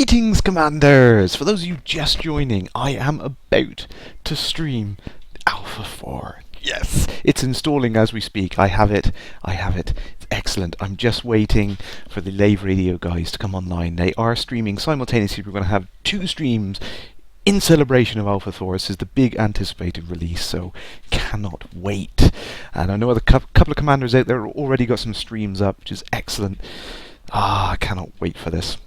Greetings, Commanders! For those of you just joining, I am about to stream Alpha 4. Yes, it's installing as we speak. I have it. It's excellent. I'm just waiting for the Lave Radio guys to come online. They are streaming simultaneously. We're going to have 2 streams in celebration of Alpha 4. This is the big anticipated release, so cannot wait. And I know a couple of Commanders out there already got some streams up, which is excellent. I cannot wait for this.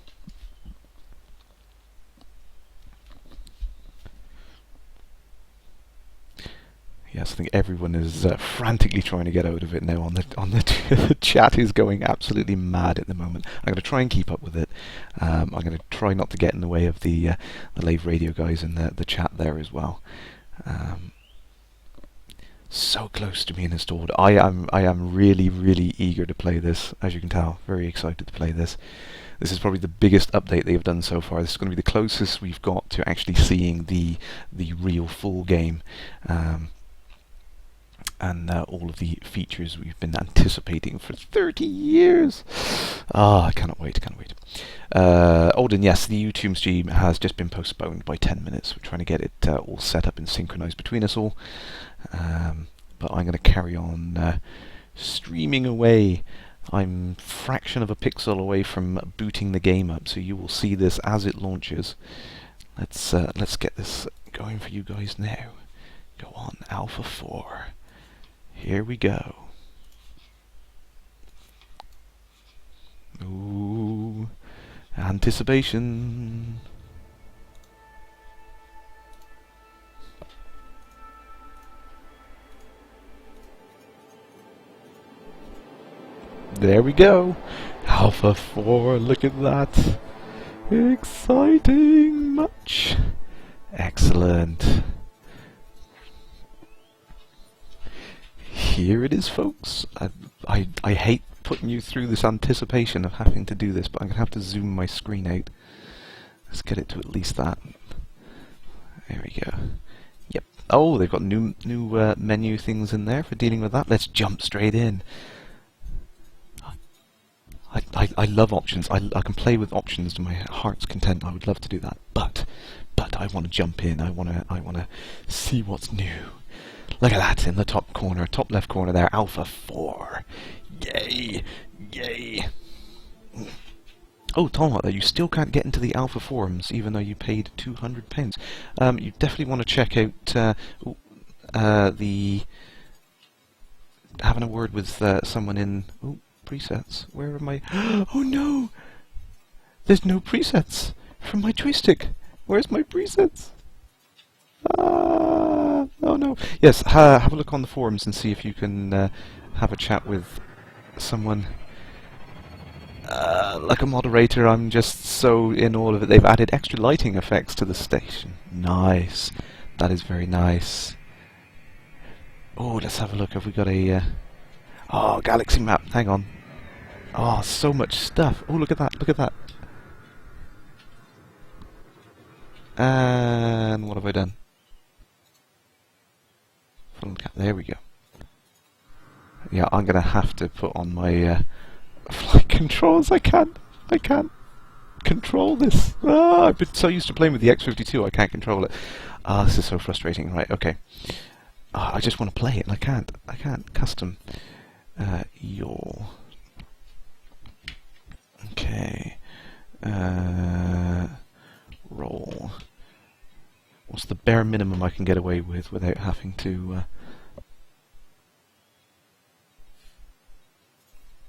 Yes, I think everyone is frantically trying to get out of it now. The chat is going absolutely mad at the moment. I'm going to try and keep up with it. I'm going to try not to get in the way of the Lave Radio guys and the chat there as well. So close to being installed. I am really eager to play this. As you can tell, very excited to play this. This is probably the biggest update they've done so far. This is going to be the closest we've got to actually seeing the real full game. And all of the features we've been anticipating for 30 years. I cannot wait. Alden, yes, the YouTube stream has just been postponed by 10 minutes. We're trying to get it all set up and synchronized between us all. But I'm going to carry on streaming away. I'm fraction of a pixel away from booting the game up, so you will see this as it launches. Let's get this going for you guys now. Go on, Alpha 4. Here we go. Ooh, anticipation. There we go. Alpha 4, look at that. Exciting much. Excellent. Here it is, folks. I hate putting you through this anticipation of having to do this, but I'm going to have to zoom my screen out. Let's get it to at least that. There we go. Yep. Oh, they've got new menu things in there for dealing with that. Let's jump straight in. I love options. I can play with options to my heart's content. I would love to do that, but I want to jump in. I want to see what's new. Look at that in the top corner, top left corner there, Alpha 4. Yay! Yay! Oh, tell me what, you still can't get into the Alpha forums even though you paid £200. You definitely want to check out having a word with someone in presets. Where am I? Oh no! There's no presets from my joystick. Where's my presets? Oh no. Yes, have a look on the forums and see if you can have a chat with someone. Like a moderator, I'm just so in all of it. They've added extra lighting effects to the station. Nice. That is very nice. Oh, let's have a look. Have we got a... Oh, galaxy map. Hang on. Oh, so much stuff. Oh, look at that. Look at that. And what have I done? There we go. Yeah, I'm gonna have to put on my flight controls. I can't control this. I've been so used to playing with the X-52, I can't control it. This is so frustrating. Right, okay. I just want to play it, and I can't custom your. Okay. Roll. What's the bare minimum I can get away with without having to...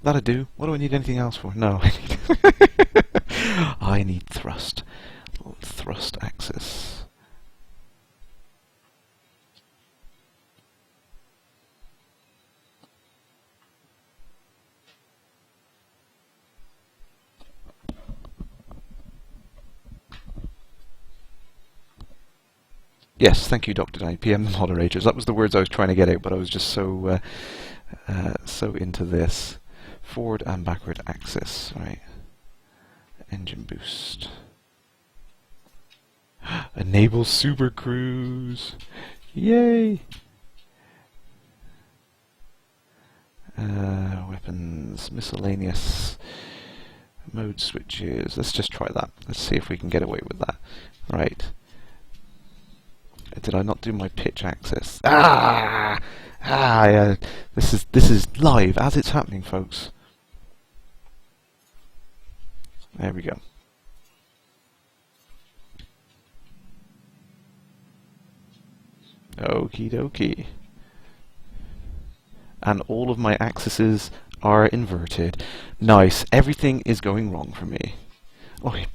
That'll do. What do I need anything else for? No, I need thrust. Thrust axis. Yes, thank you, Dr. Knight. PM the moderators. That was the words I was trying to get out, but I was just so into this. Forward and backward axis. Right. Engine boost. Enable super cruise. Yay! Weapons, miscellaneous. Mode switches. Let's just try that. Let's see if we can get away with that. Right. Did I not do my pitch access? Yeah. This is live as it's happening, folks. There we go. Okie dokie. And all of my axes are inverted. Nice. Everything is going wrong for me. Okay.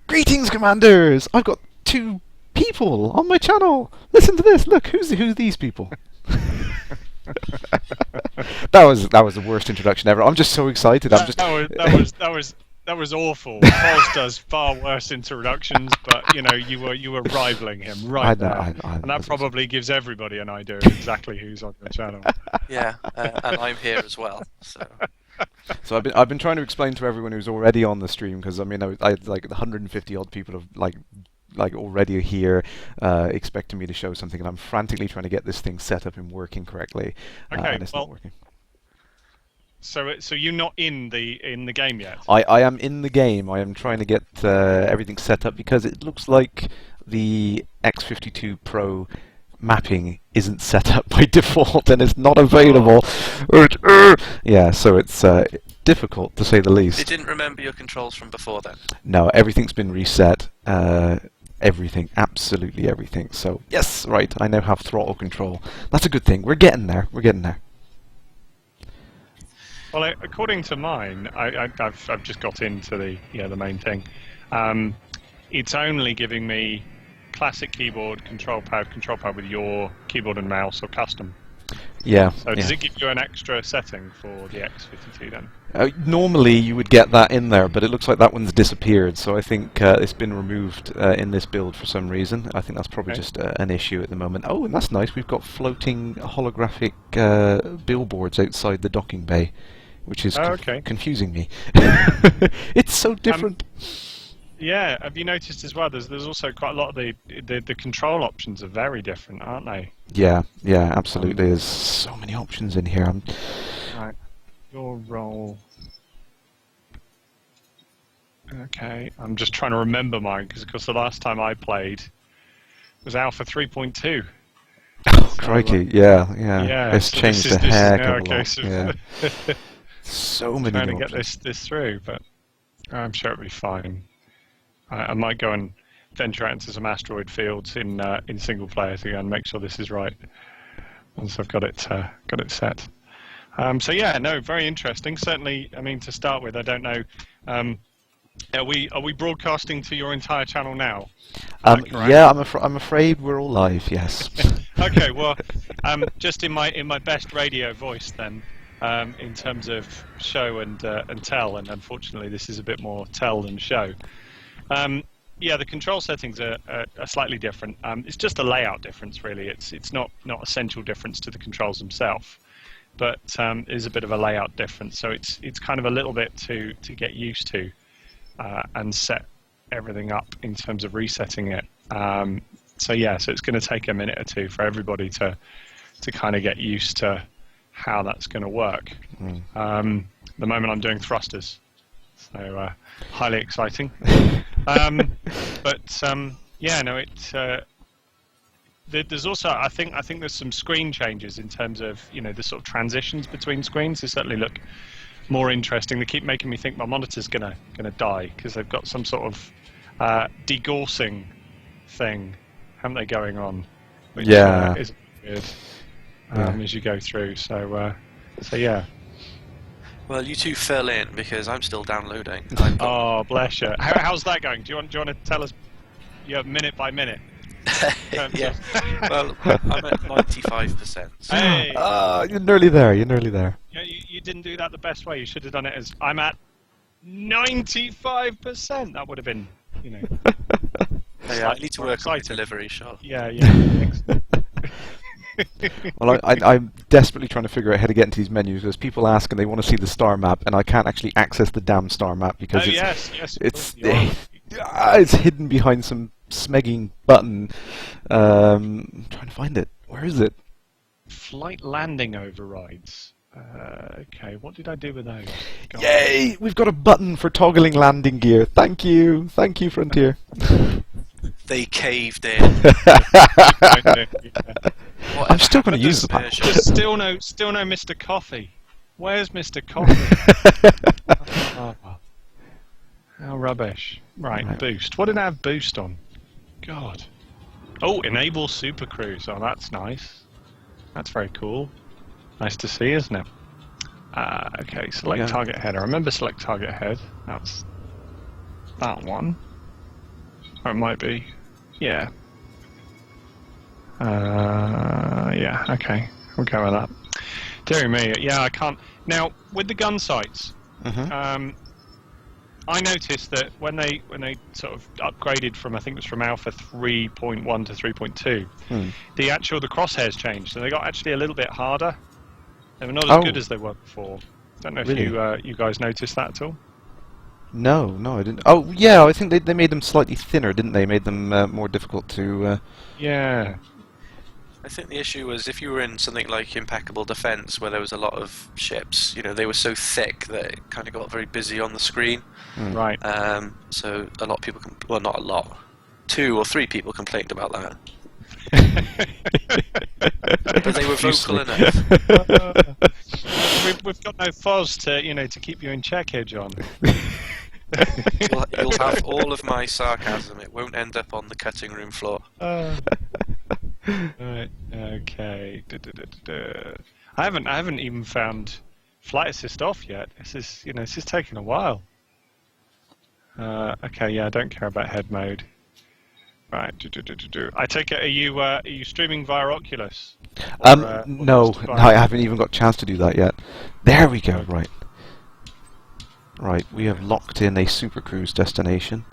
Greetings, Commanders! I've got 2 people on my channel. Listen to this. Look, who's these people? that was the worst introduction ever. I'm just so excited. That was awful. Foz does far worse introductions, but you were rivaling him right there, and that probably gives everybody an idea of exactly who's on your channel. Yeah, and I'm here as well. So I've been trying to explain to everyone who's already on the stream, because I mean I like 150 odd people have like already here expecting me to show something, and I'm frantically trying to get this thing set up and working correctly. Okay, and it's not working. So you're not in the game yet? I am in the game. I am trying to get everything set up, because it looks like the X52 Pro mapping isn't set up by default and it's not available. Yeah, so it's difficult to say the least. You didn't remember your controls from before then? No, everything's been reset. Everything, absolutely everything. So yes, right, I now have throttle control. That's a good thing. We're getting there. We're getting there. Well, according to mine, I've just got into the main thing. It's only giving me classic keyboard, control pad with your keyboard and mouse, or custom. Yeah. So does it give you an extra setting for the X52 then? Normally you would get that in there, but it looks like that one's disappeared, so I think it's been removed in this build for some reason. I think that's probably just an issue at the moment. Oh, and that's nice, we've got floating holographic billboards outside the docking bay, which is confusing me. It's so different. Yeah, have you noticed as well, there's also quite a lot of the control options are very different, aren't they? Yeah, absolutely. There's so many options in here. Right, your role. Okay, I'm just trying to remember mine, because of course the last time I played was Alpha 3.2. Oh, crikey, yeah. It's changed a heck of a lot. So yeah. So many trying to options. get this through, but I'm sure it'll be fine. I might go and venture out into some asteroid fields in single player to go and make sure this is right once I've got it set. So yeah, no, very interesting. Certainly, I mean, to start with, I don't know. Are we broadcasting to your entire channel now? Yeah, I'm afraid we're all live. Yes. Okay, well, just in my best radio voice then. In terms of show and tell, and unfortunately this is a bit more tell than show. Yeah, the control settings are slightly different. It's just a layout difference, really. It's not essential difference to the controls themselves. but is a bit of a layout difference. So it's kind of a little bit to get used to and set everything up in terms of resetting it. So it's going to take a minute or two for everybody to kind of get used to how that's going to work. The moment I'm doing thrusters, so highly exciting. There's also I think there's some screen changes in terms of the sort of transitions between screens. They certainly look more interesting. They keep making me think my monitor's gonna die because they've got some sort of degaussing thing, haven't they, going on? Which, is weird as you go through. So yeah. Well, you two fill in because I'm still downloading. Oh, bless you. How's that going? Do you want to tell us minute by minute? Yeah. Well, I'm at 95%. So. Hey. You're nearly there. You're nearly there. Yeah, you didn't do that the best way. You should have done it as I'm at 95%. That would have been, Yeah, I need to work on my delivery, sure. Yeah. Well, I'm desperately trying to figure out how to get into these menus because people ask and they want to see the star map, and I can't actually access the damn star map because it's hidden behind some smegging button. I'm trying to find it. Where is it? Flight landing overrides. Okay, what did I do with those? Yay! We've got a button for toggling landing gear. Thank you, Frontier. They caved in. I'm still going to use the panel. Still no Mr. Coffee. Where's Mr. Coffee? How rubbish. Right, boost. What did I have boost on? God. Oh, enable super cruise. Oh, that's nice. That's very cool. Nice to see, isn't it? Okay, select target head. I remember select target head. That's that one. Or it might be. Yeah. Yeah, okay. We'll go with that. Dear me, yeah, I can't. Now, with the gun sights, I noticed that when they sort of upgraded from, I think it was from Alpha 3.1 to 3.2, the crosshairs changed, and they got actually a little bit harder. They were not as good as they were before. Don't know if you guys noticed that at all. No, I didn't. Oh, yeah, I think they made them slightly thinner, didn't they? Made them more difficult to... Yeah. I think the issue was if you were in something like Impeccable Defense, where there was a lot of ships, they were so thick that it kind of got very busy on the screen. Right. So a lot of people, well, not a lot, 2 or 3 people complained about that. But they were vocal enough. We've got no fuzz to keep you in check here, John. You'll have all of my sarcasm. It won't end up on the cutting room floor. Right. Okay. I haven't even found flight assist off yet. This is taking a while. Okay. Yeah. I don't care about head mode. Right. I take it. Are you streaming via Oculus? No, I haven't even got a chance to do that yet. There we go. Right. We have locked in a super cruise destination.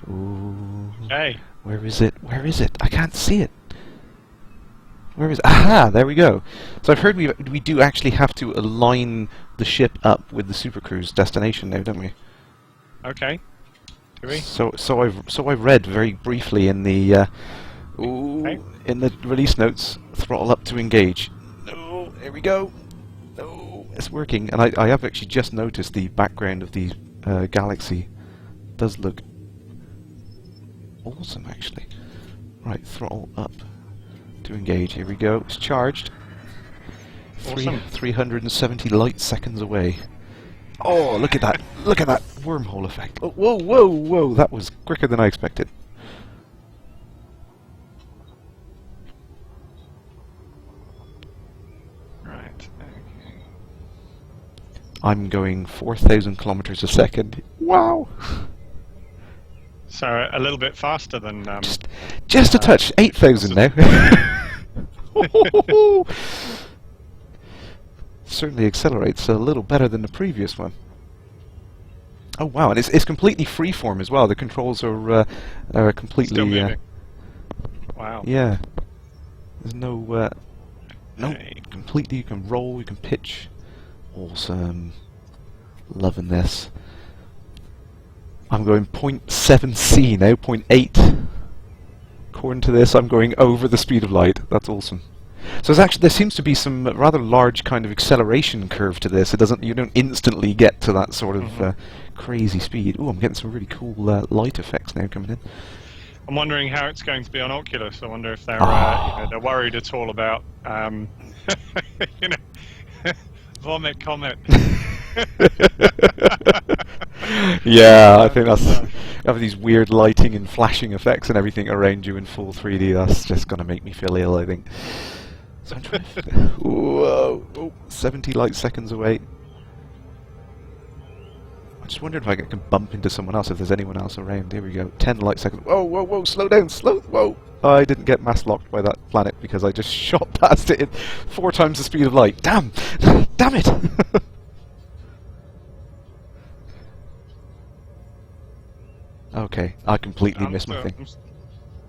Ooh. Hey. Where is it? I can't see it. Where is it? Aha! There we go. So I've heard we do actually have to align the ship up with the super cruise destination now, don't we? Okay. Do we? So I've read very briefly in the in the release notes. Throttle up to engage. No, here we go. No, it's working. And I have actually just noticed the background of the galaxy does look awesome, actually. Right, throttle up to engage. Here we go. It's charged. Awesome. 370 light seconds away. Oh, look at that! Look at that wormhole effect! Oh, whoa! That was quicker than I expected. Right. Okay. I'm going 4,000 kilometers a second. Wow! So a little bit faster than... just a touch. 8,000 now. Certainly accelerates a little better than the previous one. Oh wow, and it's completely freeform as well. The controls are completely... Still moving. Wow. Yeah. There's no Nope, completely. You can roll, you can pitch. Awesome. Loving this. I'm going 0.7c now, 0.8. According to this, I'm going over the speed of light. That's awesome. So there seems to be some rather large kind of acceleration curve to this. You don't instantly get to that sort of crazy speed. Oh, I'm getting some really cool light effects now coming in. I'm wondering how it's going to be on Oculus. I wonder if they're they're worried at all about vomit comet. Yeah, I think that's have these weird lighting and flashing effects and everything around you in full 3D. That's just gonna make me feel ill, I think. So I'm trying to whoa, 70 light seconds away. I just wondered if I can bump into someone else, if there's anyone else around. Here we go. 10 light seconds. Whoa, slow down, whoa. I didn't get mass locked by that planet because I just shot past it in 4 times the speed of light. Damn it! Okay, I completely missed my thing.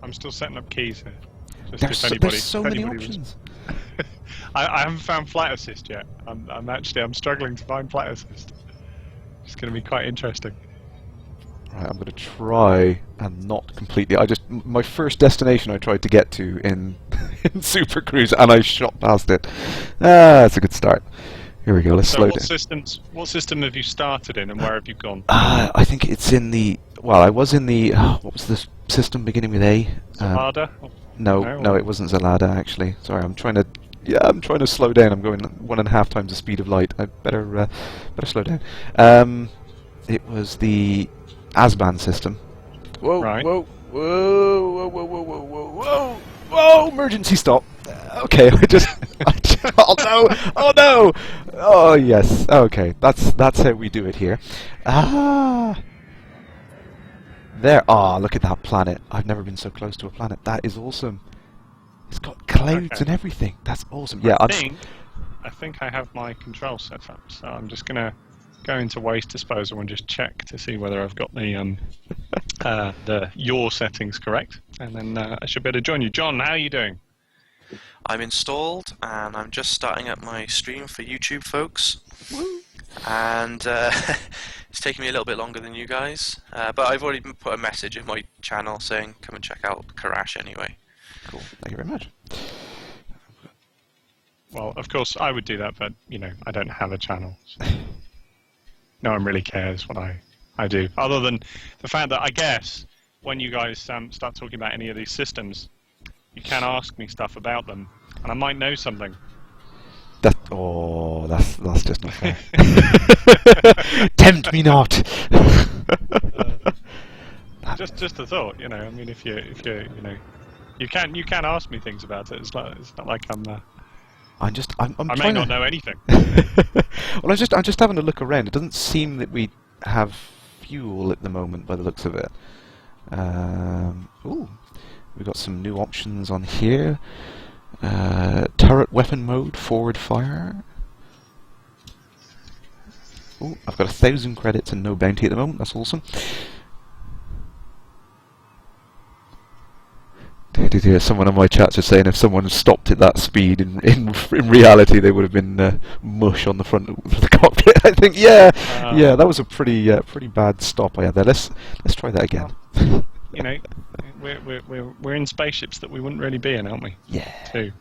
I'm still setting up keys here. There's so many options. I haven't found flight assist yet. I'm struggling to find flight assist. It's going to be quite interesting. Right, I'm going to try and not completely. My first destination I tried to get to in Super Cruise, and I shot past it. That's a good start. Here we go. Let's slow down. What system have you started in, and where have you gone? I think it's in the. Well, I was in the. What was the system beginning with A? Zelada? No, it wasn't Zelada actually. Sorry, I'm trying to slow down. I'm going 1.5 times the speed of light. I better slow down. It was the Asban system. Whoa! Right. Whoa! Emergency stop. Okay, oh no! Oh yes. Okay, that's how we do it here. There. Look at that planet. I've never been so close to a planet. That is awesome. It's got clouds and everything. That's awesome. Yeah, I think I have my control set up, so I'm just gonna go into waste disposal and just check to see whether I've got the your settings correct, and then I should be able to join you. John, how are you doing? I'm installed, and I'm just starting up my stream for YouTube, folks. Woo. And it's taking me a little bit longer than you guys, but I've already put a message in my channel saying come and check out Kerrash anyway. Cool. Thank you very much. Well, of course I would do that, but I don't have a channel. So no one really cares what I do, other than the fact that I guess when you guys start talking about any of these systems, you can ask me stuff about them, and I might know something. That's just not fair. Tempt me not. Just a thought, I mean, if you you can ask me things about it. It's not like I'm I may not know anything. Well, I'm just having a look around. It doesn't seem that we have fuel at the moment, by the looks of it. Ooh, we've got some new options on here. Turret weapon mode, forward fire. Ooh, I've got 1,000 credits and no bounty at the moment. That's awesome. Someone on my chat just saying if someone stopped at that speed in reality they would have been mush on the front of the cockpit. I think yeah, that was a pretty bad stop I had there. Let's try that again. We're in spaceships that we wouldn't really be in, aren't we? Yeah. Too.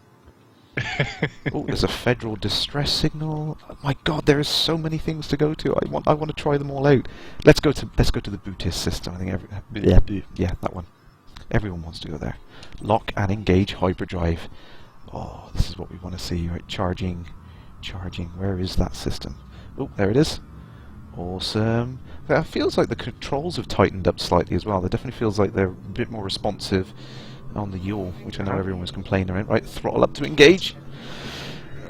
Oh, there's a federal distress signal. Oh my God, there are so many things to go to. I want to try them all out. Let's go to the Buddhist system. I think yeah, that one. Everyone wants to go there. Lock and engage hyperdrive. Oh, this is what we want to see, right? Charging. Where is that system? Oh, there it is. Awesome. It feels like the controls have tightened up slightly as well. It definitely feels like they're a bit more responsive on the yaw, which I know everyone was complaining about. Right, throttle up to engage.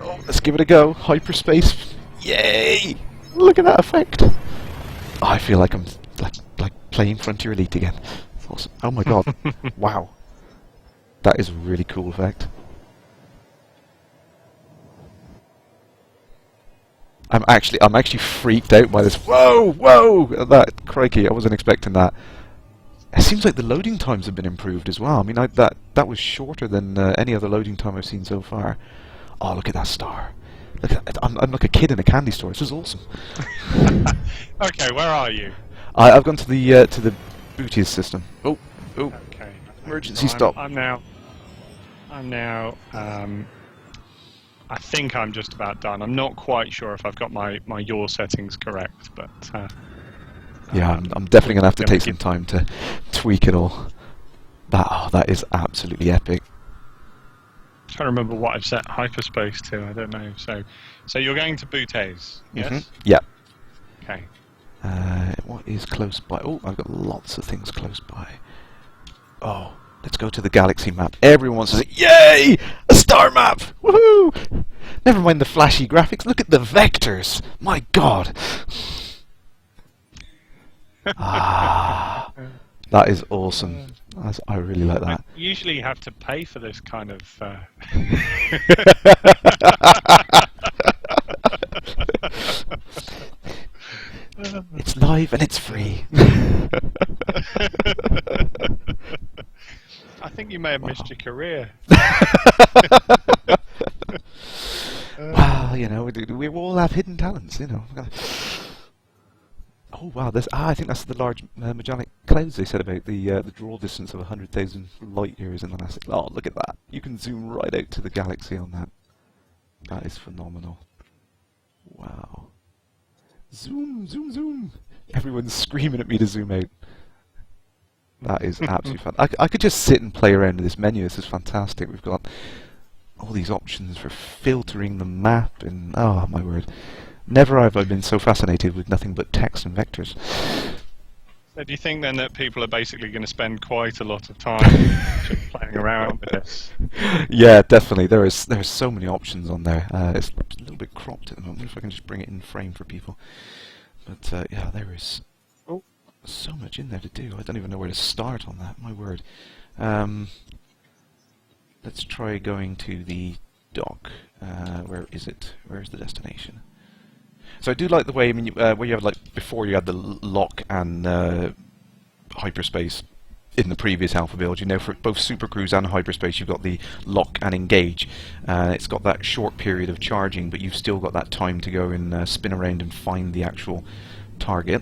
Oh, let's give it a go. Hyperspace. Yay! Look at that effect. Oh, I feel like I'm like playing Frontier Elite again. Awesome. Oh my God. Wow. That is a really cool effect. I'm actually freaked out by this. Whoa! That, crikey, I wasn't expecting that. It seems like the loading times have been improved as well. I mean, that was shorter than any other loading time I've seen so far. Oh, look at that star. Look at, I'm like a kid in a candy store. This is awesome. Okay, where are you? I've gone to the booties system. Oh. Okay. Emergency So stop. I'm now. I think I'm just about done. I'm not quite sure if I've got my yaw settings correct, but Yeah, I'm definitely gonna have to take some time to tweak it all. That is absolutely epic. I'm trying to remember what I've set hyperspace to. I don't know. So you're going to Bouteilles, yes? Mm-hmm. Yeah. Okay. What is close by? Oh, I've got lots of things close by. Oh, let's go to the galaxy map. Everyone wants to say, "Yay! A star map! Woohoo!" Never mind the flashy graphics. Look at the vectors. My God. That is awesome. I really like that. I usually have to pay for this kind of. It's live and it's free. I think you may have missed your career. Well, you know, we all have hidden talents, you know. Oh wow! I think that's the large Magellanic clouds they said about the draw distance of 100,000 light years in the last. Oh, look at that! You can zoom right out to the galaxy on that. That is phenomenal. Wow! Zoom, zoom, zoom! Everyone's screaming at me to zoom out. That is absolutely fun. I could just sit and play around with this menu. This is fantastic. We've got all these options for filtering the map, and oh my word. Never have I been so fascinated with nothing but text and vectors. So do you think then that people are basically going to spend quite a lot of time just playing around with this? Yeah, definitely. There's so many options on there. It's a little bit cropped at the moment. If I can just bring it in frame for people. But yeah, there is so much in there to do. I don't even know where to start on that. My word. Let's try going to the dock. Where is it? Where's the destination? So I do like the way, I mean, where you have, like, before you had the lock and hyperspace in the previous alpha build, you know, for both supercruise and hyperspace you've got the lock and engage. It's got that short period of charging, but you've still got that time to go and spin around and find the actual target,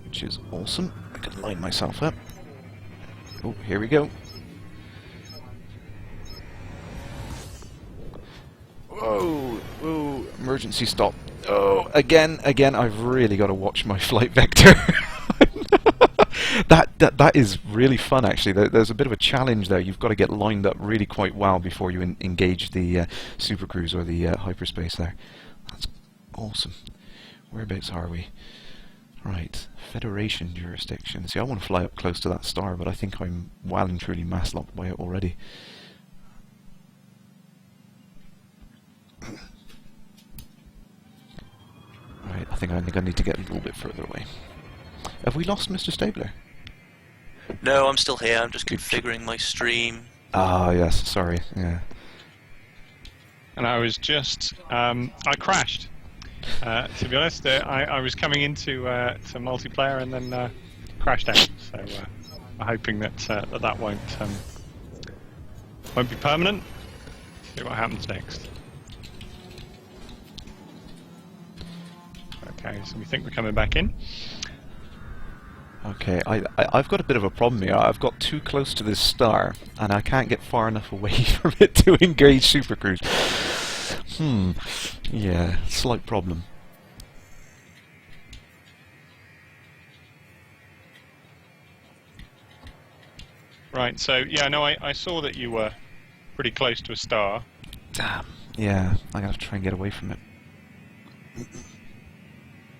which is awesome. I can line myself up. Oh, here we go. Whoa, whoa, emergency stop. Oh, again, I've really got to watch my flight vector. That is really fun, actually. There's a bit of a challenge there. You've got to get lined up really quite well before you engage the supercruise or the hyperspace there. That's awesome. Whereabouts are we? Right, Federation jurisdiction. See, I want to fly up close to that star, but I think I'm well and truly mass locked by it already. Right, I think I need to get a little bit further away. Have we lost Mr. Stabler? No, I'm still here. I'm just configuring my stream. Ah, yes, sorry, yeah. And I was just, I crashed. To be honest, I was coming into to multiplayer and then crashed out. So I'm hoping that that won't be permanent. See what happens next. Okay, so we think we're coming back in. Okay, I've got a bit of a problem here. I've got too close to this star, and I can't get far enough away from it to engage supercruise. Yeah, slight problem. Right, so yeah, no, I saw that you were pretty close to a star. Damn. Yeah, I'm gonna have to try and get away from it.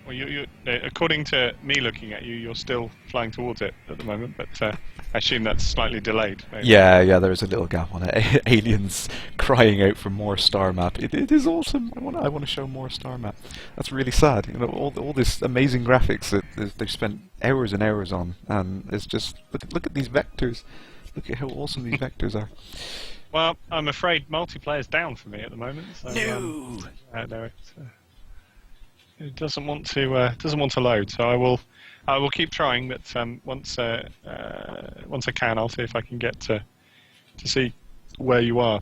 Well, you according to me looking at you, you're still flying towards it at the moment, but I assume that's slightly delayed. Maybe. Yeah, there is a little gap on it. Aliens crying out for more star map. It is awesome. I want to show more star map. That's really sad. You know, all this amazing graphics that they've spent hours and hours on, and it's just look at these vectors. Look at how awesome these vectors are. Well, I'm afraid multiplayer's down for me at the moment. So, No. No, it doesn't want to load. So I will keep trying. But once I can, I'll see if I can get to see where you are.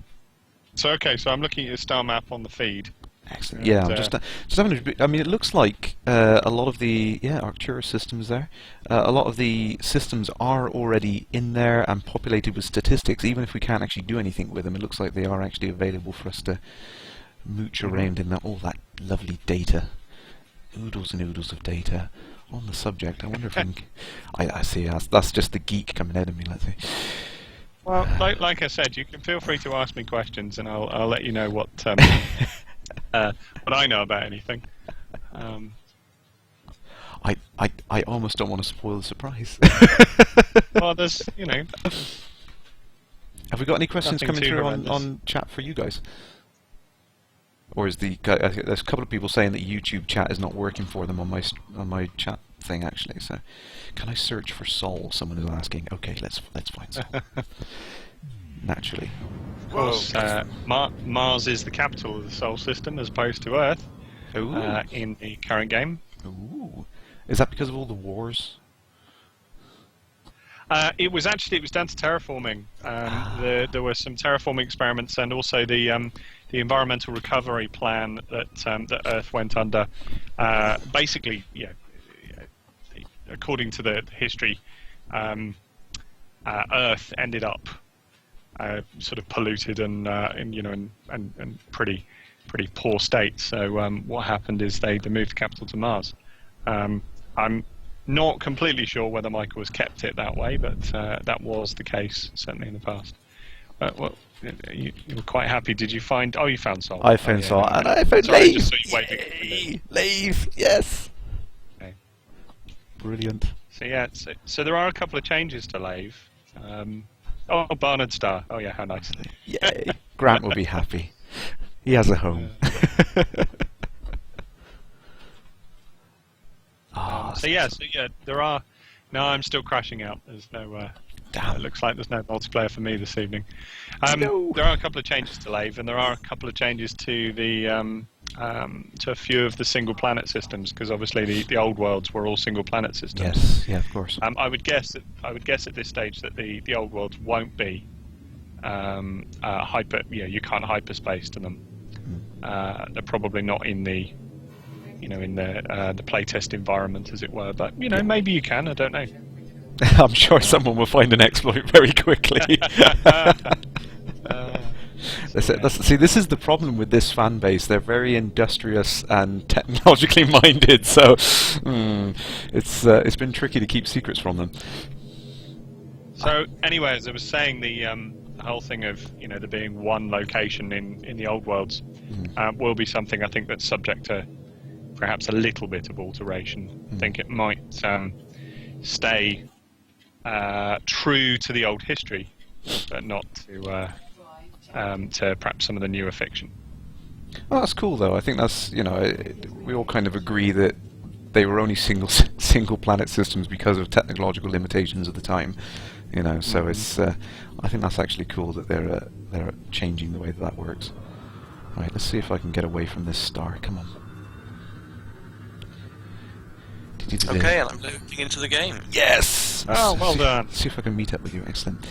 So I'm looking at your star map on the feed. Excellent. And, Yeah, I'm just having a. I mean, it looks like a lot of the Arcturus systems there. A lot of the systems are already in there and populated with statistics. Even if we can't actually do anything with them, it looks like they are actually available for us to mooch around in all that lovely data, oodles and oodles of data on the subject. I wonder if we can. I see. That's just the geek coming out of me. Let's see. Well, like I said, you can feel free to ask me questions, and I'll let you know what I know about anything. I almost don't want to spoil the surprise. Well, there's Have we got any questions nothing coming too through horrendous. on chat for you guys? Or is there's a couple of people saying that YouTube chat is not working for them on my chat thing actually. So, can I search for Sol? Someone is asking. Okay, let's find Sol. Naturally. Of course, Mars is the capital of the Sol system as opposed to Earth in the current game. Ooh. Is that because of all the wars? It was down to terraforming. There were some terraforming experiments, and also the environmental recovery plan that Earth went under. Basically, according to the history, Earth ended up sort of polluted and in pretty poor state. So what happened is they moved the capital to Mars. I'm not completely sure whether Michael has kept it that way, but that was the case certainly in the past. Well, you were quite happy. Did you find? Oh, you found Sol. I found Sol, and I found Sorry, Lave. just so you waited. Lave, yes. Okay. Brilliant. So yeah, so there are a couple of changes to Lave. Barnard Star. Oh yeah, how nice. Yay. Grant will be happy. He has a home. There are. No, I'm still crashing out. There's no. Damn. It looks like there's no multiplayer for me this evening. No. There are a couple of changes to Lave, and there are a couple of changes to the to a few of the single planet systems, because obviously the old worlds were all single planet systems. Yes. Yeah. Of course. I would guess at this stage that the old worlds won't be hyper. You can't hyperspace to them. They're probably not in the the playtest environment, as it were. But maybe you can. I don't know. I'm sure someone will find an exploit very quickly. See, this is the problem with this fan base. They're very industrious and technologically minded, so it's been tricky to keep secrets from them. So, anyway, as I was saying, the whole thing of there being one location in the old worlds will be something I think that's subject to perhaps a little bit of alteration. I think it might stay true to the old history, but not to perhaps some of the newer fiction. Well, that's cool, though. I think that's we all kind of agree that they were only single planet systems because of technological limitations at the time. So it's. I think that's actually cool that they're changing the way that works. Right, let's see if I can get away from this star. Come on. Okay, and I'm looking into the game. Yes! Oh, well done. See if I can meet up with you. Excellent.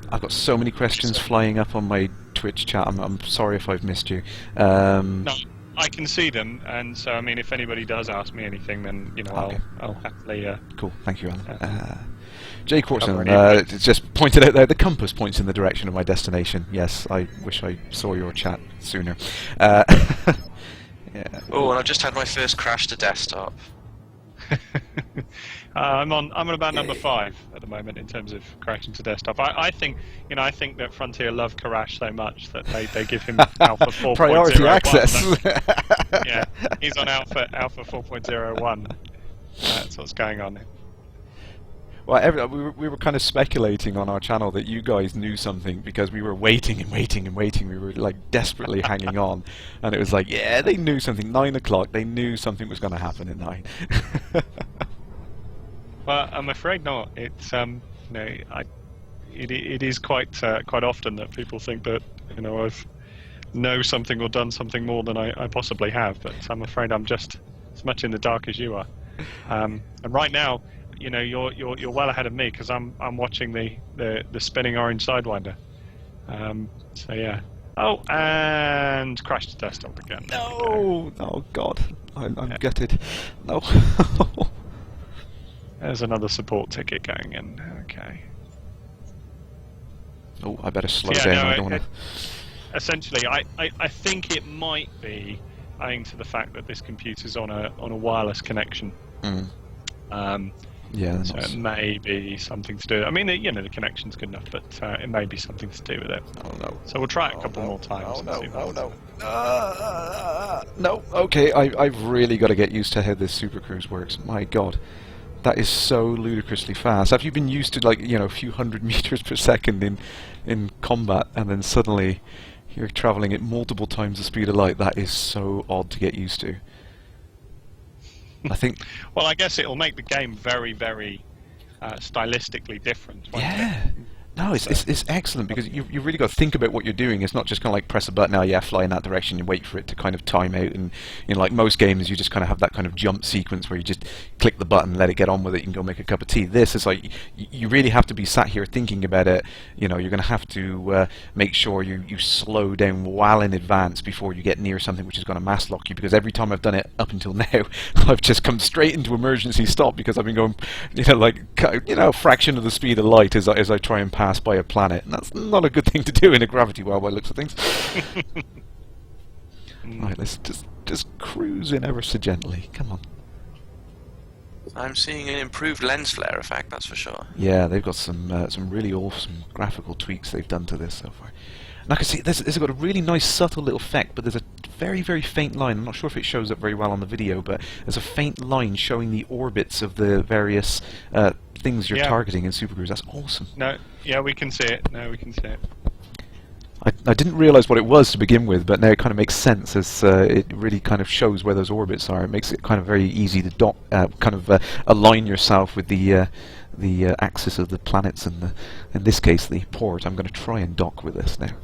I've got so many questions flying up on my Twitch chat. I'm sorry if I've missed you. No, I can see them, and so if anybody does ask me anything, then Okay. I'll happily. Cool. Thank you, Alan. Jay Courtson Cover just pointed out there the compass points in the direction of my destination. Yes, I wish I saw your chat sooner. Yeah. Oh, and I've just had my first crash to desktop. I'm on about number 5 at the moment in terms of crashing to desktop. I think that Frontier love Kerrash so much that they give him Alpha 4.01. Priority access. Yeah, he's on Alpha 4.01. That's what's going on. Well, we were kind of speculating on our channel that you guys knew something because we were waiting and waiting and waiting. We were like desperately hanging on, and it was like, yeah, they knew something. 9 o'clock, they knew something was going to happen at 9. Well, I'm afraid not. It's it is quite often that people think that I've know something or done something more than I possibly have, but I'm afraid I'm just as much in the dark as you are. And right now, you're well ahead of me because I'm watching the spinning orange Sidewinder. So yeah. Oh, and crash the desktop again. No! Oh God, I'm gutted. No. There's another support ticket going in. Okay. Oh, I better slow So, yeah, down. no, I don't want to. Essentially, I think it might be owing to the fact that this computer's on a wireless connection. Yeah. So it may be something to do. I mean, the connection's good enough, but it may be something to do with it. Oh no. So we'll try it a couple more times. No. Okay, I've really got to get used to how this Super Cruise works. My God, that is so ludicrously fast. Have you been used to a few hundred meters per second in combat, and then suddenly you're traveling at multiple times the speed of light? That is so odd to get used to. I think. Well, I guess it'll make the game very, very stylistically different. Won't Yeah. it? No, it's excellent because you really got to think about what you're doing. It's not just kind of like press a button, fly in that direction, you wait for it to kind of time out. And like most games, you just kind of have that kind of jump sequence where you just click the button, let it get on with it, you can go make a cup of tea. This is like you really have to be sat here thinking about it. You're going to have to make sure you slow down well in advance before you get near something which is going to mass lock you. Because every time I've done it up until now, I've just come straight into emergency stop because I've been going, a fraction of the speed of light as I try and pass by a planet, and that's not a good thing to do in a gravity well by the looks of things. Right, let's just cruise in ever so gently. Come on. I'm seeing an improved lens flare effect, that's for sure. Yeah, they've got some really awesome graphical tweaks they've done to this so far. And I can see this has got a really nice subtle little effect, but there's a very, very faint line. I'm not sure if it shows up very well on the video, but there's a faint line showing the orbits of the various things you're targeting in Super Cruise. That's awesome. No, yeah, we can see it. No, we can see it. I didn't realise what it was to begin with, but now it kind of makes sense as it really kind of shows where those orbits are. It makes it kind of very easy to dock, align yourself with the axis of the planets, and in this case the port. I'm going to try and dock with this now.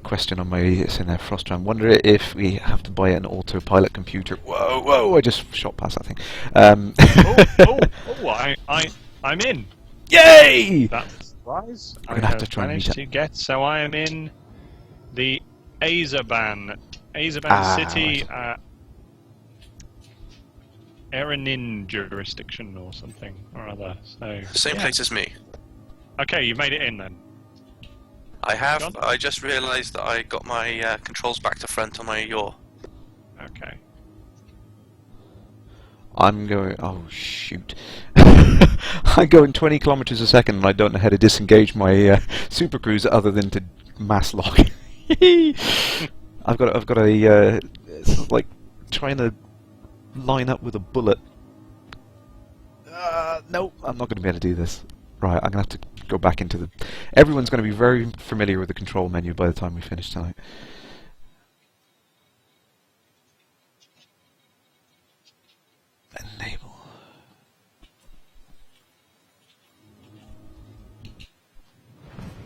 Question on my Frostram. Wonder if we have to buy an autopilot computer. Whoa! I just shot past that thing. I'm in. Yay! That's a surprise. We're gonna have to try and managed to get. So I am in the Azerbaijan city, Eranin jurisdiction or something or other. So Same place as me. Okay, you've made it in then. I have. John? I just realised that I got my controls back to front on my yaw. Okay. I'm going. Oh shoot! I'm going 20 kilometers a second, and I don't know how to disengage my Super Cruise other than to mass lock. I've got a it's like trying to line up with a bullet. No, I'm not going to be able to do this. Right, I'm going to have to go back into the... Everyone's going to be very familiar with the control menu by the time we finish tonight. Enable.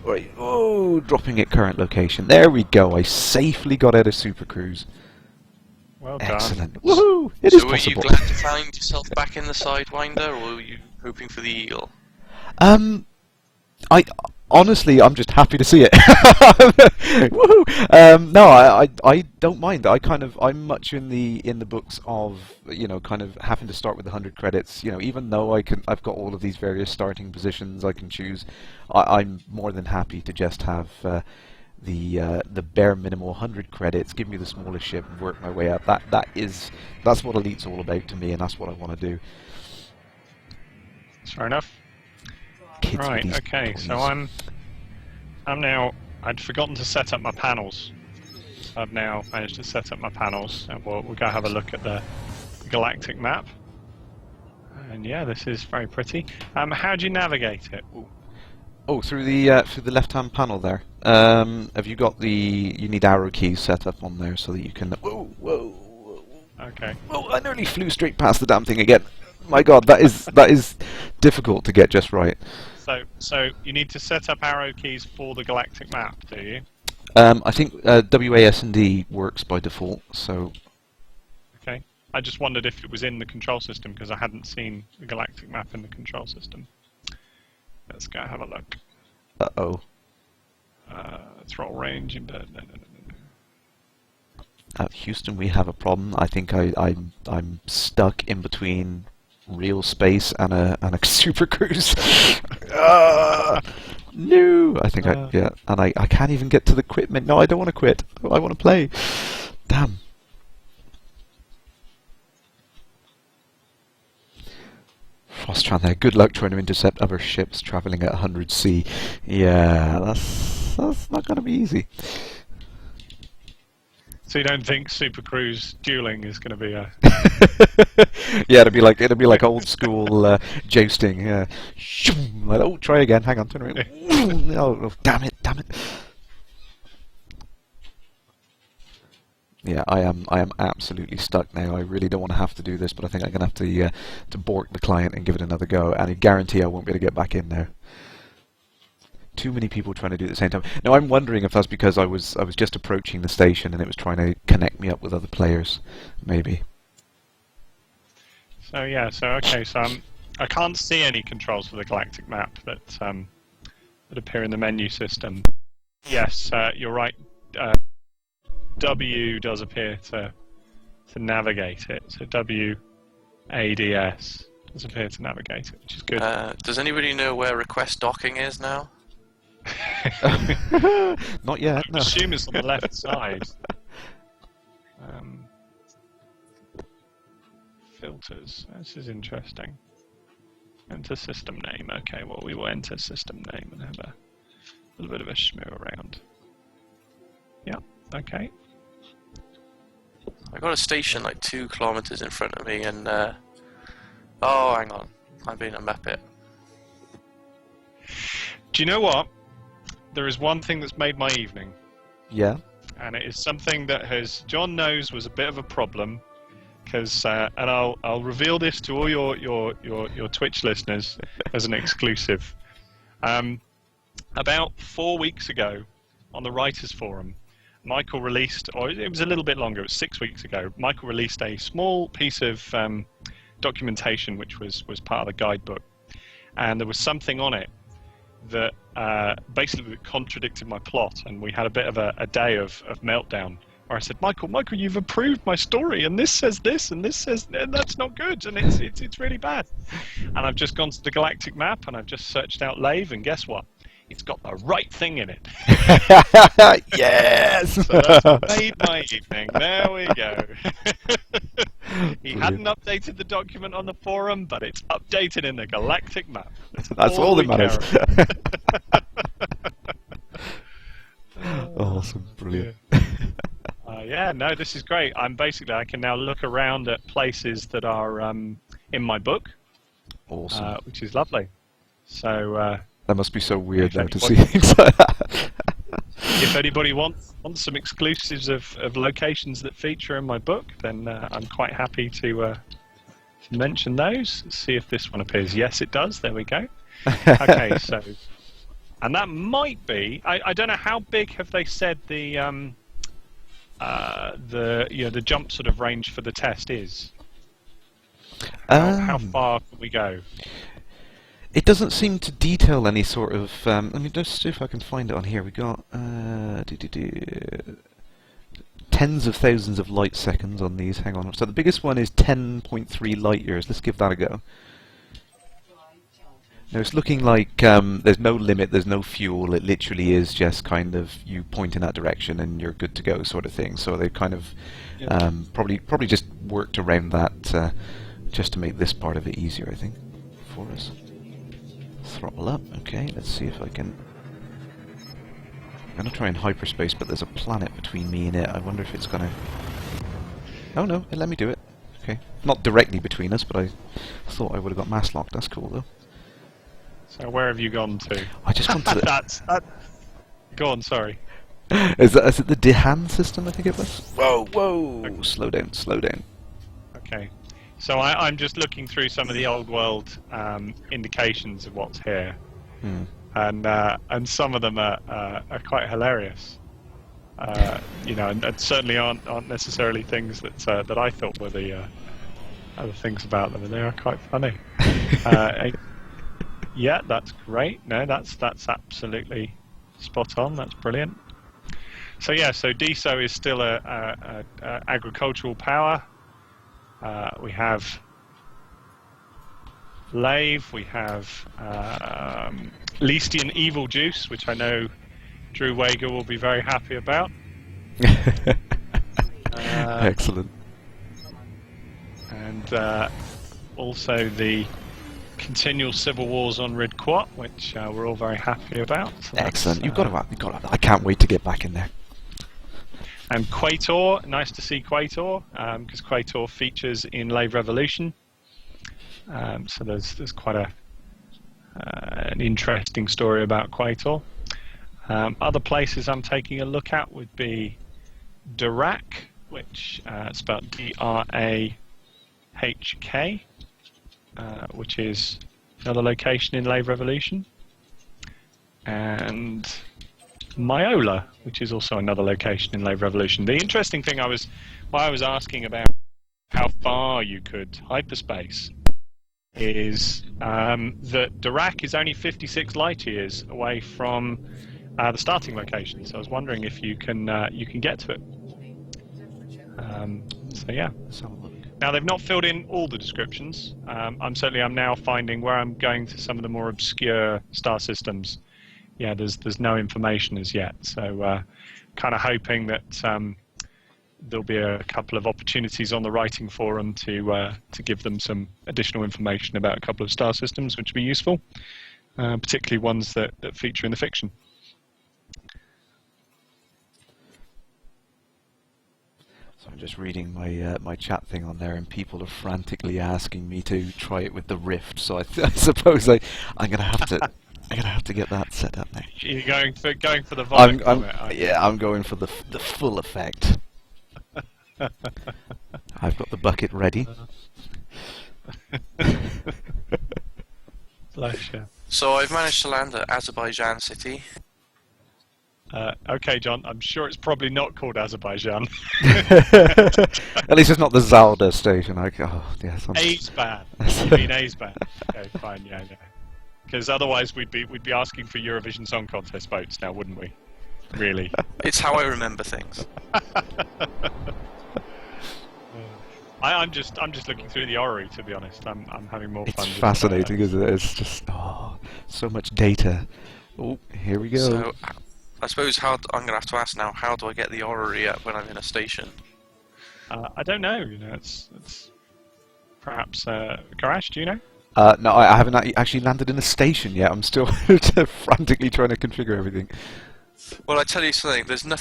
Right, oh, dropping at current location. There we go, I safely got out of Super Cruise. Well done. Excellent. Woohoo! It is possible. So were you glad to find yourself back in the Sidewinder, or were you hoping for the Eagle? Honestly, I'm just happy to see it. Woohoo! No, I don't mind. I'm much in the books of kind of having to start with 100 credits. Even though I've got all of these various starting positions I can choose. I'm more than happy to just have the bare minimal 100 credits. Give me the smallest ship, and work my way up. That's what Elite's all about to me, and that's what I want to do. Fair enough. Kids Right, okay, toys. so I'm now... I'd forgotten to set up my panels. I've now managed to set up my panels, and we'll go have a look at the galactic map. And yeah, this is very pretty. How do you navigate it? Ooh. Oh, through the left-hand panel there. Have you got you need arrow keys set up on there so that you can... Whoa. Okay. Oh, I nearly flew straight past the damn thing again. My God, that is difficult to get just right. So you need to set up arrow keys for the galactic map, do you? I think WASD works by default, so... Okay. I just wondered if it was in the control system, because I hadn't seen the galactic map in the control system. Let's go have a look. Uh-oh. Throttle range. No. Houston, we have a problem. I think I'm stuck in between real space and a super cruise. No, I think and I can't even get to the quit menu. No, I don't want to quit. I want to play. Damn. Frostran there. Good luck trying to intercept other ships travelling at 100 C. Yeah, that's not going to be easy. So you don't think Super Cruise dueling is going to be a... Yeah, it'll be like old school jousting. Yeah. Like, oh, try again. Hang on, turn around. Oh, damn it. Yeah, I am absolutely stuck now. I really don't want to have to do this, but I think I'm going to have to bork the client and give it another go, and I guarantee I won't be able to get back in there. Too many people trying to do it at the same time. Now I'm wondering if that's because I was just approaching the station and it was trying to connect me up with other players, maybe. So yeah, so I can't see any controls for the galactic map that appear in the menu system. Yes, you're right. W does appear to navigate it. So WADS does appear to navigate it, which is good. Does anybody know where request docking is now? Not yet. I assume it's on the left side. Filters. This is interesting. Enter system name. Okay, well we will enter system name and have a little bit of a schmoo around. Yeah. Okay. I got a station like 2 kilometers in front of me, and oh, hang on, I'm being a muppet. Do you know what? There is one thing that's made my evening. Yeah. And it is something that John knows was a bit of a problem, because and I'll reveal this to all your Twitch listeners as an exclusive. About 4 weeks ago, on the Writers' Forum, Michael released, or it was a little bit longer, it was 6 weeks ago, Michael released a small piece of documentation which was part of the guidebook, and there was something on it that basically contradicted my plot, and we had a bit of a day of meltdown where I said, Michael, you've approved my story, and this says this, and this says that's not good, and it's really bad. And I've just gone to the galactic map, and I've just searched out Lave, and guess what? It's got the right thing in it. Yes! So that's made my evening. There we go. He hadn't updated the document on the forum, but it's updated in the galactic map. That's all that matters. Awesome, brilliant. Yeah, no, this is great. I can now look around at places that are in my book. Awesome. Which is lovely. So... that must be so weird though to see things like that. If anybody wants some exclusives of locations that feature in my book, then I'm quite happy to mention those. See if this one appears. Yes, it does. There we go. Okay, so, and that might be. I don't know how big have they said the jump sort of range for the test is. How far can we go? It doesn't seem to detail any sort of... let me just see if I can find it on here. We got tens of thousands of light seconds on these. Hang on. So the biggest one is 10.3 light years. Let's give that a go. Now it's looking like there's no limit, there's no fuel. It literally is just kind of you point in that direction and you're good to go sort of thing. So they kind of probably just worked around that just to make this part of it easier, I think, for us. Throttle up. Okay, let's see if I can... I'm going to try in hyperspace, but there's a planet between me and it. I wonder if it's going to... Oh no, it let me do it. Okay. Not directly between us, but I thought I would have got mass locked. That's cool, though. So where have you gone to? I just gone to the... Go on, sorry. Is it the Dihan system, I think it was? Whoa, whoa! Okay. Slow down, slow down. Okay. So I'm just looking through some of the old world indications of what's here, and some of them are quite hilarious. And certainly aren't necessarily things that I thought were the other things about them, and they are quite funny. Yeah, that's great. No, that's absolutely spot on. That's brilliant. So yeah, so DSO is still a agricultural power. We have Lave. We have Leestian Evil Juice, which I know Drew Wager will be very happy about. Excellent. And also the continual civil wars on Rid Quat, which we're all very happy about. So Excellent. You've got to. I can't wait to get back in there. And Quator, nice to see Quator, because Quator features in Lave Revolution. So there's quite an interesting story about Quator. Other places I'm taking a look at would be Dirac, which spelled D-R-A-H-K, which is another location in Lave Revolution, and Myola, which is also another location in Lave Revolution. The interesting thing I was asking about how far you could hyperspace is that Dirac is only 56 light years away from the starting location. So I was wondering if you can get to it. So yeah. Let's have a look. Now they've not filled in all the descriptions. I'm now finding where I'm going to some of the more obscure star systems. Yeah, there's no information as yet. So kind of hoping that there'll be a couple of opportunities on the writing forum to give them some additional information about a couple of star systems, which would be useful, particularly ones that feature in the fiction. So I'm just reading my chat thing on there, and people are frantically asking me to try it with the Rift. So I suppose I'm gonna have to get that set up now. You're going for the volume from it. Yeah, I'm going for the full effect. I've got the bucket ready. Bless you. So I've managed to land at Azerbaijan City. Okay, John, I'm sure it's probably not called Azerbaijan. At least it's not the Zalda station. Yes. Azban. You mean Azban? Okay, fine, yeah. Because otherwise we'd be asking for Eurovision Song Contest votes now, wouldn't we? Really? It's how I remember things. I'm just looking through the orrery, to be honest. I'm having more fun. It's fascinating, isn't it? It's just so much data. Oh, here we go. So I suppose I'm going to have to ask now, how do I get the orrery up when I'm in a station? I don't know. It's perhaps Kerrash, do you know? No, I haven't actually landed in a station yet. I'm still frantically trying to configure everything. Well, I tell you something. There's no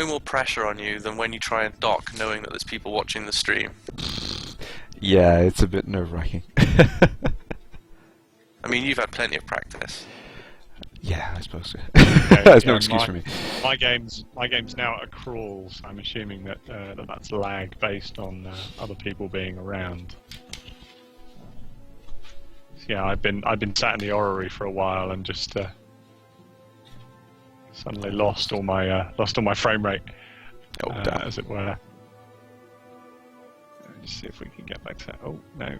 more pressure on you than when you try and dock, knowing that there's people watching the stream. Yeah, it's a bit nerve-wracking. I mean, you've had plenty of practice. Yeah, I suppose so. Okay, There's no excuse for me. My game's now at a crawl, so I'm assuming that that's lag based on other people being around. So yeah, I've been sat in the orrery for a while and just suddenly lost all my frame rate, as it were. Let's see if we can get back to that. Oh no.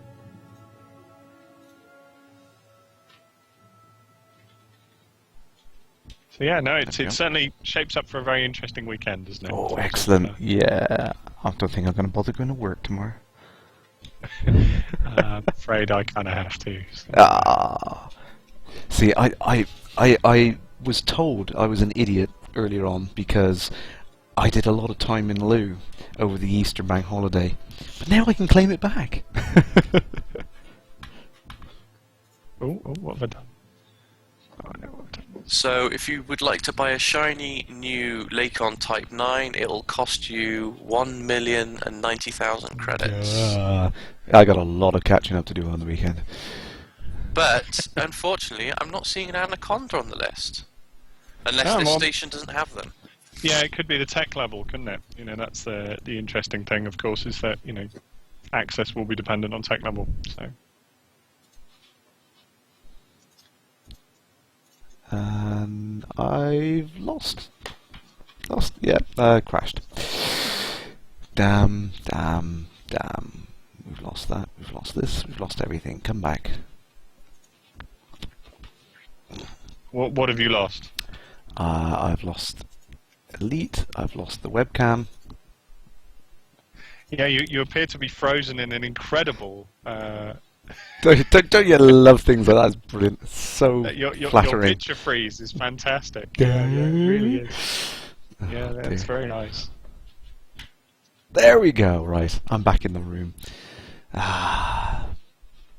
So yeah, no, it certainly shapes up for a very interesting weekend, doesn't it? Oh, excellent! Yeah, I don't think I'm going to bother going to work tomorrow. I'm afraid I kind of have to. So. See, I was told I was an idiot earlier on because I did a lot of time in lieu over the Easter bank holiday, but now I can claim it back. Oh, what have I done? Oh, I know what I've done. So if you would like to buy a shiny new Lakon Type 9, it'll cost you 1,090,000 credits. I got a lot of catching up to do on the weekend. But, unfortunately, I'm not seeing an Anaconda on the list. Unless this station doesn't have them. Yeah, it could be the tech level, couldn't it? That's the interesting thing, of course, is that, access will be dependent on tech level, so... And I've lost. Yeah, crashed. Damn. We've lost that, we've lost this, we've lost everything. Come back. What have you lost? I've lost Elite. I've lost the webcam. Yeah, you appear to be frozen in an incredible. Don't you love things like that? It's brilliant. It's so Your flattering. picture freeze is fantastic. Yeah, it really is. Yeah, that's very nice. There we go. Right, I'm back in the room.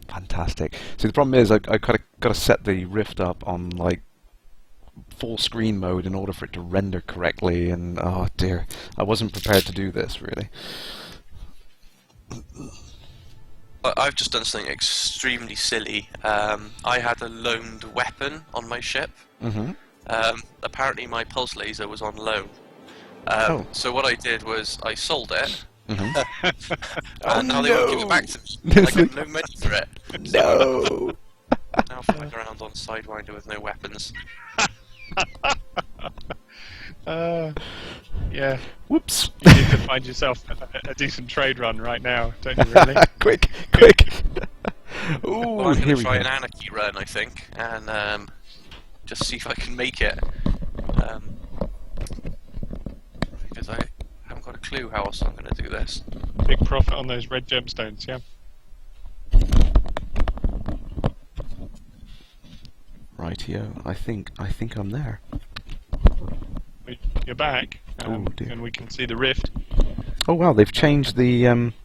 Fantastic. So the problem is, I kind of got to set the Rift up on like full screen mode in order for it to render correctly, and oh dear, I wasn't prepared to do this really. I've just done something extremely silly. I had a loaned weapon on my ship. Mm-hmm. Apparently my pulse laser was on loan. So what I did was I sold it. Mm-hmm. And now they won't give it back to me. I get no money for it. No. Now flying around on Sidewinder with no weapons. Yeah. Whoops. You need to find yourself a decent trade run right now, don't you really? Quick. Ooh, Well, I'm here going to we try go. an anarchy run, I think, and just see if I can make it. Because I haven't got a clue how else I'm going to do this. Big profit on those red gemstones, yeah. Rightio. I think I'm there. You're back, Oh, dear. and we can see the rift. Oh wow, they've changed the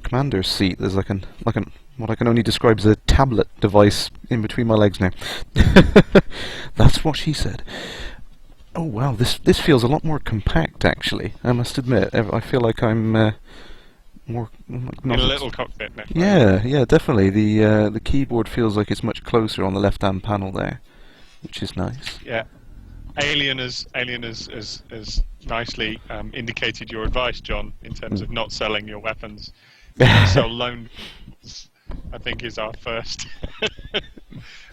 commander's seat. There's like an what I can only describe as a tablet device in between my legs now. That's what she said. Oh wow, this feels a lot more compact actually. I must admit, I feel like I'm more In a little cockpit now. Yeah, definitely. The keyboard feels like it's much closer on the left-hand panel there, which is nice. Yeah. Alien has nicely indicated your advice, John, in terms of not selling your weapons. Sell loan, I think, is our first.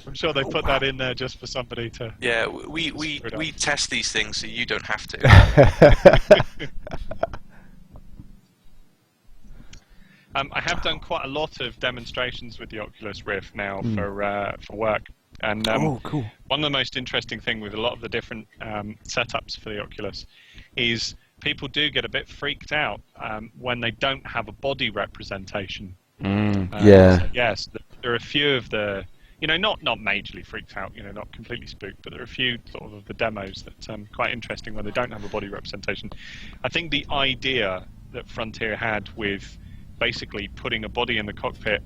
I'm sure they put that in there just for somebody to. Yeah, we test these things so you don't have to. I have done quite a lot of demonstrations with the Oculus Rift now for work. And Oh, cool. one of the most interesting thing with a lot of the different setups for the Oculus is people do get a bit freaked out when they don't have a body representation. Yeah. So yes, there are a few of the, not majorly freaked out, not completely spooked, but there are a few sort of the demos that quite interesting when they don't have a body representation. I think the idea that Frontier had with basically putting a body in the cockpit,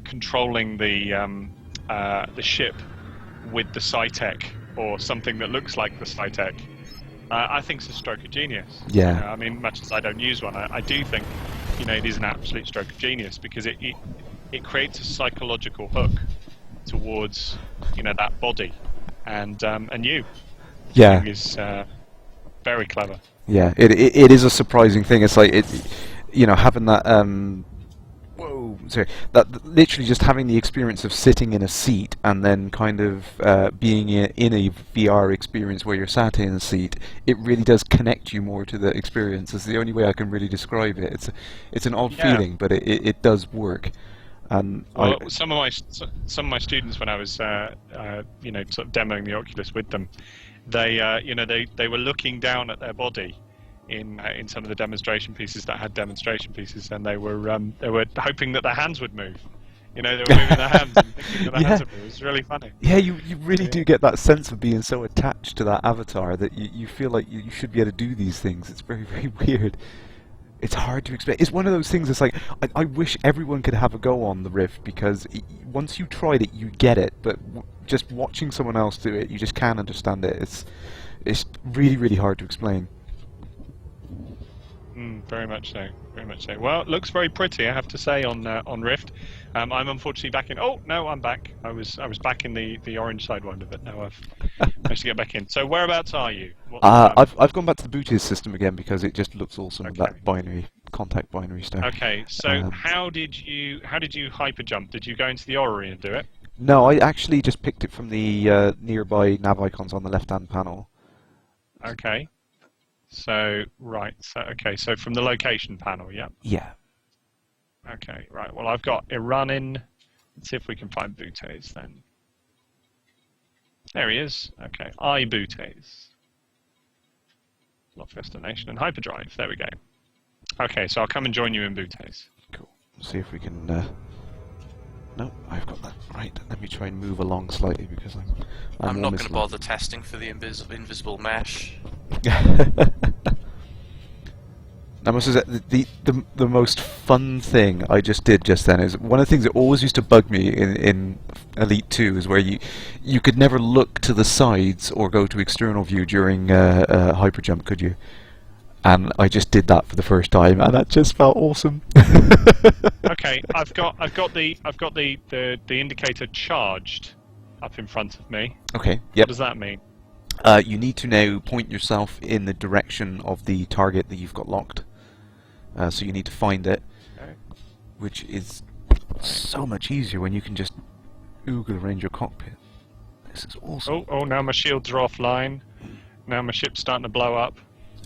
controlling the ship with the SciTech or something that looks like the SciTech, I think it's a stroke of genius. Yeah. I mean, much as I don't use one, I do think, it is an absolute stroke of genius because it creates a psychological hook towards, that body, and you. Yeah. I think is very clever. Yeah, it is a surprising thing. It's like having that that literally just having the experience of sitting in a seat and then kind of being in a VR experience where you're sat in a seat. It really does connect you more to the experience. It's the only way I can really describe it. It's an odd feeling, but it does work. And some of my students, when I was sort of demoing the Oculus with them, they were looking down at their body in some of the demonstration pieces that had demonstration pieces, and they were hoping that their hands would move. They were moving their hands and thinking that their hands would move. It was really funny. Yeah, you really do get that sense of being so attached to that avatar that you feel like you should be able to do these things. It's very, very weird. It's hard to explain. It's one of those things. It's like I wish everyone could have a go on the Rift, because once you tried it, you get it. But just watching someone else do it, you just can't understand it. It's really, really hard to explain. Very much so. Very much so. Well, it looks very pretty, I have to say, on Rift. I'm unfortunately back in. Oh no, I'm back. I was back in the orange Sidewinder, but now I've managed to get back in. So whereabouts are you? I've gone back to the Booties system again because it just looks awesome. Okay. That contact binary stuff. Okay. So how did you hyper jump? Did you go into the orrery and do it? No, I actually just picked it from the nearby nav icons on the left-hand panel. Okay. So so from the location panel, yeah. Yeah. Okay, right. Well, I've got Iranian Let's see if we can find Bootes then. There he is. Okay, Bootes. Lock destination and hyperdrive. There we go. Okay, so I'll come and join you in Bootes. Cool. See if we can. No, I've got that right. Let me try and move along slightly because I'm not going to bother testing for the invisible mesh. I must say the most fun thing I just did just then is one of the things that always used to bug me in Elite 2 is where you could never look to the sides or go to external view during hyperjump, could you? And I just did that for the first time, and that just felt awesome. Okay, I've got the indicator charged up in front of me. Okay. Yep. What does that mean? You need to now point yourself in the direction of the target that you've got locked. So you need to find it, Okay. which is so much easier when you can just oogle around your cockpit. This is awesome. Oh, now my shields are offline. Now my ship's starting to blow up.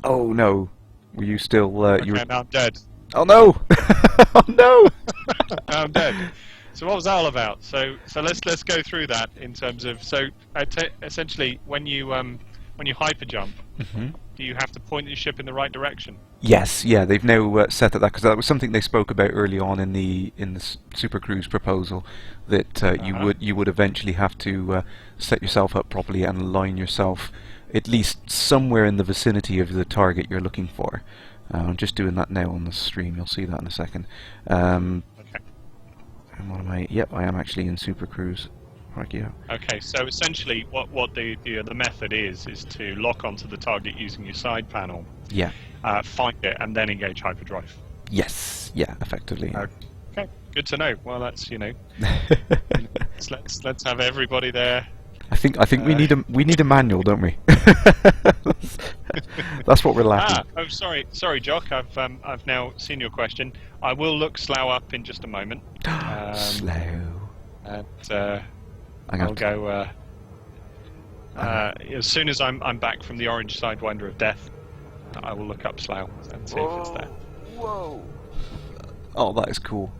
Oh no! Were you still? Okay, You were... now I'm dead. Oh no! Oh no! Now I'm dead. So what was that all about? So let's go through that in terms of essentially when you hyperjump, do you have to point your ship in the right direction? Yes, yeah, they've now set that because that was something they spoke about early on in the Super Cruise proposal that you would eventually have to set yourself up properly and line yourself at least somewhere in the vicinity of the target you're looking for. I'm just doing that now on the stream. You'll see that in a second. Okay. And what am I? Yep, I am actually in Super Cruise. Right, yeah. Okay, so essentially what the method is to lock onto the target using your side panel. Yeah. Find it and then engage hyperdrive. Yes. Yeah. Effectively. Yeah. Okay. Good to know. Well, that's let's have everybody there. I think we need a manual, don't we? That's what we're lacking. Oh, sorry, Jock. I've now seen your question. I will look Slough up in just a moment. Slow. And I'll go as soon as I'm back from the orange sidewinder of death. I will look up Slough and see if it's there. Whoa! Oh, that is cool.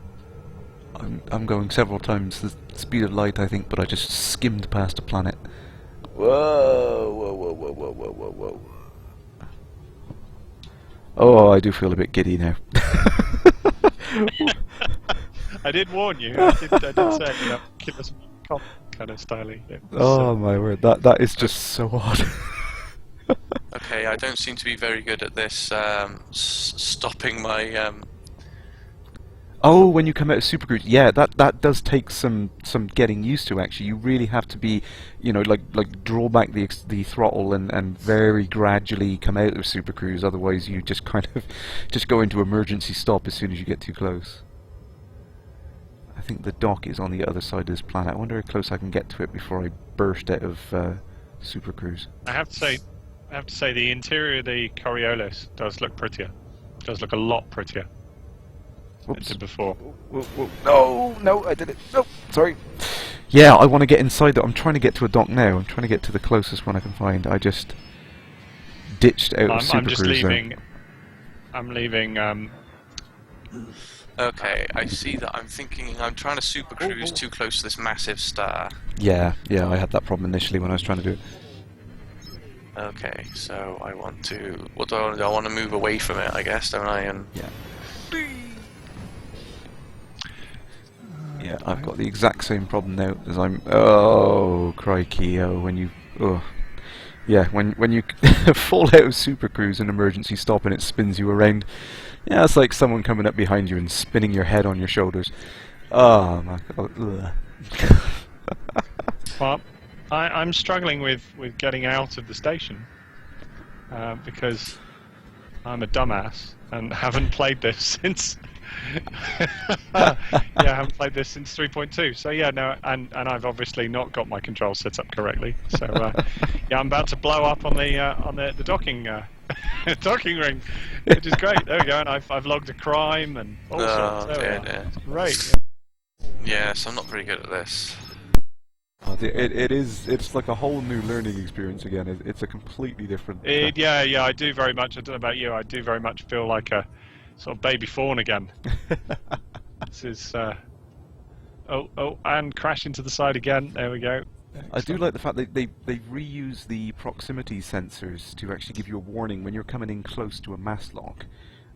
I'm going several times the speed of light, I think, but I just skimmed past a planet. Whoa! Oh, I do feel a bit giddy now. I did warn you. I did say, give us a kind of styling. Yeah. Oh my word, that is just so odd. Okay, I don't seem to be very good at this stopping my. Oh, when you come out of Super Cruise, yeah, that does take some getting used to. Actually, you really have to be, like draw back the throttle and very gradually come out of Super Cruise. Otherwise, you just kind of just go into emergency stop as soon as you get too close. I think the dock is on the other side of this planet. I wonder how close I can get to it before I burst out of Super Cruise. I have to say, the interior of the Coriolis does look prettier. Does look a lot prettier. Whoops. Than before. Whoa. No, I did it. No, sorry. Yeah, I want to get inside that. I'm trying to get to a dock now. I'm trying to get to the closest one I can find. I just ditched out of Super Cruise. I'm leaving. Okay, I see that. I'm trying to Super Cruise too close to this massive star. Yeah, I had that problem initially when I was trying to do it. Okay, so I want to. What do I want to do? I want to move away from it, I guess, don't I? And yeah. Yeah, I've got the exact same problem now as I'm. Oh, crikey! Oh, when you. Oh. Yeah, when you fall out of Super Cruise and emergency stop and it spins you around. Yeah, it's like someone coming up behind you and spinning your head on your shoulders. Oh my God. Well, I'm struggling with getting out of the station because I'm a dumbass and haven't played this since. I haven't played this since 3.2. So yeah, no, and I've obviously not got my controls set up correctly. So yeah, I'm about to blow up on the docking docking ring, which is great. There we go, and I've logged a crime and all sorts. Dear. Great. Yes, I'm not very good at this. It's like a whole new learning experience again. It's a completely different. Yeah, I do very much. I don't know about you. I do very much feel like a sort of baby fawn again. This is and crash into the side again. There we go. I do like the fact that they reuse the proximity sensors to actually give you a warning when you're coming in close to a mass lock.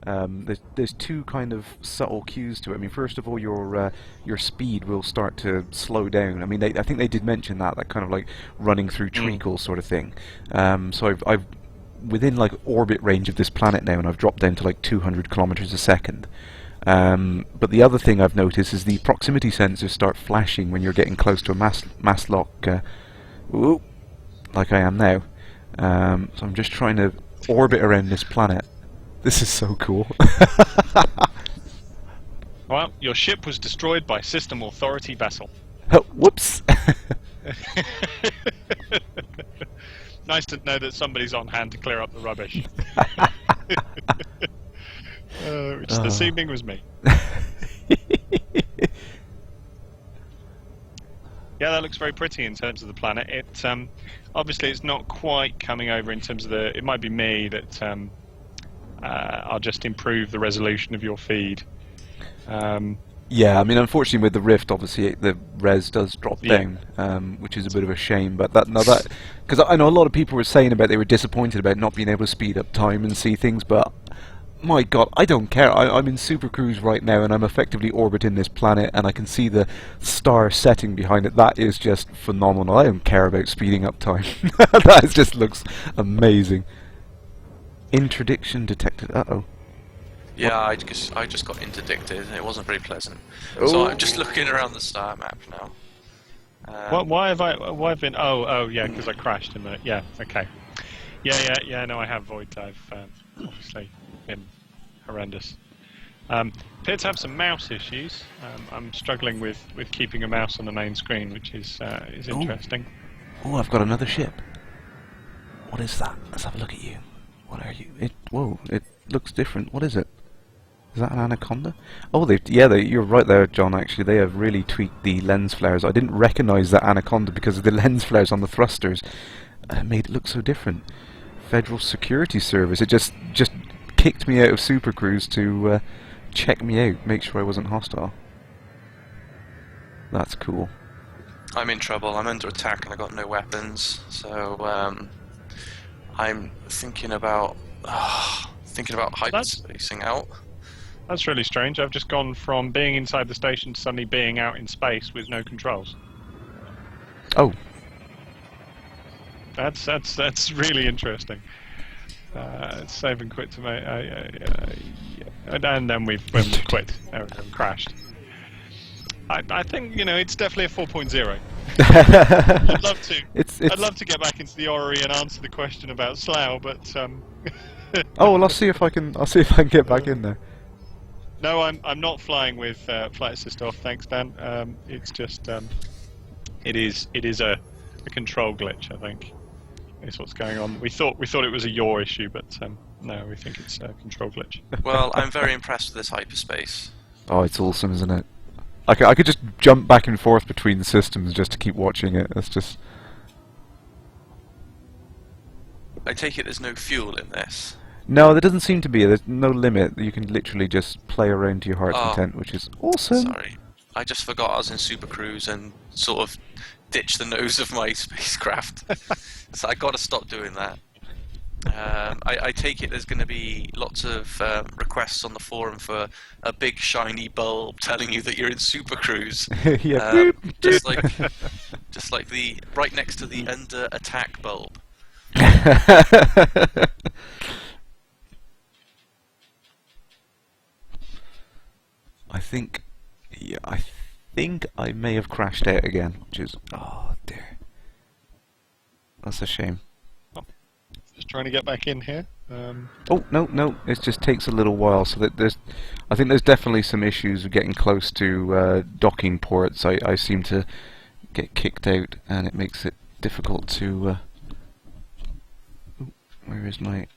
There's two kind of subtle cues to it. I mean, first of all, your speed will start to slow down. I mean, I think they did mention that kind of like running through treacle sort of thing. So I've within like orbit range of this planet now, and I've dropped down to like 200 kilometers a second. But the other thing I've noticed is the proximity sensors start flashing when you're getting close to a mass lock, like I am now. So I'm just trying to orbit around this planet. This is so cool. Well, your ship was destroyed by System Authority vessel. Oh, whoops. Nice to know that somebody's on hand to clear up the rubbish. Which this evening was me. Yeah, that looks very pretty in terms of the planet. It obviously it's not quite coming over in terms of the. It might be me that I'll just improve the resolution of your feed. Yeah, I mean, unfortunately with the Rift, obviously the res does drop down, which is a bit of a shame. But because I know a lot of people were saying about they were disappointed about not being able to speed up time and see things, but my God, I don't care. I'm in Super Cruise right now, and I'm effectively orbiting this planet, and I can see the star setting behind it. That is just phenomenal. I don't care about speeding up time. That just looks amazing. Interdiction detected. Uh-oh. Yeah, I just got interdicted. It wasn't very pleasant. So I'm just looking around the star map now. Why have I been? Oh, yeah, because I crashed in the. Yeah, okay. Yeah. No, I have void dive. Obviously, been horrendous. Appear to have some mouse issues. I'm struggling with keeping a mouse on the main screen, which is interesting. Oh, I've got another ship. What is that? Let's have a look at you. What are you? Whoa! It looks different. What is it? Is that an anaconda? Oh, you're right there, John. Actually, they have really tweaked the lens flares. I didn't recognise that anaconda because of the lens flares on the thrusters. It made it look so different. Federal Security Service. It just kicked me out of Super Cruise to check me out, make sure I wasn't hostile. That's cool. I'm in trouble. I'm under attack and I got no weapons. So I'm thinking about hyperspacing out. That's really strange. I've just gone from being inside the station to suddenly being out in space with no controls. Oh. That's really interesting. Save and quit to me. And then we quit. There we go, and crashed. I think it's definitely a 4.0. I'd love to. I'd love to get back into the orrery and answer the question about Slough, but oh well, I'll see if I can get back in there. No, I'm not flying with flight assist off. Thanks, Dan. It's just it is a control glitch. I think is what's going on. We thought it was a yaw issue, but no, we think it's a control glitch. Well, I'm very impressed with this hyperspace. Oh, it's awesome, isn't it? I could just jump back and forth between the systems just to keep watching it. That's just. I take it there's no fuel in this. No, there doesn't seem to be. There's no limit. You can literally just play around to your heart's content, which is awesome. Sorry, I just forgot I was in Super Cruise and sort of ditched the nose of my spacecraft. So I got to stop doing that. I take it there's going to be lots of requests on the forum for a big shiny bulb telling you that you're in Super Cruise. Yeah. Just like the right next to the under attack bulb. I think I may have crashed out again, which is oh dear. That's a shame. Just trying to get back in here. Oh no! It just takes a little while. So that I think there's definitely some issues with getting close to docking ports. I seem to get kicked out, and it makes it difficult to. Where is my?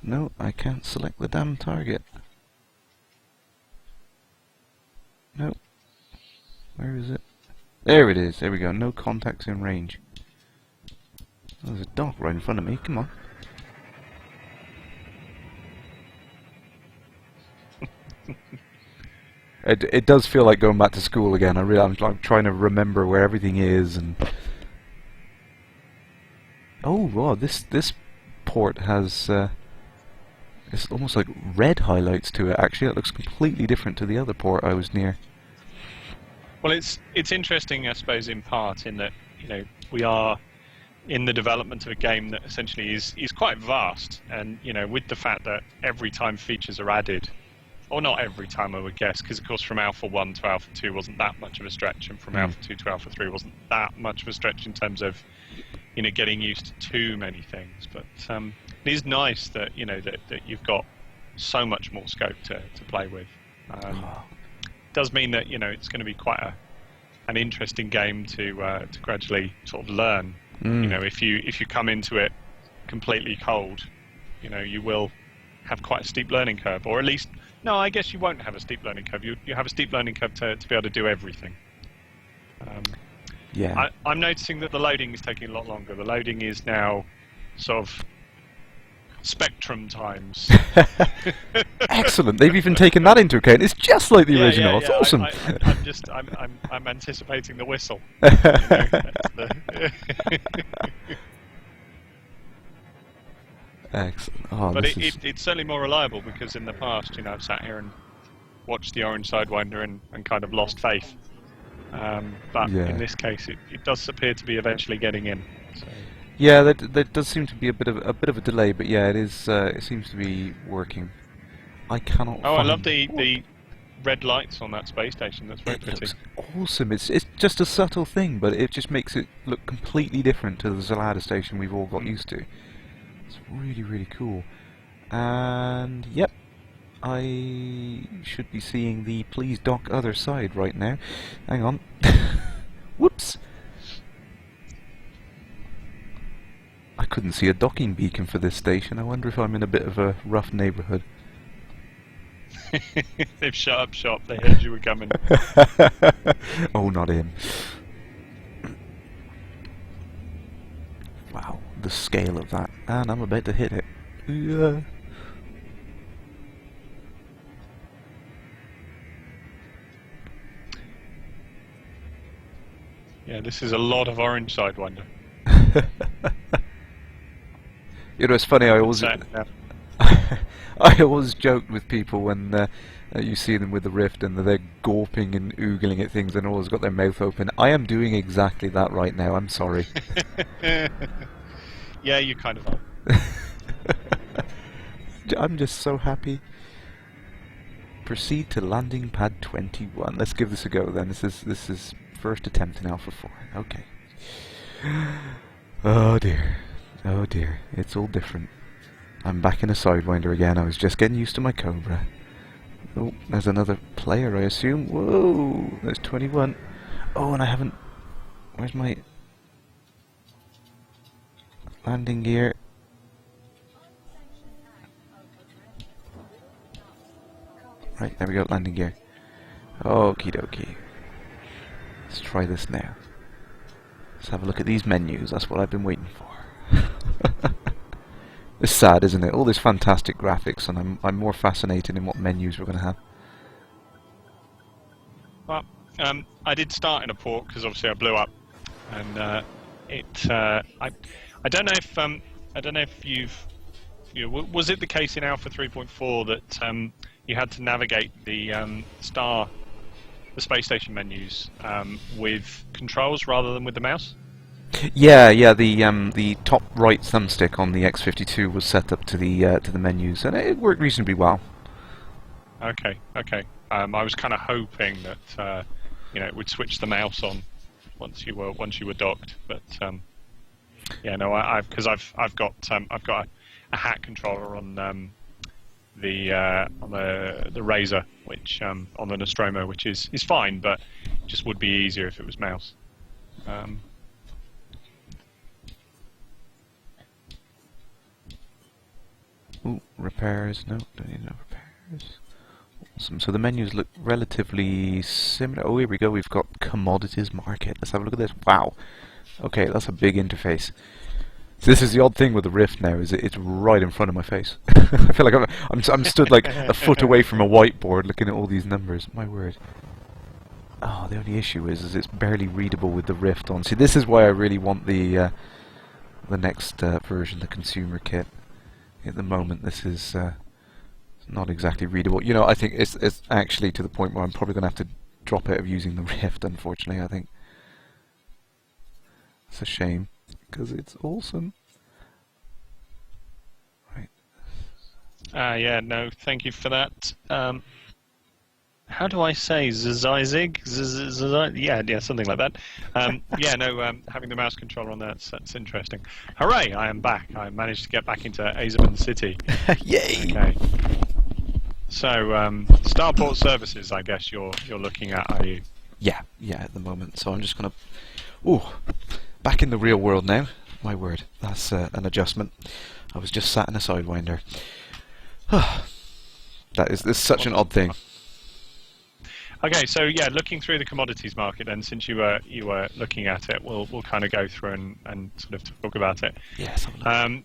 No, I can't select the damn target. No. Where is it? There it is. There we go. No contacts in range. Oh, there's a dock right in front of me. Come on. It does feel like going back to school again. I'm trying to remember where everything is, and oh wow, this port has it's almost like red highlights to it. Actually, it looks completely different to the other port I was near. Well, it's interesting, I suppose, in part in that we are in the development of a game that essentially is quite vast, and with the fact that every time features are added. Or not every time, I would guess, because of course from Alpha 1 to Alpha 2 wasn't that much of a stretch, and from Alpha 2 to Alpha 3 wasn't that much of a stretch in terms of, getting used to too many things. But it is nice that that you've got so much more scope to play with. Does mean that it's going to be quite an interesting game to gradually sort of learn. If you come into it completely cold, you will have quite a steep learning curve, or at least. No, I guess you won't have a steep learning curve. You have a steep learning curve to be able to do everything. Yeah. I'm noticing that the loading is taking a lot longer. The loading is now sort of spectrum times. Excellent. They've even taken that into account. It's just like the original. Yeah. It's awesome. I'm anticipating the whistle. Excellent. Oh, but it's certainly more reliable, because in the past, I've sat here and watched the orange Sidewinder and kind of lost faith. But in this case, it does appear to be eventually getting in. So. Yeah, there does seem to be a bit of a delay, but yeah, it is. It seems to be working. I cannot. Oh, I love the red lights on that space station. That's very pretty. Looks awesome. It's just a subtle thing, but it just makes it look completely different to the Zalada station we've all got used to. It's really, really cool. And yep, I should be seeing the please dock other side right now. Hang on. Whoops. I couldn't see a docking beacon for this station. I wonder if I'm in a bit of a rough neighbourhood. They've shut up shop. They heard you were coming. Oh, not him. Wow, the scale of that. And I'm about to hit it. Yeah. Yeah, this is a lot of orange Sidewinder. It's funny, I always I always joke with people when you see them with the Rift and they're gawping and oogling at things and always got their mouth open. I am doing exactly that right now, I'm sorry. Yeah, you kind of are. I'm just so happy. Proceed to landing pad 21. Let's give this a go then. This is first attempt in Alpha 4. Okay. Oh dear. Oh dear. It's all different. I'm back in a Sidewinder again. I was just getting used to my Cobra. Oh, there's another player, I assume. Whoa! There's 21. Oh, and I haven't... Where's my... landing gear? Right, there we go, landing gear. Okie dokie. Let's try this now. Let's have a look at these menus. That's what I've been waiting for. It's sad, isn't it? All this fantastic graphics, and I'm more fascinated in what menus we're going to have. Well, I did start in a port because obviously I blew up, and I don't know if was it the case in Alpha 3.4 that you had to navigate the space station menus with controls rather than with the mouse? Yeah. The top right thumbstick on the X52 was set up to the menus, and it worked reasonably well. Okay. I was kind of hoping that it would switch the mouse on once you were docked, but yeah, no, I've got a hat controller on the Razor, which on the Nostromo, which is fine, but it just would be easier if it was mouse. Ooh, repairs. No, don't need no repairs. Awesome. So the menus look relatively similar. Oh, here we go. We've got commodities market. Let's have a look at this. Wow. Okay, that's a big interface. So this is the odd thing with the Rift now, is it's right in front of my face. I feel like I'm stood like a foot away from a whiteboard looking at all these numbers. My word. Oh, the only issue is it's barely readable with the Rift on. See, this is why I really want the next version, the consumer kit. At the moment, this is not exactly readable. You know, I think it's actually to the point where I'm probably going to have to drop out of using the Rift, unfortunately, I think. It's a shame, because it's awesome. Right. Yeah, no, thank you for that. How do I say Zizig? Yeah, something like that. Yeah, no, having the mouse controller on that's interesting. Hooray! I am back. I managed to get back into Azerbaijan City. Yay! Okay. So, Starport Services, I guess you're looking at, are you? Yeah, at the moment. So I'm just gonna. Ooh, back in the real world now. My word, that's an adjustment. I was just sat in a Sidewinder. That's such an odd thing. Okay, so yeah, looking through the commodities market, then, since you were looking at it, we'll kind of go through and sort of talk about it. Yes.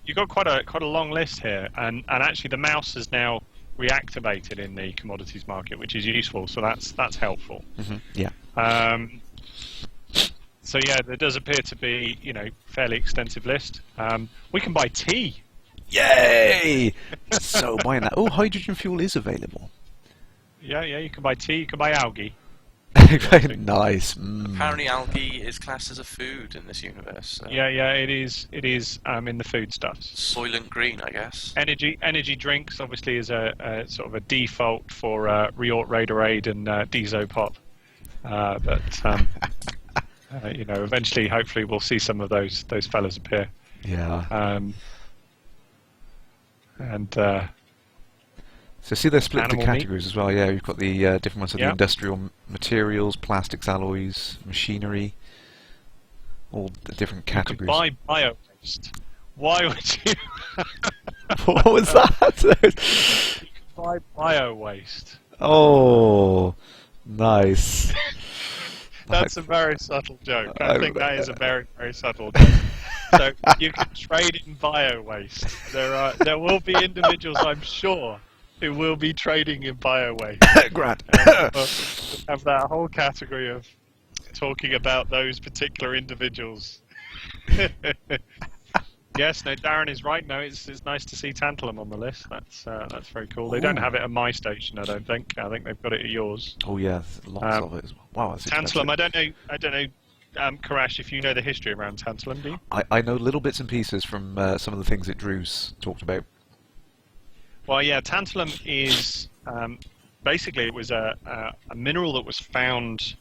You've got quite a long list here, and actually the mouse is now reactivated in the commodities market, which is useful. So that's helpful. Mm-hmm. Yeah. So yeah, there does appear to be fairly extensive list. We can buy tea. Yay! So buying that. Oh, hydrogen fuel is available. Yeah, you can buy tea. You can buy algae. Nice. Apparently, algae is classed as a food in this universe. So. Yeah, it is. It is in the foodstuffs. Soylent Green, I guess. Energy drinks obviously is a sort of a default for Riort Raiderade and Dezo Pop, but eventually, hopefully, we'll see some of those fellas appear. Yeah. And so see they're split into animal categories as well. Yeah, you've got the different ones of the industrial materials, plastics, alloys, machinery, all the different categories. You can buy bio waste. Why would you? What was that? You can buy bio waste. Oh, nice. That's a very subtle joke. I think that is a very, very subtle joke. So you can trade in bio waste. There will be individuals, I'm sure, who will be trading in bio waste. Grant. We'll have that whole category of talking about those particular individuals. Yes, no, Darren is right. No, it's nice to see tantalum on the list. That's very cool. They don't have it at my station, I don't think. I think they've got it at yours. Oh yeah, lots of it as well. Wow, that's tantalum. I don't know. Kerrash, if you know the history around tantalum, do you? I know little bits and pieces from some of the things that Drew's talked about. Well, yeah, tantalum is basically it was a mineral that was found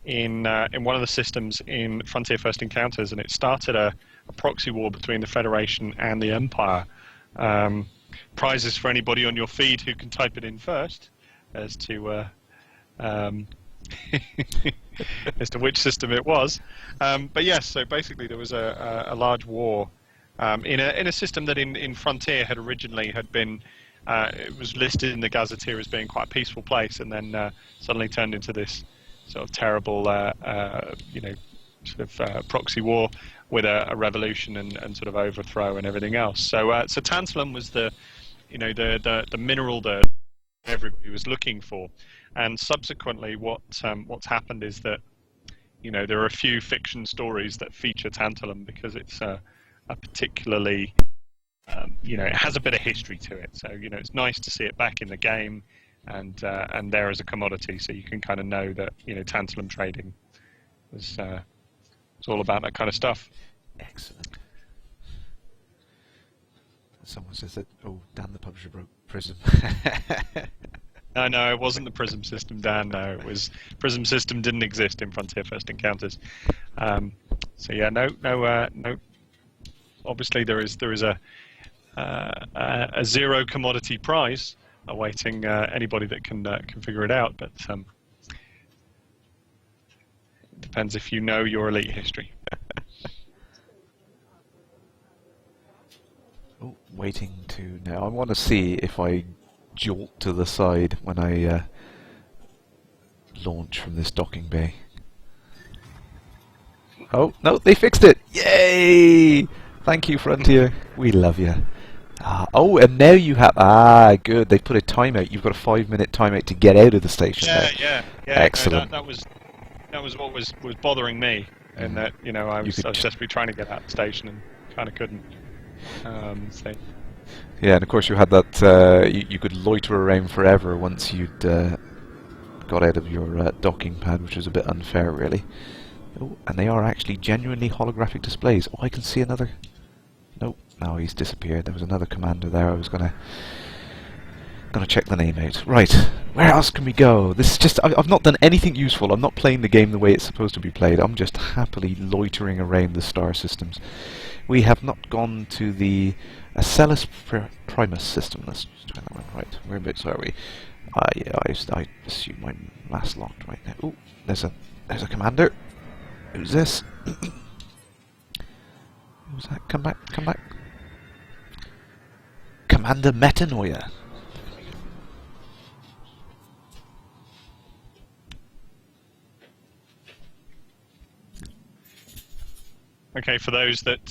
in one of the systems in Frontier First Encounters, and it started a proxy war between the Federation and the Empire. Prizes for anybody on your feed who can type it in first as to as to which system it was. But yes, so basically there was a large war in a system that in Frontier had originally been it was listed in the Gazetteer as being quite a peaceful place, and then suddenly turned into this sort of terrible proxy war with a revolution and sort of overthrow and everything else. So tantalum was the mineral that everybody was looking for. And subsequently, what's happened is that there are a few fiction stories that feature tantalum because it's a particularly it has a bit of history to it. So it's nice to see it back in the game and there as a commodity. So you can kind of know that tantalum trading was it's all about that kind of stuff. Excellent. Someone says that. Oh, Dan, the publisher broke Prism. No, it wasn't the Prism system, Dan. No, it was Prism system didn't exist in Frontier First Encounters. So yeah, no. Obviously, there is a zero commodity prize awaiting anybody that can figure it out. But it depends if you know your Elite history. Oh, waiting to now. I want to see if I jolt to the side when I launch from this docking bay. Oh, no, they fixed it! Yay! Thank you, Frontier. We love you. Oh, and now you have... good. They put a timeout. You've got a 5-minute timeout to get out of the station. Yeah. Excellent. No, that was what was bothering me, in that I was desperately trying to get out of the station and kind of couldn't. So. Yeah, and of course you had that. You could loiter around forever once you'd got out of your docking pad, which was a bit unfair, really. Oh, and they are actually genuinely holographic displays. Oh, I can see another. Nope, no, he's disappeared. There was another commander there. I was gonna check the name out. Right, where else can we go? This is just. I've not done anything useful. I'm not playing the game the way it's supposed to be played. I'm just happily loitering around the star systems. We have not gone to the Acellus Primus system. Let's try that one. Right, whereabouts are we? Yeah, I assume I'm last locked right now. Oh, there's a commander. Who's this? Who's that? Come back. Commander Metanoia. Okay, for those that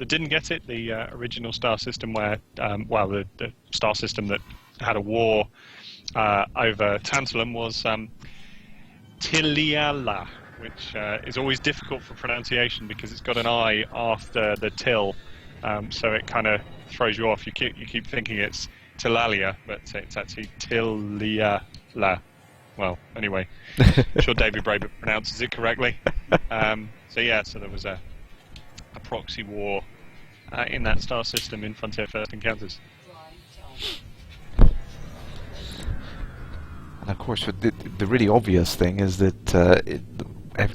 didn't get it, the original star system where, the star system that had a war over Tantalum was Tiliala, which is always difficult for pronunciation because it's got an I after the til, so it kind of throws you off. You keep thinking it's Tilalia, but it's actually Tiliala. Well, anyway, I'm sure David Braber pronounces it correctly. So there was a proxy war in that star system in Frontier First Encounters. And of course, the really obvious thing is that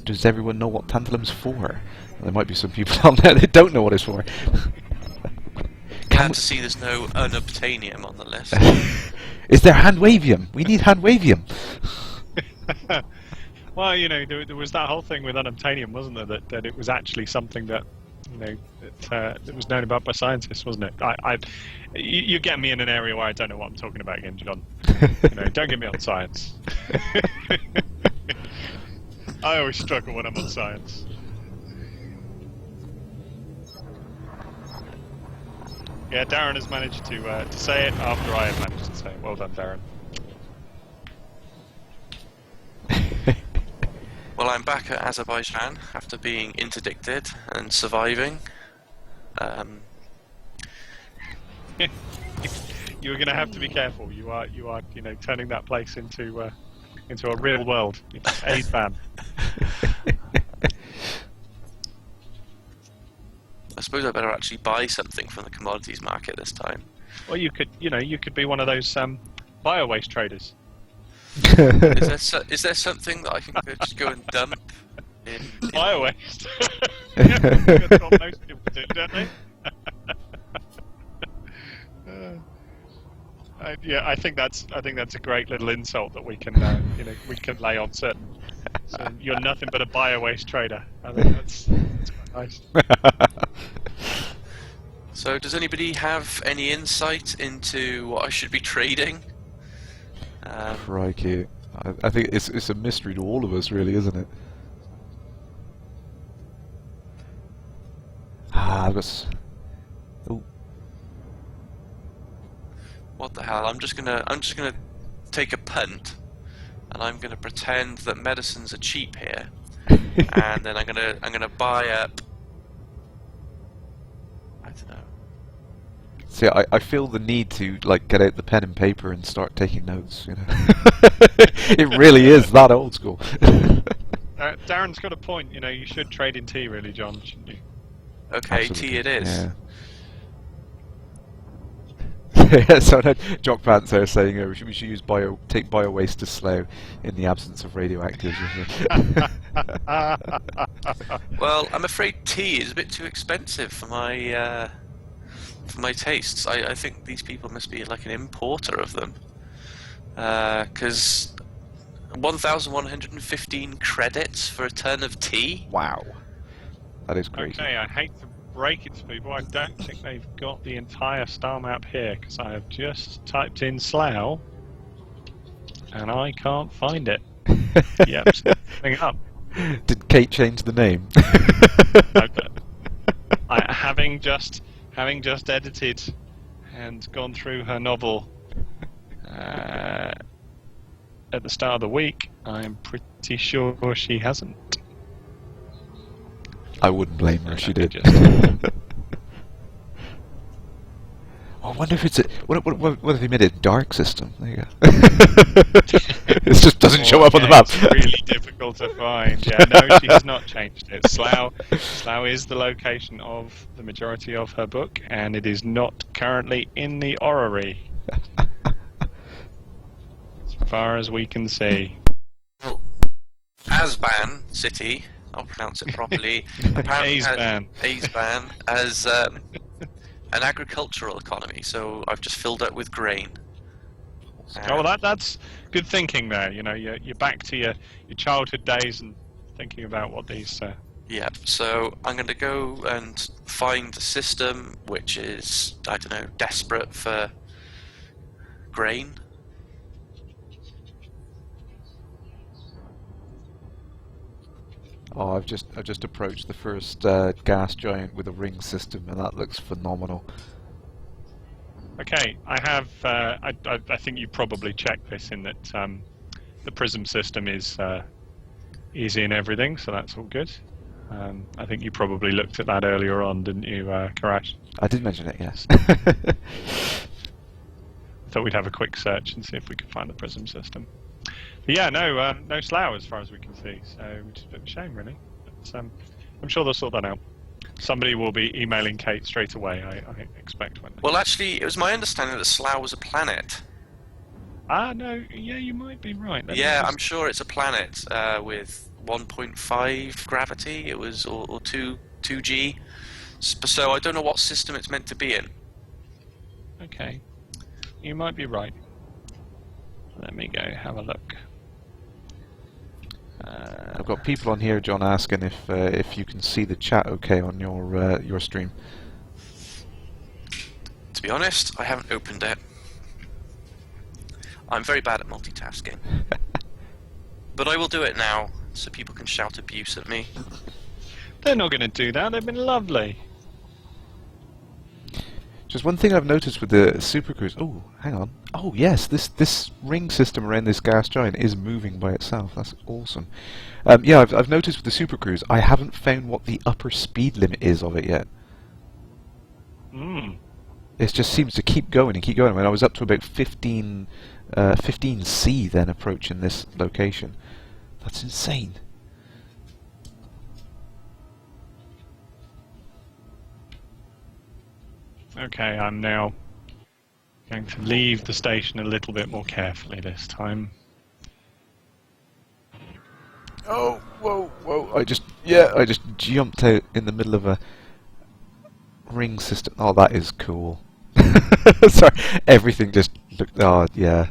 does everyone know what tantalum's for? There might be some people out there that don't know what it's for. Glad to see there's no unobtainium on the list. Is there handwavium? We need handwavium. Well, there was that whole thing with unobtainium, wasn't there? That it was actually something that that was known about by scientists, wasn't it? You get me in an area where I don't know what I'm talking about again, John. Don't get me on science. I always struggle when I'm on science. Yeah, Darren has managed to say it after I have managed to say it. Well done, Darren. Well, I'm back at Azerbaijan after being interdicted and surviving. You're going to have to be careful. You are, turning that place into a real world. Aid ban. I suppose I better actually buy something from the commodities market this time. Well, you could be one of those bio-waste traders. Is there something that I can just go and dump in bio-waste? Yeah, that's what most people do, don't they? I think that's a great little insult that we can lay on certain. So you're nothing but a bio-waste trader. I think that's quite nice. So, does anybody have any insight into what I should be trading? Crikey. I think it's a mystery to all of us, really, isn't it? I've got... Oh. What the hell? I'm just gonna take a punt, and I'm gonna pretend that medicines are cheap here, and then I'm gonna buy up. I don't know. See, I feel the need to get out the pen and paper and start taking notes. It really is that old school. Darren's got a point. You should trade in tea, really, John, shouldn't you? Okay, Absolutely. tea it is. Yeah. So Jock Pants there saying we should use take bio waste to slough in the absence of radioactives. Well, I'm afraid tea is a bit too expensive for my tastes. I think these people must be like an importer of them, because 1,115 credits for a ton of tea. Wow, that is crazy. Okay, I hate to break it to people. I don't think they've got the entire star map here because I have just typed in Slough and I can't find it. Yep, something up. Did Kate change the name? I have having just edited and gone through her novel at the start of the week, I'm pretty sure she hasn't. I wouldn't blame her if she did. I wonder if it's a... What if they made it a dark system? There you go. It just doesn't show up on the map. It's really difficult to find. Yeah, no, she has not changed it. Slough is the location of the majority of her book, and it is not currently in the orrery. As far as we can see. Well, Asban City, I'll pronounce it properly, apparently Asban as an agricultural economy, so I've just filled it with grain. Oh, well, that's good thinking there. You know, you're back to your childhood days and thinking about what these... Yep, so I'm going to go and find a system which is, I don't know, desperate for grain. Oh, I've just approached the first gas giant with a ring system, and that looks phenomenal. Okay, I have. I think you probably checked this in that the prism system is in everything, so that's all good. I think you probably looked at that earlier on, didn't you, Kerrash? I did mention it, yes. Thought we'd have a quick search and see if we could find the prism system. But yeah, no Slough as far as we can see, so which is a bit of a shame, really. But, I'm sure they'll sort that out. Somebody will be emailing Kate straight away, I expect. Well, actually, it was my understanding that Slough was a planet. Ah, no, yeah, you might be right. Yeah, I'm sure it's a planet with 1.5 gravity. It was or 2G. So I don't know what system it's meant to be in. Okay, you might be right. Let me go have a look. I've got people on here, John, asking if you can see the chat okay on your stream. To be honest, I haven't opened it. I'm very bad at multitasking. But I will do it now, so people can shout abuse at me. They're not going to do that. They've been lovely. Just one thing I've noticed with the supercruise. Oh, hang on. Oh, yes, this ring system around this gas giant is moving by itself. That's awesome. Yeah, I've noticed with the supercruise, I haven't found what the upper speed limit is of it yet. It just seems to keep going and keep going. I mean, I was up to about 15C then approaching this location. That's insane. Okay, I'm now going to leave the station a little bit more carefully this time. Oh, whoa! I just jumped out in the middle of a ring system. Oh, that is cool. Sorry, everything just looked. Oh, yeah.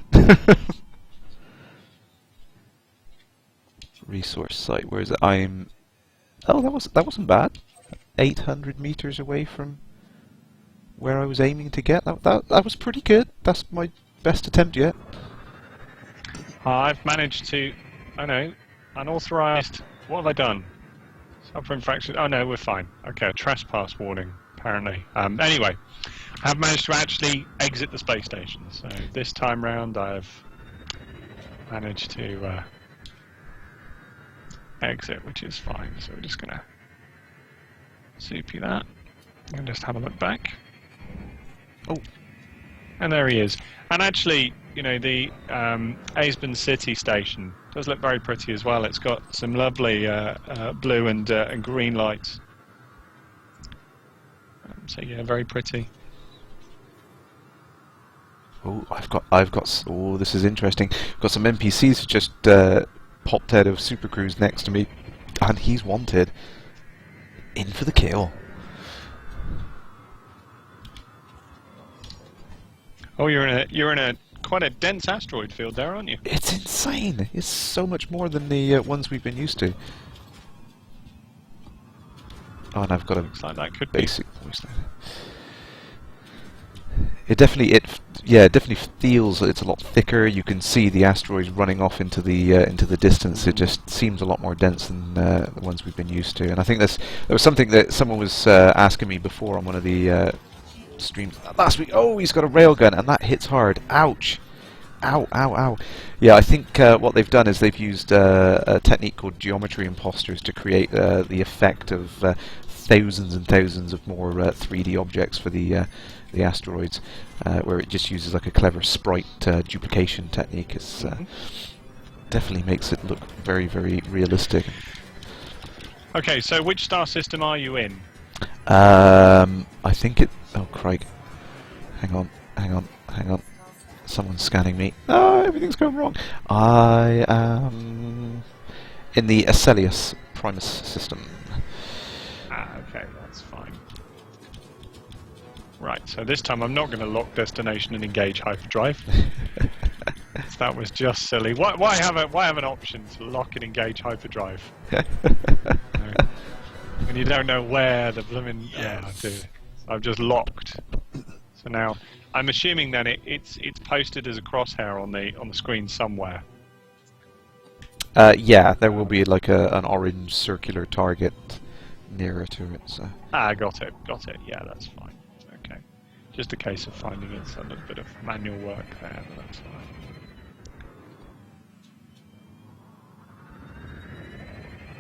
Resource site. Where is it? Oh, that wasn't bad. 800 meters away from where I was aiming to get. That was pretty good. That's my best attempt yet. I've managed to... Oh no, unauthorized... What have I done? Suffer infraction... Oh no, we're fine. Okay, a trespass warning, apparently. Anyway, I have managed to actually exit the space station. So this time round I've managed to exit, which is fine. So we're just going to soupy that and just have a look back. Oh, and there he is. And actually, you know, the Asban City station does look very pretty as well. It's got some lovely blue and green lights. So yeah, very pretty. Oh, I've got. Oh, this is interesting. I've got some NPCs who just popped out of Supercruise next to me, and he's wanted. In for the kill. Oh, you're in a quite a dense asteroid field there, aren't you? It's insane. It's so much more than the ones we've been used to. Oh, and I've got a looks like that could basic voice. It definitely feels that it's a lot thicker. You can see the asteroids running off into the distance. It just seems a lot more dense than the ones we've been used to. And I think there was something that someone was asking me before on one of the streams last week. Oh, he's got a railgun, and that hits hard. Ouch! Ow! Ow! Ow! Yeah, I think what they've done is they've used a technique called geometry imposters to create the effect of thousands and thousands of more 3D objects for the asteroids, where it just uses like a clever sprite duplication technique. It's definitely makes it look very, very realistic. Okay, so which star system are you in? I think it. Oh, Craig! Hang on! Someone's scanning me. Oh, everything's going wrong. I am in the Acelius Primus system. Okay, that's fine. Right, so this time I'm not going to lock destination and engage hyperdrive. That was just silly. Why have an option to lock and engage hyperdrive? When you don't know where the blooming... Yes. I've just locked. So now, I'm assuming then it's posted as a crosshair on the screen somewhere. Yeah, there will be like an orange circular target nearer to it. So. Got it. Yeah, that's fine. Okay. Just a case of finding it. So a little bit of manual work there, but that's fine.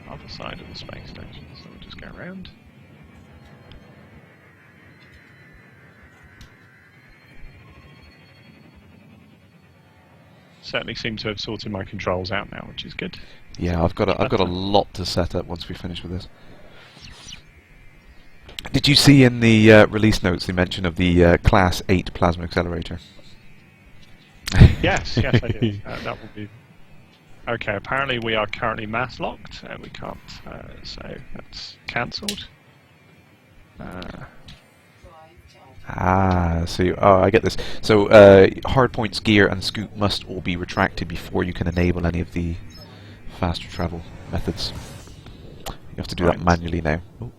Other side of the space station, so we'll just go around. Certainly seem to have sorted my controls out now, which is good. Yeah, I've got a lot to set up once we finish with this. Did you see in the release notes the mention of the Class 8 plasma accelerator? Yes, I did. That will be... Okay, apparently we are currently mass locked. We can't, so that's cancelled. So I get this. So hardpoints, gear, and scoop must all be retracted before you can enable any of the faster travel methods. You have to do that manually now. Oh.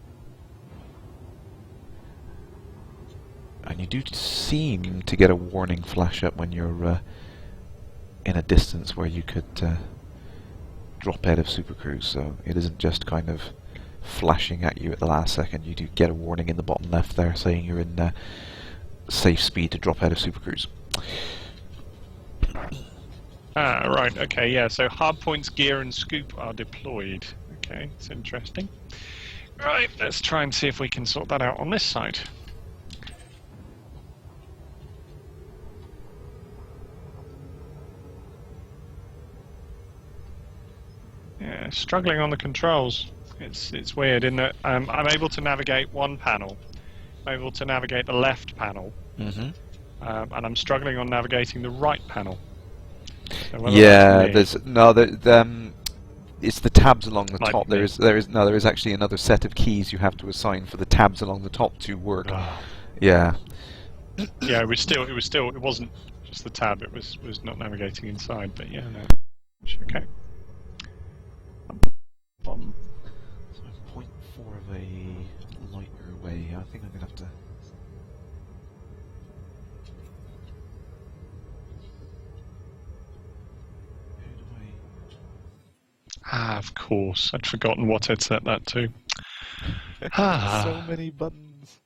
And you do seem to get a warning flash up when you're in a distance where you could drop out of supercruise. So it isn't just kind of flashing at you at the last second. You do get a warning in the bottom left there saying you're in safe speed to drop out of supercruise. Right, okay, yeah, so hardpoints, gear and scoop are deployed. Okay, it's interesting. Right, let's try and see if we can sort that out on this side. Yeah, struggling on the controls. It's weird in that I'm able to navigate one panel. I'm able to navigate the left panel. And I'm struggling on navigating the right panel. So yeah, it's the tabs along the top. Me. There is actually another set of keys you have to assign for the tabs along the top to work. Yeah. Yeah, it wasn't just the tab. It was not navigating inside. But yeah, no. Okay. So 0.4 of a light year away. I think I'm gonna have to. Of course. I'd forgotten what I'd set that to. So many buttons.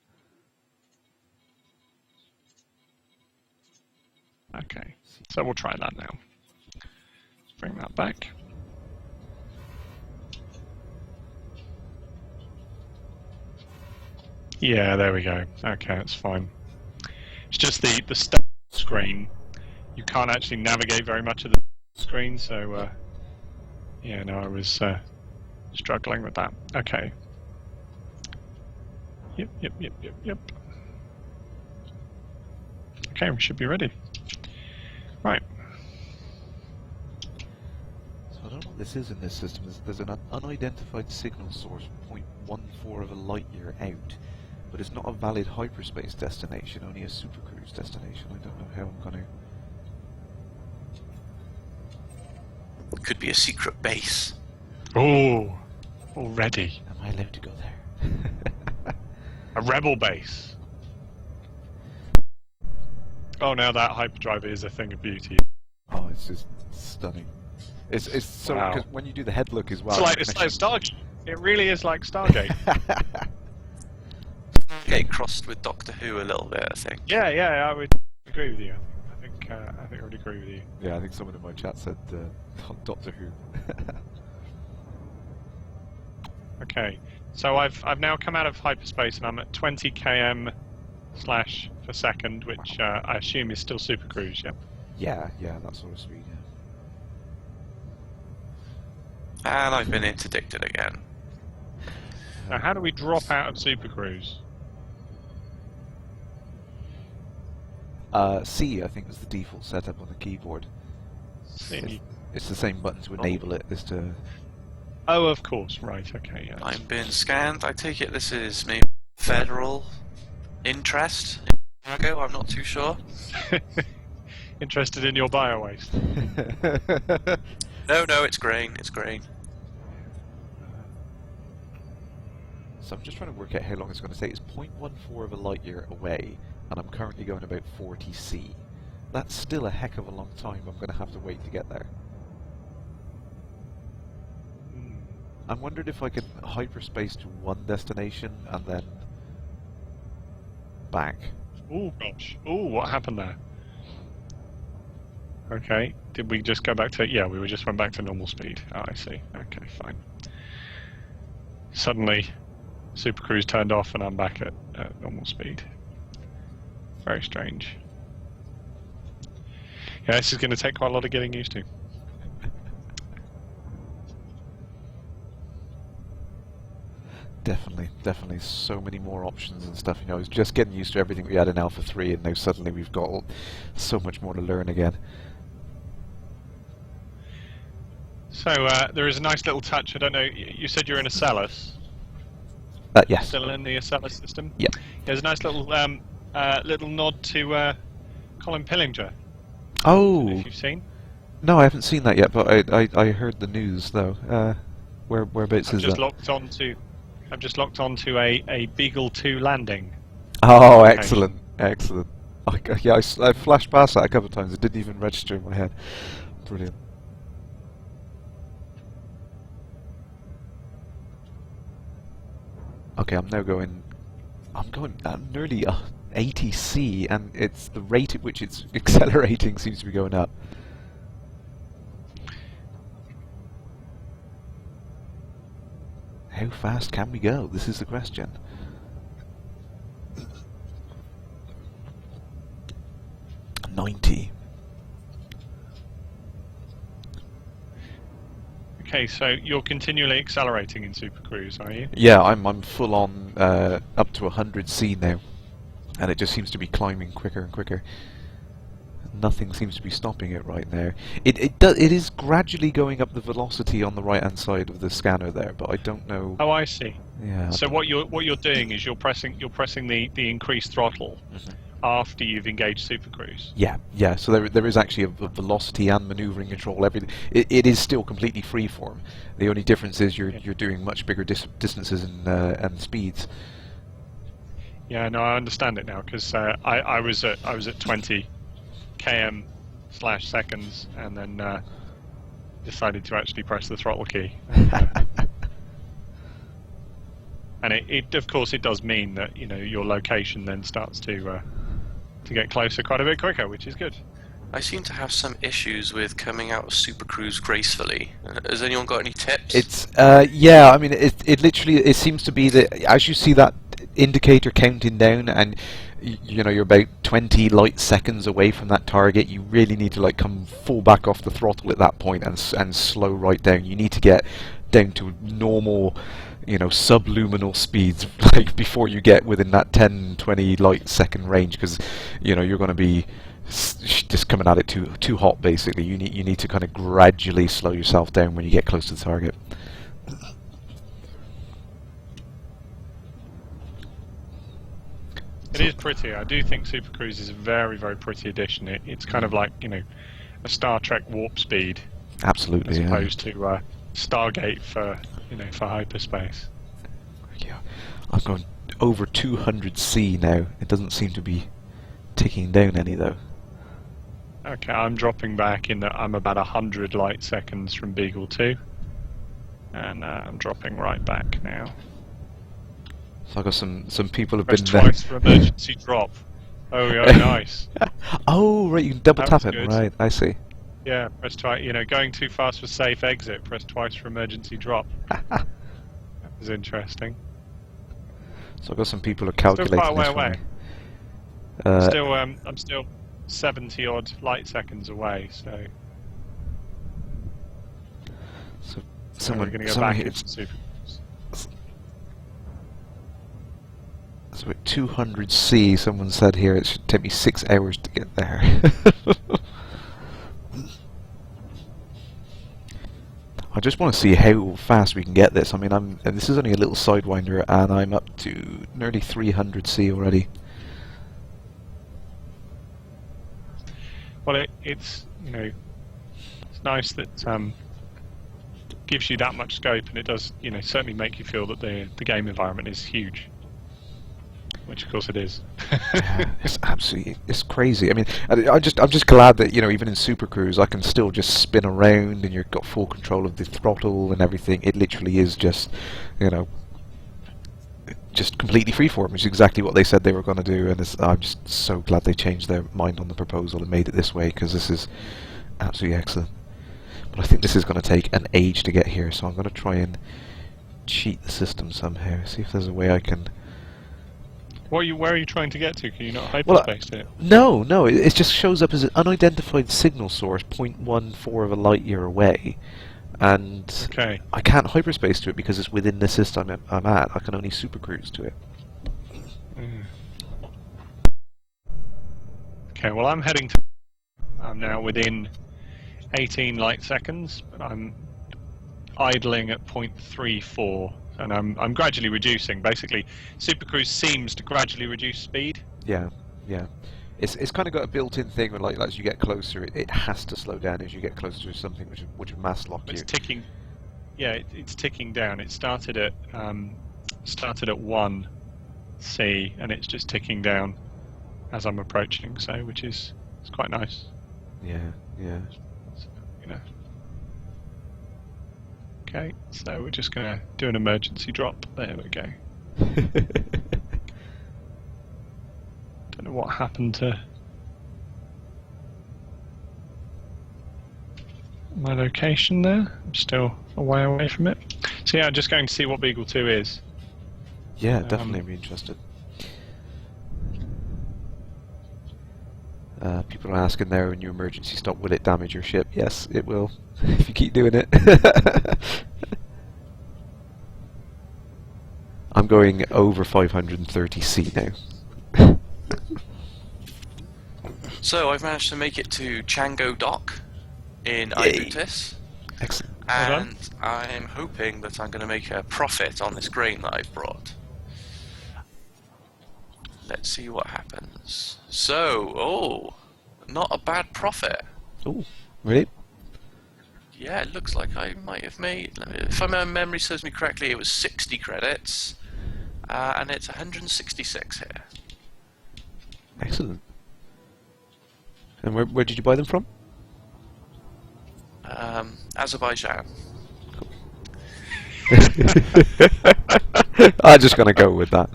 Okay, so we'll try that now. Let's bring that back. Yeah, there we go. Okay, that's fine. It's just the start screen. You can't actually navigate very much of the screen, so yeah, no, I was struggling with that. Okay. Yep. Okay, we should be ready. Right. So I don't know what this is in this system. There's an unidentified signal source 0.14 of a light year out, but it's not a valid hyperspace destination, only a supercruise destination. I don't know how I'm going to... Could be a secret base. Oh, already. Am I allowed to go there? A rebel base. Oh, now that hyperdrive is a thing of beauty. Oh, it's just stunning. It's so Wow. because when you do the head look as well. It's like Stargate. It really is like Stargate. Get crossed with Doctor Who a little bit, I think. yeah, I would agree with you. I think I would agree with you. Yeah, I think someone in my chat said Doctor Who. Okay, so I've now come out of hyperspace and I'm at 20 km/per second, which I assume is still super cruise. Yeah. Yeah, that sort of speed. And I've been interdicted again. Now, how do we drop out of super cruise? C, I think, was the default setup on the keyboard. See. It's the same button to enable it as to. Oh, of course. Right. Okay. Yeah. I'm being scanned. I take it this is maybe federal interest in cargo. I'm not too sure. Interested in your bio waste? No, it's grain. It's grain. So I'm just trying to work out how long it's going to take. It's 0.14 of a light year away, and I'm currently going about 40 C. That's still a heck of a long time I'm going to have to wait to get there. I'm wondering if I could hyperspace to one destination and then back. Oh gosh. Oh, what happened there? Okay. Did we just go back to? Yeah, we just went back to normal speed. Oh, I see. Okay, fine. Suddenly, Super Cruise turned off, and I'm back at normal speed. Very strange. Yeah, this is going to take quite a lot of getting used to. Definitely so many more options and stuff. You know, I was just getting used to everything we had in Alpha 3, and now suddenly we've got so much more to learn again. So there is a nice little touch. I don't know. You said you're in Acellus. Yes. Still in the Acellus system. Yeah. There's a nice little little nod to Colin Pillinger. Oh. If you've seen. No, I haven't seen that yet, but I heard the news though. Whereabouts is that? I've just locked onto a Beagle 2 landing. Oh, excellent. Yeah, I flashed past that a couple of times. It didn't even register in my head. Brilliant. Okay, I'm going nearly 80 C, and it's the rate at which it's accelerating seems to be going up. How fast can we go? This is the question. $90. Okay, so you're continually accelerating in Super Cruise, are you? Yeah, I'm full on up to 100 C now, and it just seems to be climbing quicker and quicker. Nothing seems to be stopping it right there. It is gradually going up the velocity on the right hand side of the scanner there, but I don't know. Oh, I see. Yeah. So what you're doing is you're pressing the increased throttle after you've engaged Super Cruise. Yeah. So there is actually a velocity and maneuvering control. Everything. It is still completely freeform. The only difference is you're doing much bigger distances and speeds. Yeah, no, I understand it now because I was at 20 km/seconds and then decided to actually press the throttle key. And it of course it does mean that your location then starts to get closer quite a bit quicker, which is good. I seem to have some issues with coming out of Super Cruise gracefully. Has anyone got any tips? It's yeah. I mean, it literally seems to be that as you see that indicator counting down, and you're about 20 light seconds away from that target, you really need to come full back off the throttle at that point and slow right down. You need to get down to normal, subluminal speeds before you get within that 10-20 light second range, because you're going to be just coming at it too hot. Basically, you need to kind of gradually slow yourself down when you get close to the target. It is pretty. I do think Super Cruise is a very, very pretty addition. It's kind of like a Star Trek warp speed, absolutely, as opposed to Stargate for for hyperspace. Yeah, I'm going over 200 C now. It doesn't seem to be ticking down any though. Okay, I'm dropping back in that I'm about 100 light seconds from Beagle 2. And I'm dropping right back now. So I got some people have Press been twice for emergency drop. Oh, yeah, nice. Oh, right, you can double That tap was it. good. Right, I see. Yeah, press twice. You know, going too fast for safe exit. Press twice for emergency drop. That was interesting. So I got some people are Still calculating quite a way this for away. me. I'm still 70 odd light seconds away. So we're going to go back into Super. So at 200C, someone said here it should take me 6 hours to get there. I just want to see how fast we can get this. I mean, and this is only a little sidewinder, and I'm up to nearly 300C already. Well, it's it's nice that gives you that much scope, and it does certainly make you feel that the game environment is huge, which of course it is. Yeah, it's crazy. I mean, I'm just glad that even in Super Cruise I can still just spin around and you've got full control of the throttle and everything. It literally is just just completely freeform, which is exactly what they said they were going to do. And I'm just so glad they changed their mind on the proposal and made it this way, because this is absolutely excellent. But I think this is going to take an age to get here, so I'm going to try and cheat the system somehow. See if there's a way I can. Where are you trying to get to? Can you not hyperspace it? No, it just shows up as an unidentified signal source 0.14 of a light year away, and Okay. I can't hyperspace to it because it's within the system I'm at. I can only supercruise to it. Okay, well I'm now within 18 light seconds, but I'm idling at 0.34. And I'm gradually reducing. Basically, Supercruise seems to gradually reduce speed. Yeah. It's kind of got a built-in thing where, like, as you get closer, it has to slow down as you get closer to something which would mass lock you. It's ticking. Yeah, it's ticking down. It started at 1C, and it's just ticking down as I'm approaching. So, it's quite nice. Yeah. So, Okay, so we're just going to do an emergency drop. There we go. Don't know what happened to my location there. I'm still a way away from it. So yeah, I'm just going to see what Beagle 2 is. Yeah, definitely be interested. People are asking there, when you emergency stop, will it damage your ship? Yes, it will, if you keep doing it. I'm going over 530C now. So I've managed to make it to Chango Dock in Yay. Ibutis, Excellent. and I'm hoping that I'm going to make a profit on this grain that I've brought. Let's see what happens. So, not a bad profit. Oh, really? Yeah, it looks like I might have made. If my memory serves me correctly, it was 60 credits, and it's 166 here. Excellent. And where did you buy them from? Azerbaijan. I'm just going to go with that.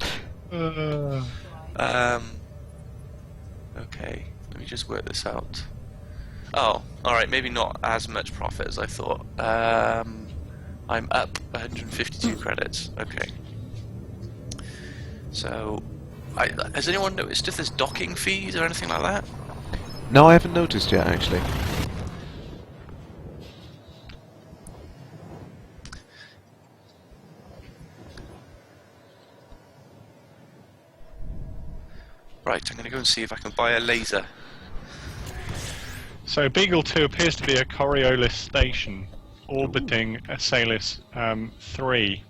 Okay, let me just work this out. Oh, alright, maybe not as much profit as I thought. I'm up 152 credits. Okay. So, has anyone noticed if there's docking fees or anything like that? No, I haven't noticed yet, actually. Right, I'm going to go and see if I can buy a laser. So Beagle 2 appears to be a Coriolis station orbiting Asalis 3.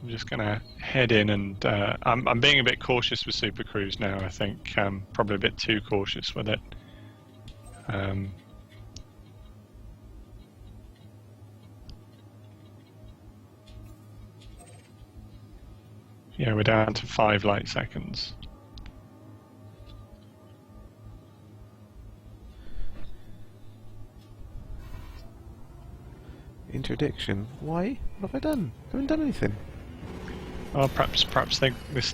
I'm just going to head in, and I'm being a bit cautious with Super Cruise now. I think probably a bit too cautious with it. Yeah, we're down to 5 light seconds. interdiction. Why? What have I done? I haven't done anything. Well, perhaps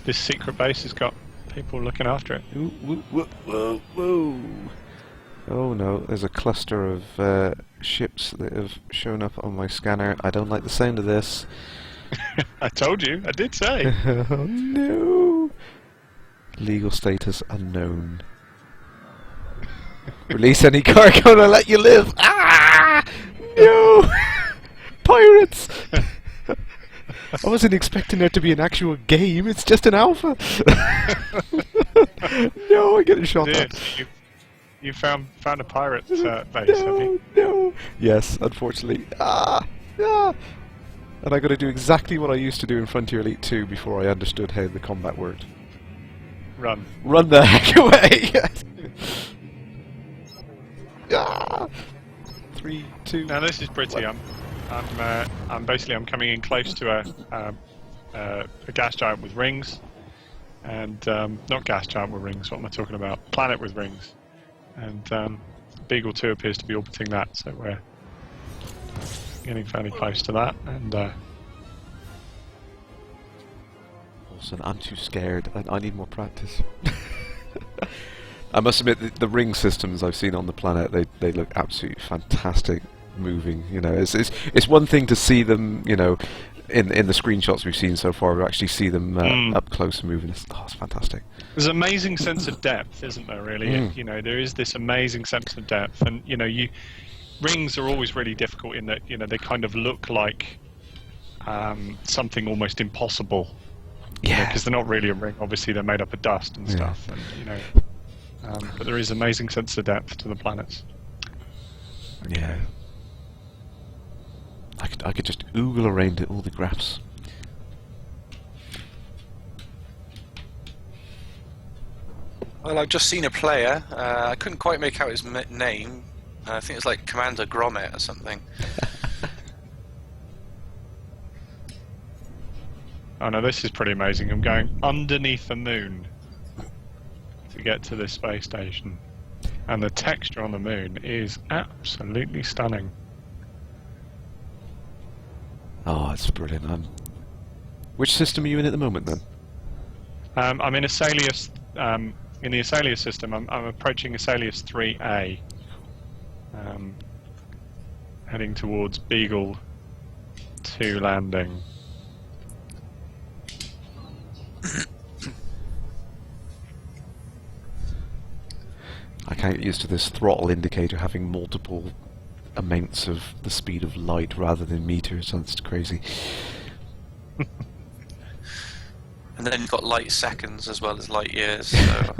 this secret base has got people looking after it. Ooh, whoa, whoa, whoa, whoa. Oh no, there's a cluster of ships that have shown up on my scanner. I don't like the sound of this. I told you, I did say. Oh no! Legal status unknown. Release any cargo and I'll let you live! Ah! No! Pirates! I wasn't expecting there to be an actual game, it's just an alpha! No, I'm getting shot at. You found a pirate base, have you? No! Yes, unfortunately. Ah! And I got to do exactly what I used to do in Frontier Elite 2 before I understood how the combat worked. Run. Run the heck away! Ah! 3, 2. Now this is pretty. I'm coming in close to a gas giant with rings, and not gas giant with rings. What am I talking about? Planet with rings, and Beagle 2 appears to be orbiting that. So we're getting fairly close to that, and Olsen, I'm too scared. I need more practice. I must admit, the ring systems I've seen on the planet, they look absolutely fantastic moving. You know, it's one thing to see them, you know, in the screenshots we've seen so far, to actually see them up close and moving. It's fantastic. There's an amazing sense of depth, isn't there? Really, you know, there is this amazing sense of depth, and you know, rings are always really difficult in that, you know, they kind of look like something almost impossible. Yeah. Because they're not really a ring. Obviously, they're made up of dust and stuff, and you know. But there is amazing sense of depth to the planets. Okay. Yeah. I could just oogle around all the graphs. Well, I've just seen a player. I couldn't quite make out his name. I think it's like Commander Grommet or something. Oh no, this is pretty amazing. I'm going underneath the moon to get to this space station, and the texture on the moon is absolutely stunning. Oh, it's brilliant. Which system are you in at the moment, then? I'm in Asalius. In the Asalius system, I'm approaching Asalius 3A, heading towards Beagle 2 landing. I can't get used to this throttle indicator having multiple amounts of the speed of light rather than meters. That's crazy. And then you've got light seconds as well as light years. So.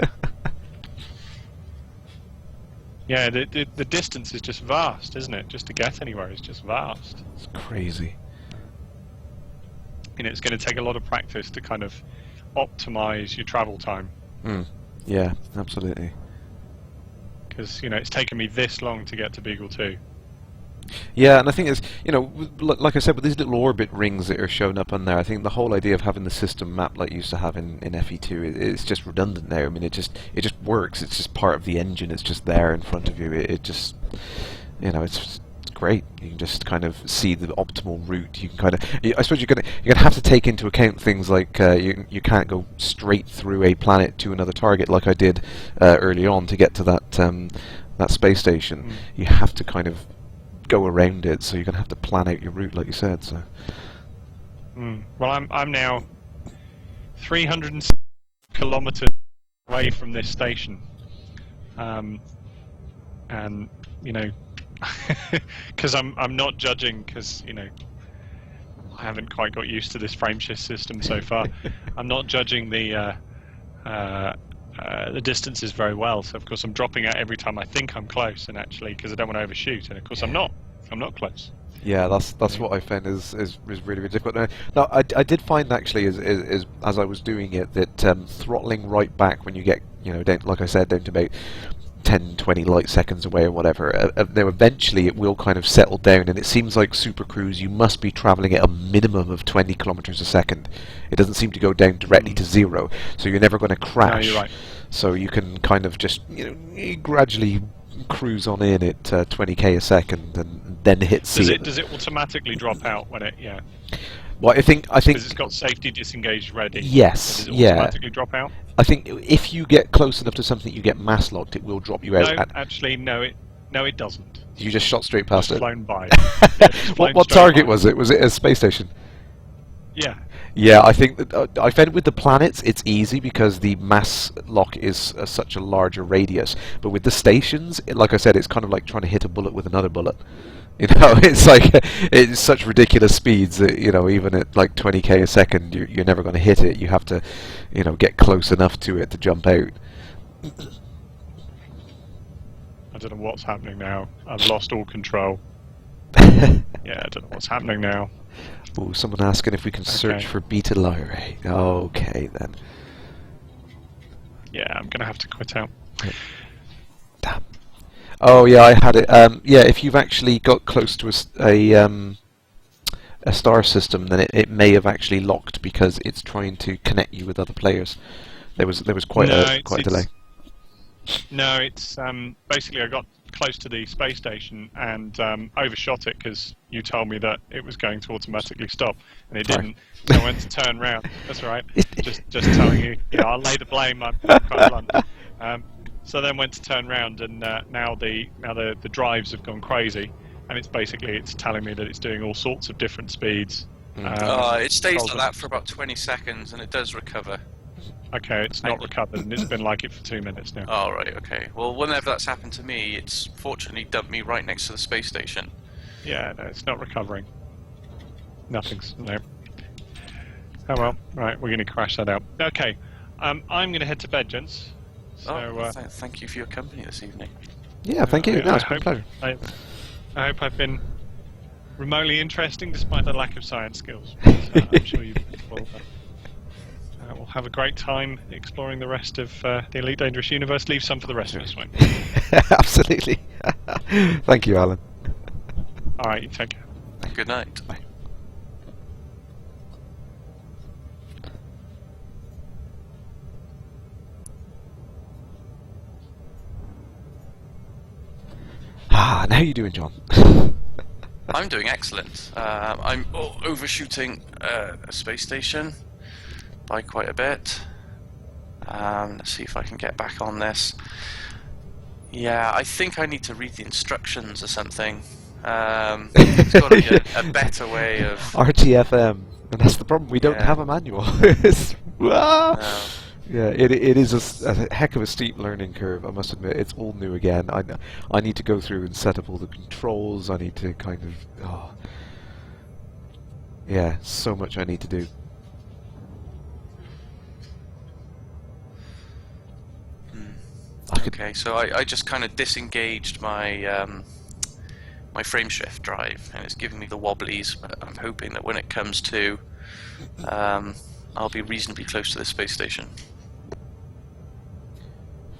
Yeah, the distance is just vast, isn't it? Just to get anywhere is just vast. It's crazy. You know, it's going to take a lot of practice to kind of optimize your travel time. Yeah, absolutely. Because, you know, it's taken me this long to get to Beagle 2. Yeah, and I think it's, you know, like I said, with these little orbit rings that are shown up on there, I think the whole idea of having the system map like you used to have in FE2, it's just redundant there. I mean, it just works. It's just part of the engine. It's just there in front of you. It just, you know, it's great. You can just kind of see the optimal route. You can kind of, I suppose you're gonna have to take into account things like you can't go straight through a planet to another target like I did early on to get to that space station. You have to kind of go around it, so you're gonna have to plan out your route, like you said. So. Well, I'm now 300 kilometers away from this station, and you know, because I'm not judging, because you know, I haven't quite got used to this frameshift system so far. I'm not judging the distances very well, so of course I'm dropping out every time I think I'm close, and actually, because I don't want to overshoot, and of course I'm not close. Yeah, that's what I found is really, really difficult. Now I did find actually as I was doing it that throttling right back when you get, you know, down, like I said, down to about 10, 20 light seconds away or whatever, then eventually it will kind of settle down, and it seems like Super Cruise, you must be travelling at a minimum of 20 kilometers a second. It doesn't seem to go down directly to zero, so you're never going to crash. No, you're right. So you can kind of just, you know, gradually cruise on in at 20k a second and then hit C. Does it automatically drop out when it? Yeah. Well, I think Because it's got safety disengaged ready. yes, Does it yeah. automatically drop out? I think if you get close enough to something, you get mass locked. It will drop you out. No, actually, no. It doesn't. You just shot straight past It's it. flown by. Yeah, it's flown What straight target by. was it? Was it a space station? Yeah. Yeah, I think that I found with the planets it's easy because the mass lock is such a larger radius. But with the stations, like I said, it's kind of like trying to hit a bullet with another bullet. You know, it's like it's such ridiculous speeds that even at like 20k a second, you're never going to hit it. You have to, get close enough to it to jump out. I don't know what's happening now. I've lost all control. Yeah, I don't know what's happening now. Oh, someone asking if we can search for Beta Lyrae. Okay, then. Yeah, I'm going to have to quit out. Damn. Oh, yeah, I had it. Yeah, if you've actually got close to a star system, then it may have actually locked because it's trying to connect you with other players. There was quite a delay. No, it's basically I got close to the space station and overshot it because you told me that it was going to automatically stop, and it didn't. So I went to turn round. That's all right. just telling you. Yeah, I'll lay the blame. I'm quite blunt. So then went to turn round, and now the drives have gone crazy, and it's telling me that it's doing all sorts of different speeds. It stays like that for about 20 seconds, and it does recover. Okay, it's not recovered, and it's been like it for 2 minutes now. Oh, right, okay. Well, whenever that's happened to me, it's fortunately dumped me right next to the space station. Yeah, no, it's not recovering. Nothing's... no. Oh well, right, we're going to crash that out. Okay, I'm going to head to bed, gents. So, thank you for your company this evening. Yeah, thank you. No, it's been a pleasure. I hope I've been remotely interesting despite the lack of science skills. But, I'm sure you will. We'll have a great time exploring the rest of the Elite Dangerous universe. Leave some for the rest of us, won't you? Absolutely. Thank you, Alan. Alright, you take care. Good night. Bye. Now you doing, John? I'm doing excellent. I'm overshooting a space station by quite a bit. Let's see if I can get back on this. Yeah, I think I need to read the instructions or something. There's got to be a better way of... RTFM, and that's the problem. We don't have a manual. No. Yeah, it is a heck of a steep learning curve, I must admit. It's all new again. I need to go through and set up all the controls. I need to kind of... yeah, so much I need to do. Okay, so I just kind of disengaged my my frame shift drive, and it's giving me the wobblies, but I'm hoping that when it comes to, I'll be reasonably close to the space station.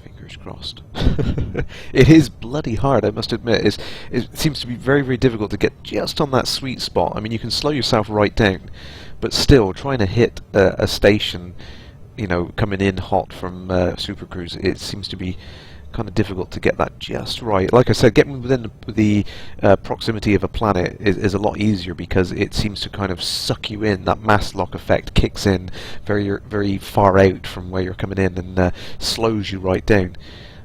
Fingers crossed. It is bloody hard, I must admit. It seems to be very, very difficult to get just on that sweet spot. I mean, you can slow yourself right down, but still, trying to hit a station, coming in hot from Super Cruise, it seems to be kind of difficult to get that just right. Like I said, getting within the proximity of a planet is a lot easier because it seems to kind of suck you in. That mass lock effect kicks in very, very far out from where you're coming in and slows you right down.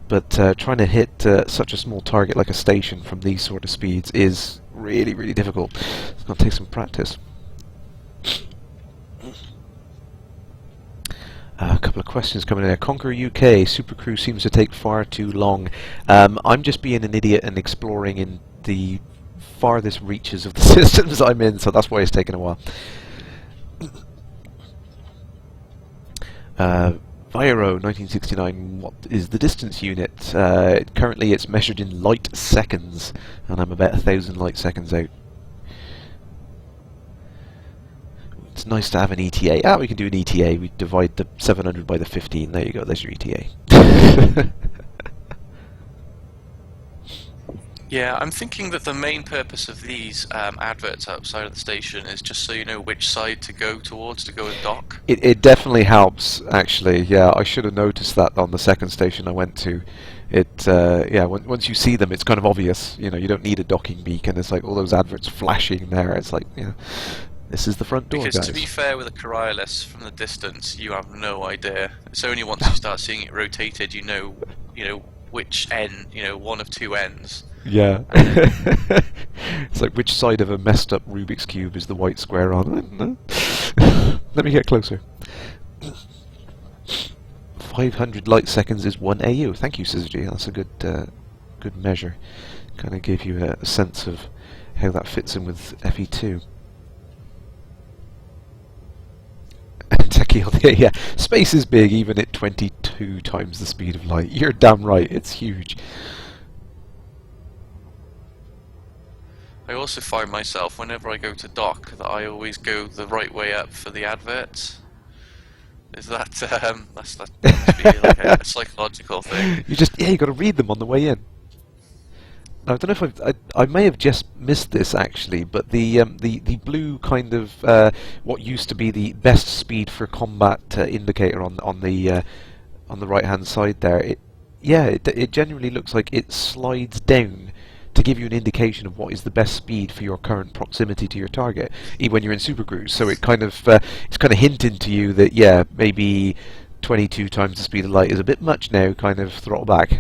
But trying to hit such a small target like a station from these sort of speeds is really, really difficult. It's going to take some practice. A couple of questions coming in there. Conquer UK, Super Cruise seems to take far too long. I'm just being an idiot and exploring in the farthest reaches of the systems I'm in, so that's why it's taken a while. Viro 1969, what is the distance unit? Currently it's measured in light seconds, and I'm about 1,000 light seconds out. It's nice to have an ETA. We can do an ETA. We divide the 700 by the 15. There you go. There's your ETA. Yeah, I'm thinking that the main purpose of these adverts outside of the station is just so you know which side to go towards to go and dock. It definitely helps, actually. Yeah, I should have noticed that on the second station I went to. Once you see them, it's kind of obvious. You know, you don't need a docking beacon. It's like all those adverts flashing there. It's like, you know, this is the front door, Because guys. to be fair with a Coriolis, from the distance, you have no idea. It's only once you start seeing it rotated, you know which end, one of two ends. Yeah. It's like, which side of a messed up Rubik's Cube is the white square on? Let me get closer. 500 light seconds is 1 AU. Thank you, Syzygy. That's a good measure. Kind of gave you a sense of how that fits in with FE2. Techie, yeah. Space is big, even at 22 times the speed of light. You're damn right. It's huge. I also find myself, whenever I go to dock, that I always go the right way up for the adverts. Is that that's must be like a psychological thing? You got to read them on the way in. I don't know if I may have just missed this actually, but the blue kind of what used to be the best speed for combat indicator on the right hand side there. It genuinely looks like it slides down to give you an indication of what is the best speed for your current proximity to your target, even when you're in supercruise. So it kind of it's kind of hinting to you that maybe 22 times the speed of light is a bit much now. Kind of throttle back.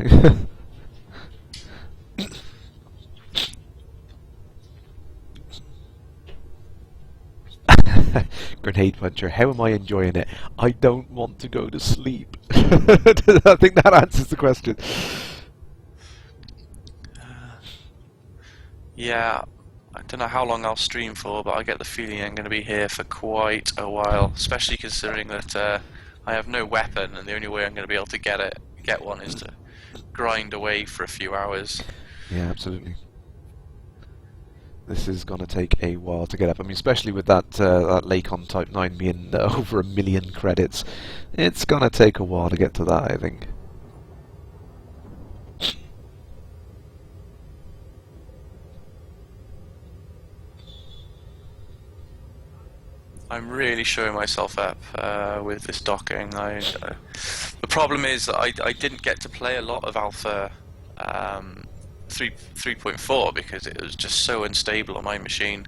Grenade puncher. How am I enjoying it? I don't want to go to sleep. I think that answers the question. Yeah, I don't know how long I'll stream for, but I get the feeling I'm going to be here for quite a while, especially considering that I have no weapon, and the only way I'm going to be able to get one is to grind away for a few hours. Yeah, absolutely. This is going to take a while to get up. I mean, especially with that Lakon Type 9 being over 1 million credits, it's going to take a while to get to that, I think. I'm really showing myself up with this docking. The problem is that I didn't get to play a lot of Alpha 3.4 because it was just so unstable on my machine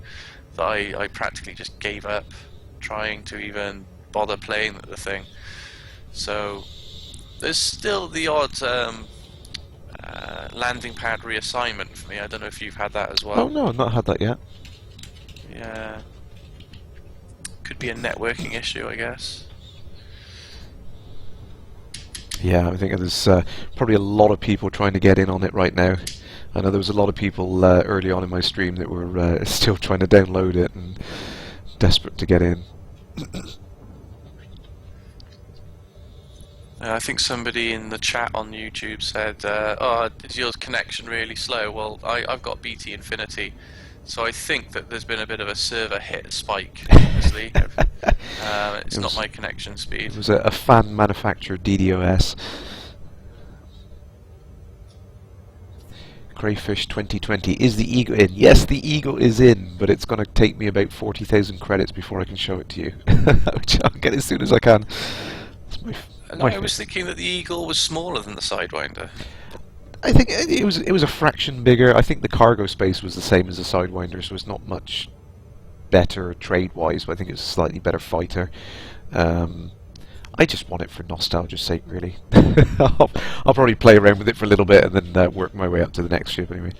that I practically just gave up trying to even bother playing the thing. So there's still the odd landing pad reassignment for me. I don't know if you've had that as well. Oh no, I've not had that yet. Yeah. Could be a networking issue, I guess. Yeah, I think there's probably a lot of people trying to get in on it right now. I know there was a lot of people early on in my stream that were still trying to download it and desperate to get in. I think somebody in the chat on YouTube said, "Oh, is your connection really slow?" Well, I've got BT Infinity, so I think that there's been a bit of a server hit spike. Obviously, it's not my connection speed. It was a fan manufactured DDoS. Crayfish 2020. Is the Eagle in? Yes, the Eagle is in, but it's going to take me about 40,000 credits before I can show it to you, which I'll get as soon as I can. I was thinking that the Eagle was smaller than the Sidewinder. I think it was a fraction bigger. I think the cargo space was the same as the Sidewinder, so it's not much better trade-wise, but I think it's a slightly better fighter. I just want it for nostalgia's sake, really. I'll probably play around with it for a little bit and then work my way up to the next ship anyway.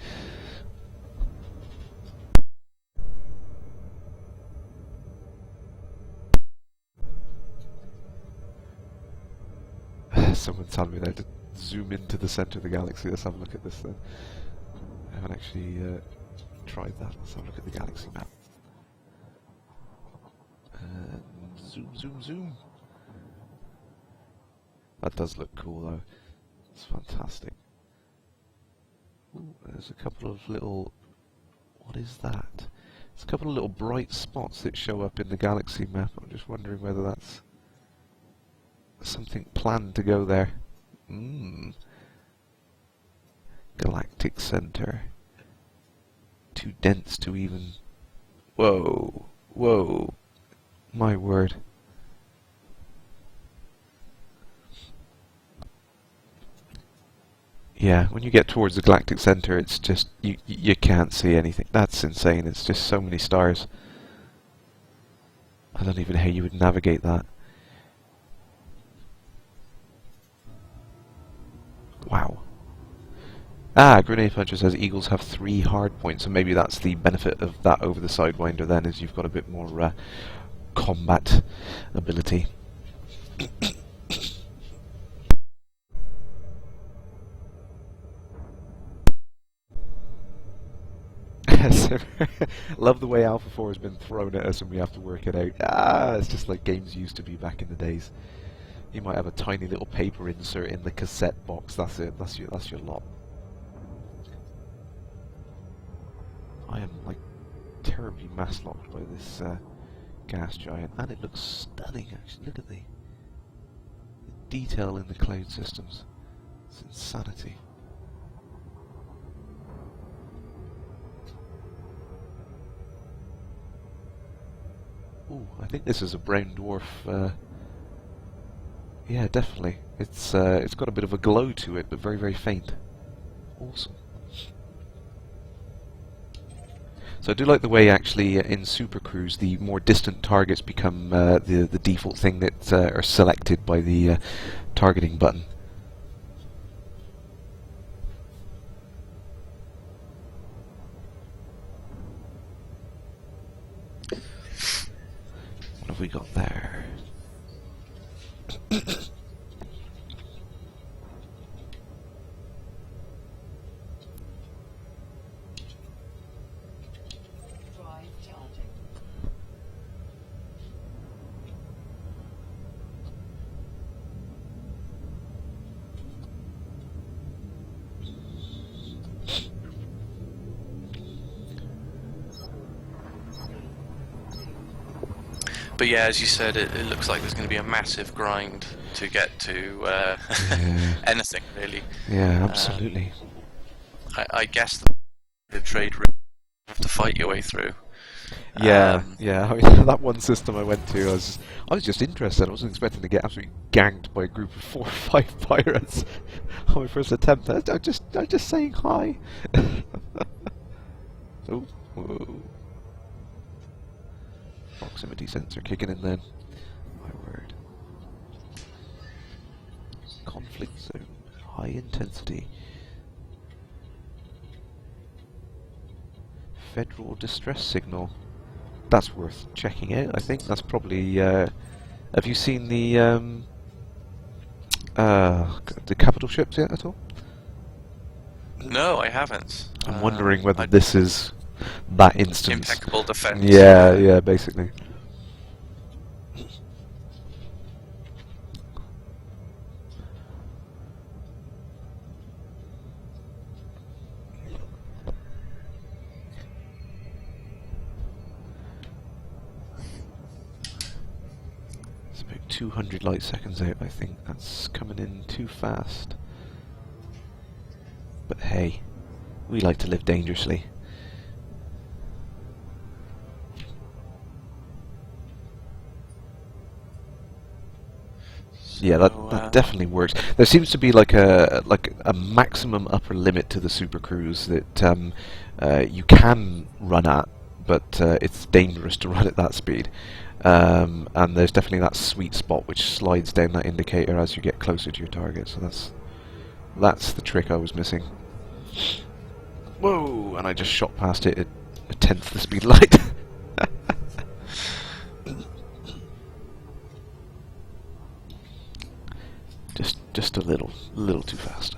Someone's telling me there to zoom into the centre of the galaxy. Let's have a look at this then. I haven't actually tried that. Let's have a look at the galaxy map. Zoom, zoom, zoom. That does look cool though. It's fantastic. Ooh, there's a couple of little... What is that? There's a couple of little bright spots that show up in the galaxy map. I'm just wondering whether that's something planned to go there. Galactic center. Too dense to even... Whoa. Whoa. My word. Yeah, when you get towards the galactic center, it's just you can't see anything. That's insane. It's just so many stars. I don't even know how you would navigate that. Wow. Ah, Grenade Puncher says Eagles have 3 hard points, so maybe that's the benefit of that over the Sidewinder then, is you've got a bit more combat ability. Love the way Alpha 4 has been thrown at us and we have to work it out. Ah, it's just like games used to be back in the days. You might have a tiny little paper insert in the cassette box, that's it, that's your lot. I am like terribly mass locked by this gas giant, and it looks stunning actually. Look at the detail in the cloud systems. It's insanity. Ooh, I think this is a brown dwarf. Yeah, definitely. It's got a bit of a glow to it, but very, very faint. Awesome. So I do like the way actually in Super Cruise the more distant targets become the default thing that are selected by the targeting button. What have we got there? But yeah, as you said, it looks like there's going to be a massive grind to get to anything, really. Yeah, absolutely. I guess the trade you have to fight your way through. Yeah, yeah. I mean, that one system I went to, I was just interested. I wasn't expecting to get absolutely ganked by a group of 4 or 5 pirates on my first attempt. I'm just saying hi. Oh, whoa. Proximity sensor kicking in then. My word. Conflict zone. High intensity. Federal distress signal. That's worth checking out. I think that's probably. Have you seen the capital ships yet at all? No, I haven't. I'm wondering whether this is that instance. Impeccable defense. Yeah, yeah, basically. It's about 200 light seconds out, I think. That's coming in too fast. But hey, we like to live dangerously. Yeah, that definitely works. There seems to be like a maximum upper limit to the Super Cruise that you can run at, but it's dangerous to run at that speed. And there's definitely that sweet spot which slides down that indicator as you get closer to your target. So that's the trick I was missing. Whoa! And I just shot past it at a tenth the speed of light. Just a little too fast.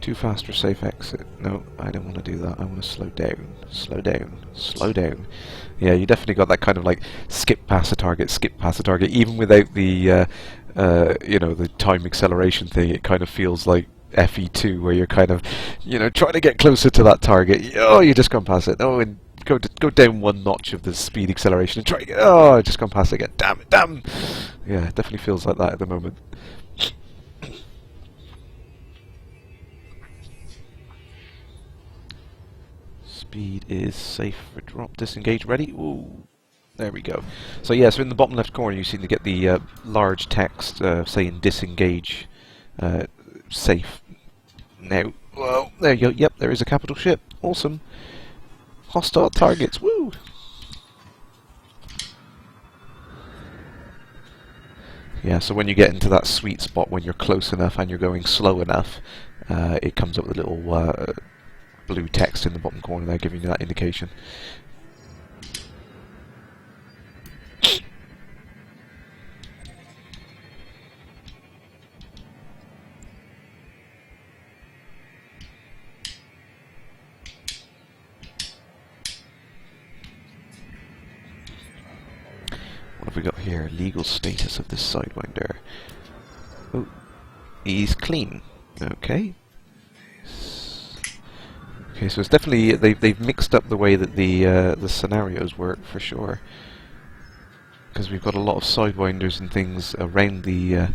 Too fast for safe exit. No, I don't want to do that. I want to slow down, slow down, slow down. Yeah, you definitely got that kind of like skip past a target, even without the the time acceleration thing. It kind of feels like FE2, where you're kind of, trying to get closer to that target. Oh, you just gone past it. Oh, and go down one notch of the speed acceleration and try again. Oh, I just gone past it again. Damn it, damn. Yeah, it definitely feels like that at the moment. Speed is safe for drop. Disengage ready. Ooh, there we go. So yeah, so in the bottom left corner you seem to get the large text saying disengage safe. Now, well, there you go. Yep, there is a capital ship. Awesome. Hostile targets. Woo! Yeah, so when you get into that sweet spot when you're close enough and you're going slow enough, it comes up with a little blue text in the bottom corner there giving you that indication. What have we got here? Legal status of this Sidewinder. Oh, he's clean. Okay. Okay, so it's definitely they've mixed up the way that the scenarios work for sure. Because we've got a lot of Sidewinders and things around the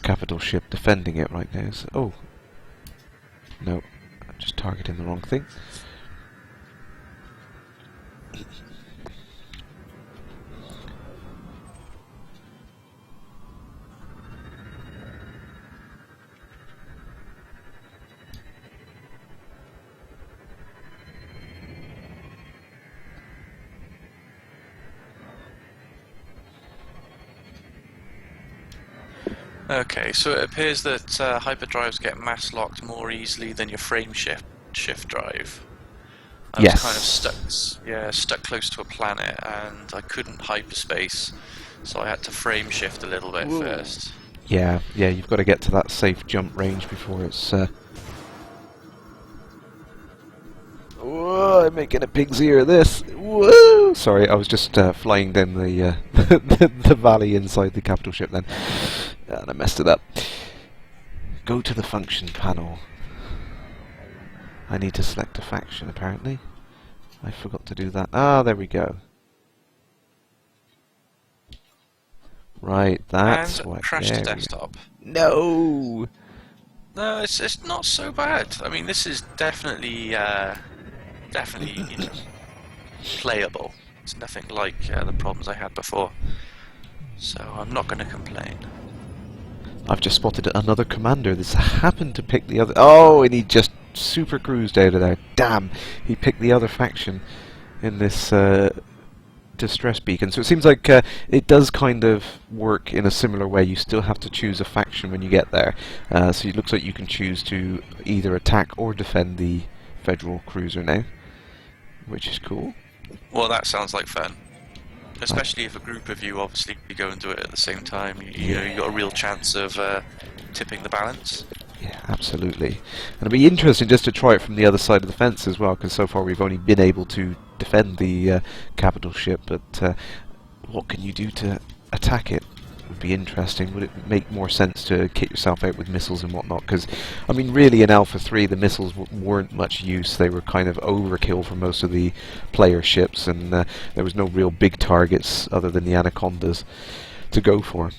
capital ship defending it right now. So, oh, no, I'm just targeting the wrong thing. Okay, so it appears that hyperdrives get mass locked more easily than your frame shift drive. I was kind of stuck close to a planet, and I couldn't hyperspace, so I had to frame shift a little bit first. Yeah, you've got to get to that safe jump range before it's... Whoa, I'm making a pig's ear of this. Whoa! Sorry, I was just flying down the the valley inside the capital ship then, and I messed it up. Go to the function panel. I need to select a faction, apparently. I forgot to do that. Ah, there we go. Right, that's and what... crash to desktop. No! No, it's not so bad. I mean, this is definitely playable. It's nothing like the problems I had before. So I'm not going to complain. I've just spotted another commander that's happened to pick the other... Oh, and he just super cruised out of there. Damn! He picked the other faction in this distress beacon. So it seems like it does kind of work in a similar way. You still have to choose a faction when you get there. So it looks like you can choose to either attack or defend the Federal cruiser now, which is cool. Well, that sounds like fun. Especially if a group of you obviously go and do it at the same time. You know, you got a real chance of tipping the balance. Yeah, absolutely. And it'll be interesting just to try it from the other side of the fence as well, because so far we've only been able to defend the capital ship, but what can you do to attack it? Would be interesting. Would it make more sense to kit yourself out with missiles and whatnot? Because, I mean, really in Alpha 3 the missiles weren't much use. They were kind of overkill for most of the player ships, and there was no real big targets other than the Anacondas to go for.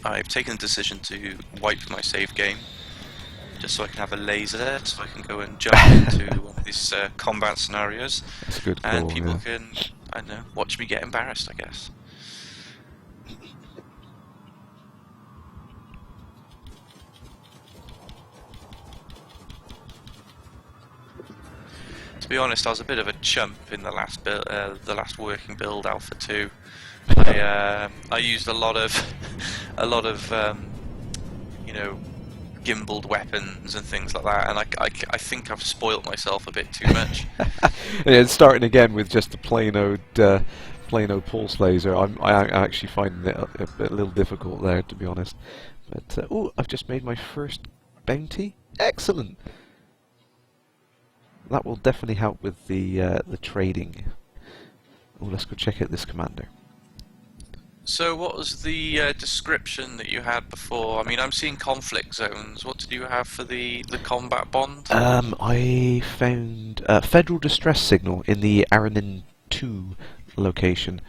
I've taken the decision to wipe my save game, just so I can have a laser, so I can go and jump into one of these combat scenarios. That's a good call, and people yeah. can, I don't know, watch me get embarrassed, I guess. To be honest, I was a bit of a chump in the last build, the last working build, Alpha 2. I used a lot of you know, gimbaled weapons and things like that, and I think I've spoilt myself a bit too much. Yeah, it's starting again with just the plain old pulse laser. I actually find it a little difficult there, to be honest. But oh, I've just made my first bounty. Excellent. That will definitely help with the trading. Oh, let's go check out this commander. So what was the description that you had before? I mean, I'm seeing conflict zones. What did you have for the combat bond? I found a Federal distress signal in the Aranin 2 location.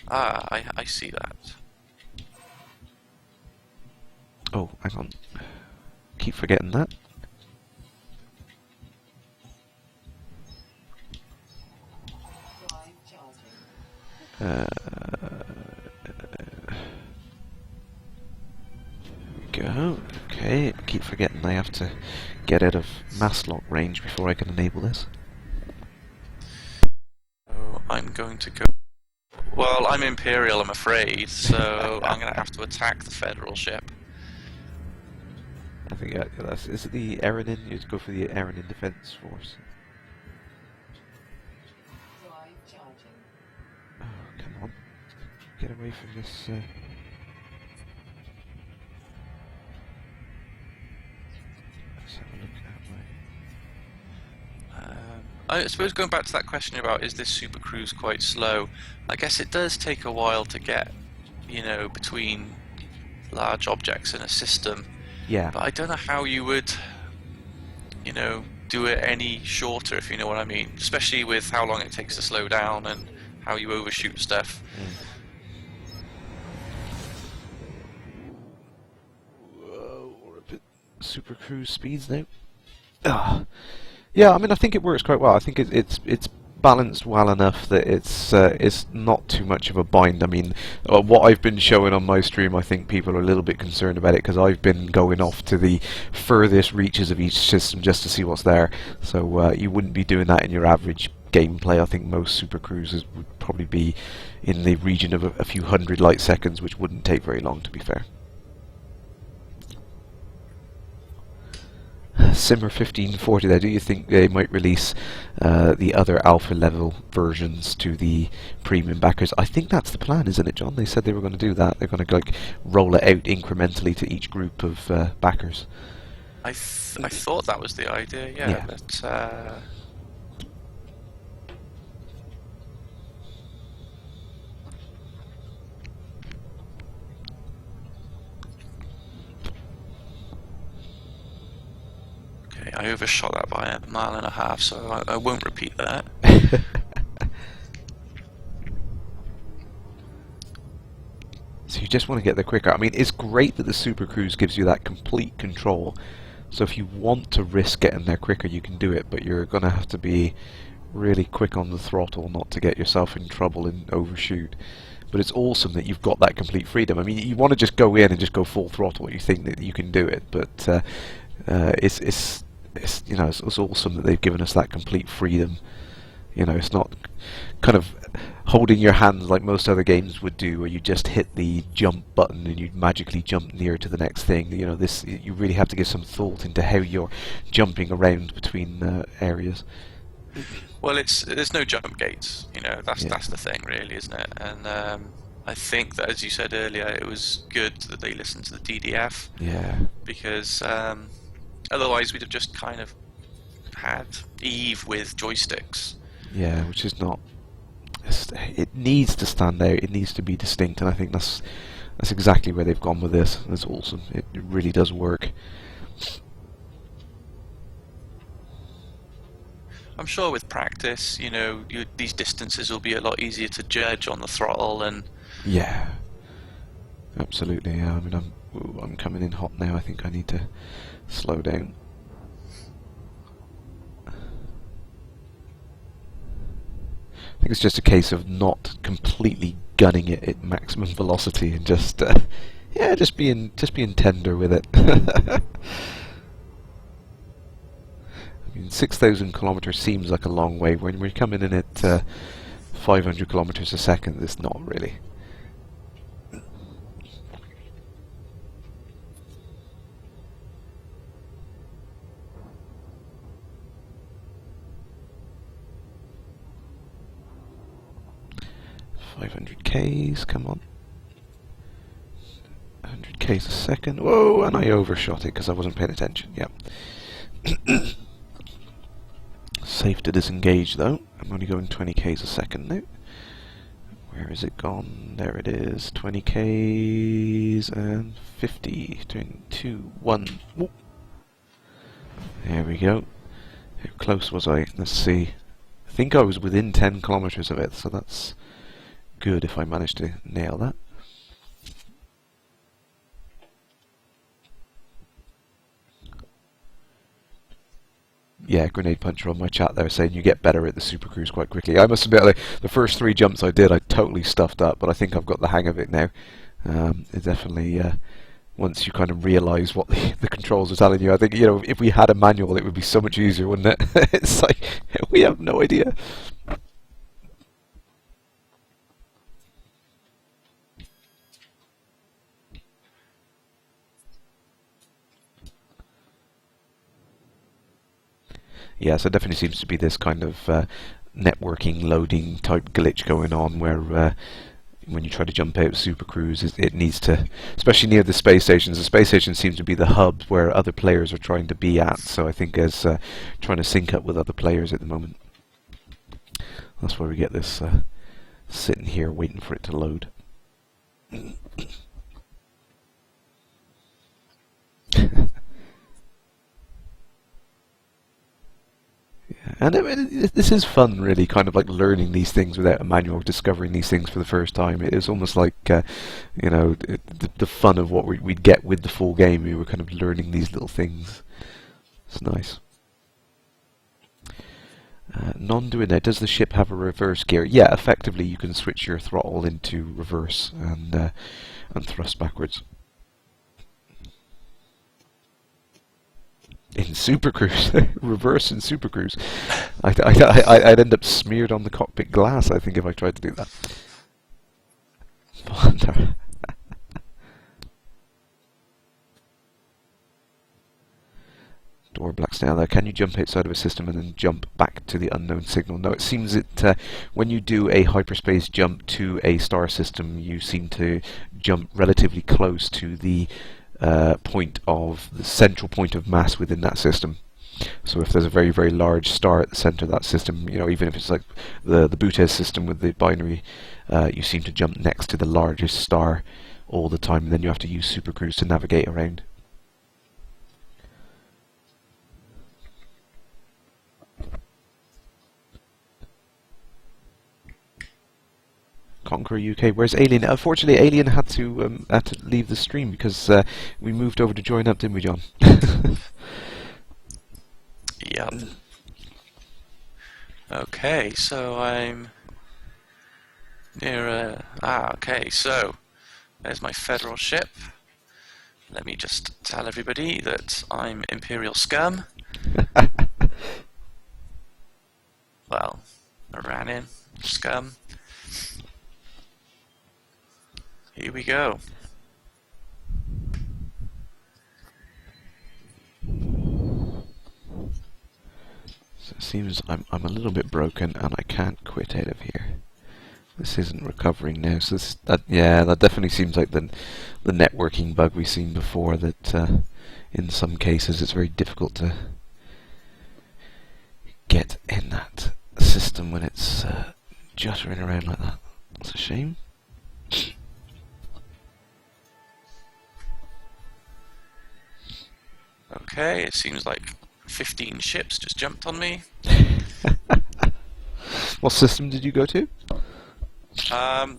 Ah, I see that. Oh, hang on. keep forgetting that. There we go. Okay, I keep forgetting I have to get out of mass lock range before I can enable this. So I'm going to go... Well, I'm Imperial, I'm afraid, so I'm going to have to attack the Federal ship. I think that's... Is it the Eranin? You go for the Eranin Defense Force. Oh, come on. Get away from this... Let's have a look at my... I suppose going back to that question about is this super cruise quite slow, I guess it does take a while to get, you know, between large objects in a system. Yeah. But I don't know how you would, you know, do it any shorter, if you know what I mean. Especially with how long it takes to slow down and how you overshoot stuff. Whoa, we're a bit super cruise speeds now. Yeah, I mean, I think it works quite well. I think it's balanced well enough that it's not too much of a bind. I mean, what I've been showing on my stream, I think people are a little bit concerned about it because I've been going off to the furthest reaches of each system just to see what's there. So you wouldn't be doing that in your average gameplay. I think most super cruisers would probably be in the region of a few hundred light seconds, which wouldn't take very long, to be fair. Simmer 1540 there, do you think they might release the other alpha level versions to the premium backers? I think that's the plan, isn't it, John? They said they were going to do that. They're going to like roll it out incrementally to each group of backers. I thought that was the idea, yeah. But I overshot that by 1.5 miles, so I won't repeat that. So you just want to get there quicker. I mean, it's great that the Super Cruise gives you that complete control. So if you want to risk getting there quicker, you can do it, but you're going to have to be really quick on the throttle not to get yourself in trouble and overshoot. But it's awesome that you've got that complete freedom. I mean, you want to just go in and just go full throttle. You think that you can do it, but it's you know, it's awesome that they've given us that complete freedom. You know, it's not kind of holding your hands like most other games would do, where you just hit the jump button and you magically jump near to the next thing. You know, this, you really have to give some thought into how you're jumping around between areas. Well, there's no jump gates. You know, that's the thing, really, isn't it? And I think that, as you said earlier, it was good that they listened to the DDF. Yeah. Because otherwise, we'd have just kind of had Eve with joysticks. Yeah, which is not. It needs to stand out. It needs to be distinct, and I think that's exactly where they've gone with this. It's awesome. It really does work. I'm sure with practice, you know, these distances will be a lot easier to judge on the throttle and. Yeah. Absolutely. Yeah. I mean, I'm coming in hot now. I think I need to slow down. I think it's just a case of not completely gunning it at maximum velocity and just yeah, just being tender with it. I mean, 6,000 kilometers seems like a long way. When we're coming in at 500 kilometers a second, it's not really. Ks, come on. 100 Ks a second. Whoa, and I overshot it because I wasn't paying attention. Yep. Safe to disengage though. I'm only going 20 Ks a second now. Where is it gone? There it is. 20 Ks and 50. 3, 2, 1. Whoop. There we go. How close was I? Let's see. I think I was within 10 kilometers of it, so that's good if I manage to nail that. Yeah, Grenade Puncher on my chat there saying you get better at the Super Cruise quite quickly. I must admit, like, the first 3 jumps I did, I totally stuffed up, but I think I've got the hang of it now. It definitely, once you kind of realise what the controls are telling you, I think, if we had a manual, it would be so much easier, wouldn't it? It's like, we have no idea. Yeah, so it definitely seems to be this kind of networking loading type glitch going on where when you try to jump out of Super Cruise, it needs to, especially near the space stations. The space station seems to be the hub where other players are trying to be at. So I think as trying to sync up with other players at the moment. That's where we get this sitting here waiting for it to load. And this is fun, really, kind of like learning these things without a manual, discovering these things for the first time. It is almost like, the fun of what we'd get with the full game. We were kind of learning these little things. It's nice. Non-doing that. Does the ship have a reverse gear? Yeah, effectively you can switch your throttle into reverse and thrust backwards. In Super Cruise, reverse in Super Cruise, I'd end up smeared on the cockpit glass, I think, if I tried to do that. Wonder. Door blacks down there. Can you jump outside of a system and then jump back to the unknown signal? No, it seems that when you do a hyperspace jump to a star system, you seem to jump relatively close to the central point of mass within that system. So if there's a very, very large star at the center of that system, even if it's like the Boutez system with the binary, you seem to jump next to the largest star all the time, and then you have to use Super Cruise to navigate around. Conqueror UK. Where's Alien? Unfortunately, Alien had to leave the stream because we moved over to join up, didn't we, John? Yep. Okay, so I'm near okay, so there's my federal ship. Let me just tell everybody that I'm Imperial Scum. Well, Iranian Scum. Here we go. So it seems I'm a little bit broken and I can't quit out of here. This isn't recovering now, so that definitely seems like the networking bug we've seen before, that in some cases it's very difficult to get in that system when it's juttering around like that. It's a shame. Okay, it seems like 15 ships just jumped on me. What system did you go to?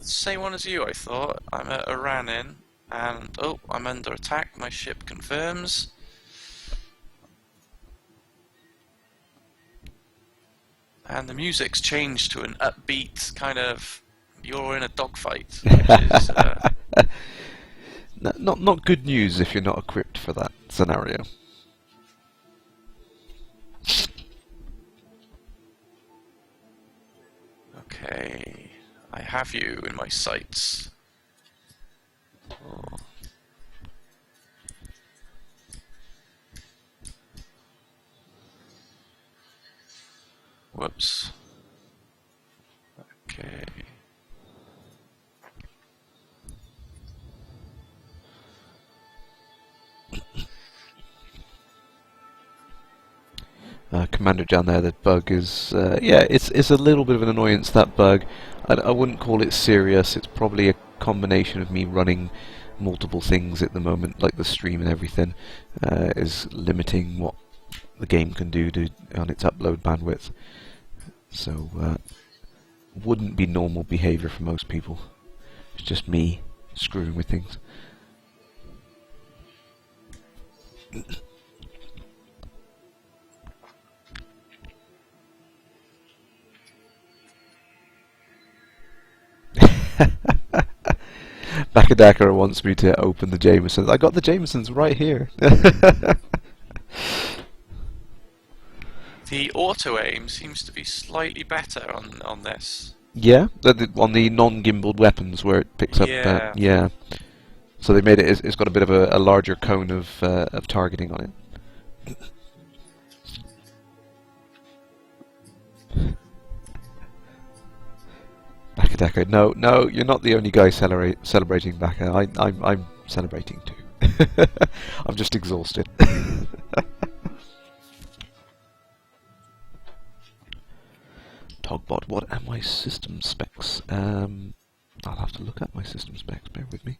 Same one as you, I thought. I'm at Iranin, and I'm under attack. My ship confirms. And the music's changed to an upbeat kind of, you're in a dogfight, which is not good news if you're not equipped for that scenario. Okay, I have you in my sights. Oh. Whoops. Okay. Commander down there, that bug is, it's a little bit of an annoyance, that bug. I wouldn't call it serious. It's probably a combination of me running multiple things at the moment, like the stream and everything, is limiting what the game can do on its upload bandwidth. So, wouldn't be normal behavior for most people. It's just me screwing with things. Bakadaka wants me to open the Jamesons. I got the Jamesons right here. The auto aim seems to be slightly better on this. Yeah, on the non-gimbaled weapons where it picks up. Yeah. Yeah. So they made it. It's got a bit of a larger cone of targeting on it. Bakadaka, no, you're not the only guy celebrating Baka. I'm celebrating too. I'm just exhausted. Togbot, what are my system specs? I'll have to look at my system specs. Bear with me.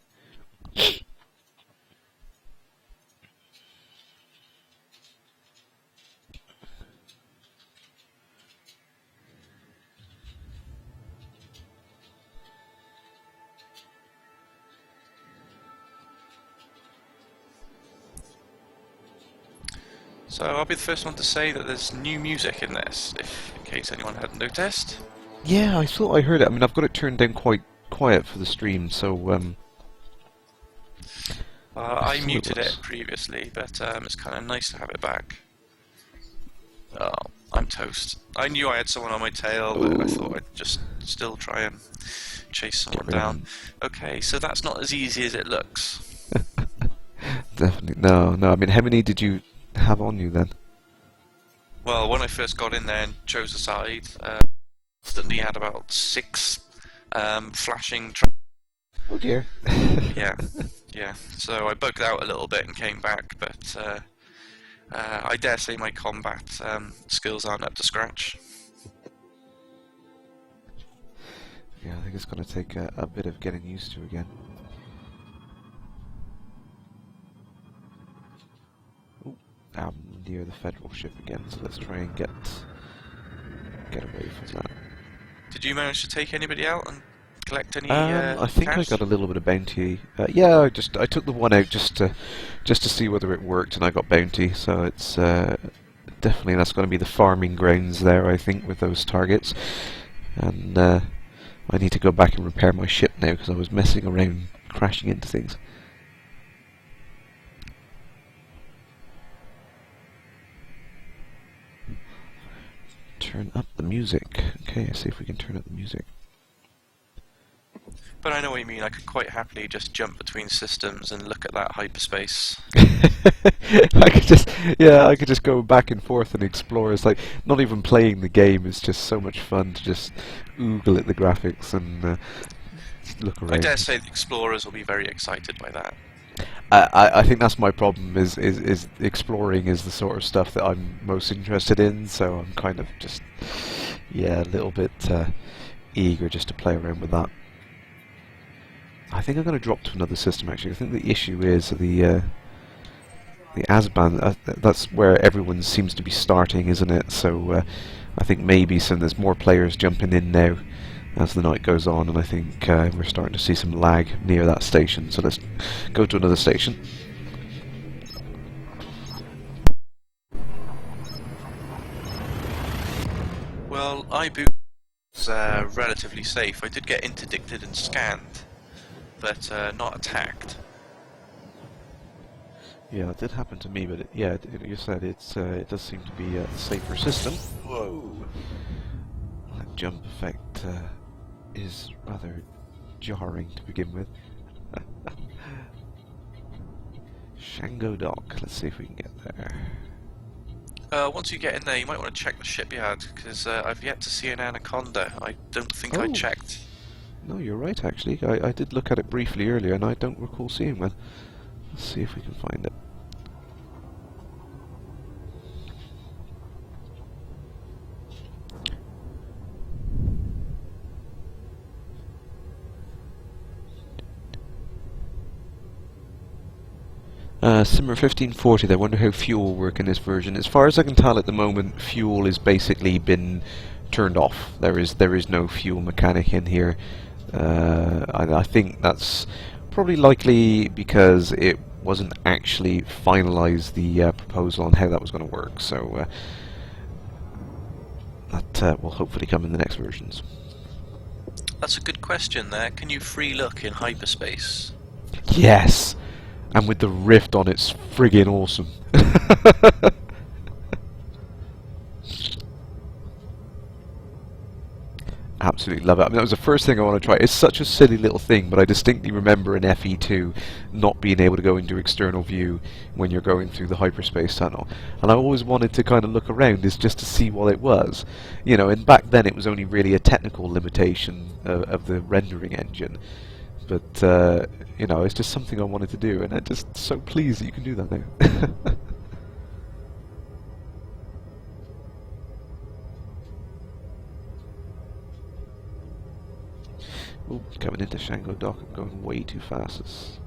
So I'll be the first one to say that there's new music in this, in case anyone hadn't noticed. Yeah, I thought I heard it. I mean, I've got it turned down quite quiet for the stream, so I muted it previously, but it's kind of nice to have it back. Oh, I'm toast. I knew I had someone on my tail, but I thought I'd just still try and chase someone down. Okay, so that's not as easy as it looks. Definitely. No. I mean, how many did you have on you then? Well, when I first got in there and chose a side, instantly had about 6 flashing. Oh dear. Yeah. So I bugged out a little bit and came back, but I dare say my combat skills aren't up to scratch. Yeah, I think it's going to take a bit of getting used to again. I'm near the Federal ship again, so let's try and get away from that. Did you manage to take anybody out and collect any? I think cash? I got a little bit of bounty. Yeah, I took the one out just to see whether it worked, and I got bounty. So it's definitely that's going to be the farming grounds there, I think, with those targets. And I need to go back and repair my ship now because I was messing around, crashing into things. Turn up the music. Okay, see if we can turn up the music. But I know what you mean. I could quite happily just jump between systems and look at that hyperspace. I could just go back and forth and explore. It's like not even playing the game. It's just so much fun to just oogle at the graphics and look around. I dare say the explorers will be very excited by that. I think that's my problem. Is exploring is the sort of stuff that I'm most interested in. So I'm kind of just a little bit eager just to play around with that. I think I'm going to drop to another system actually. I think the issue is the Asban. That's where everyone seems to be starting, isn't it? So I think maybe there's more players jumping in now as the night goes on, and I think we're starting to see some lag near that station. So let's go to another station. Well, iBoot was relatively safe. I did get interdicted and scanned, but not attacked. Yeah, it did happen to me, but you said it does seem to be a safer system. Whoa! That jump effect is rather jarring to begin with. Shango Dock. Let's see if we can get there. Once you get in there, you might want to check the shipyard, because I've yet to see an anaconda. I don't think I checked. No, you're right, actually. I did look at it briefly earlier, and I don't recall seeing one. Let's see if we can find it. Simmer 1540, I wonder how fuel will work in this version. As far as I can tell at the moment, fuel has basically been turned off. There is no fuel mechanic in here. I think that's probably likely because it wasn't actually finalised, the proposal on how that was going to work. So that will hopefully come in the next versions. That's a good question there. Can you free look in hyperspace? Yes! And with the Rift on, it's friggin' awesome. Absolutely love it. I mean, that was the first thing I want to try. It's such a silly little thing, but I distinctly remember in FE2 not being able to go into external view when you're going through the hyperspace tunnel. And I always wanted to kind of look around is just to see what it was. You know, and back then it was only really a technical limitation of the rendering engine. But, you know, it's just something I wanted to do, and I'm just so pleased that you can do that now. Ooh, coming into Shango Dock, I'm going way too fast.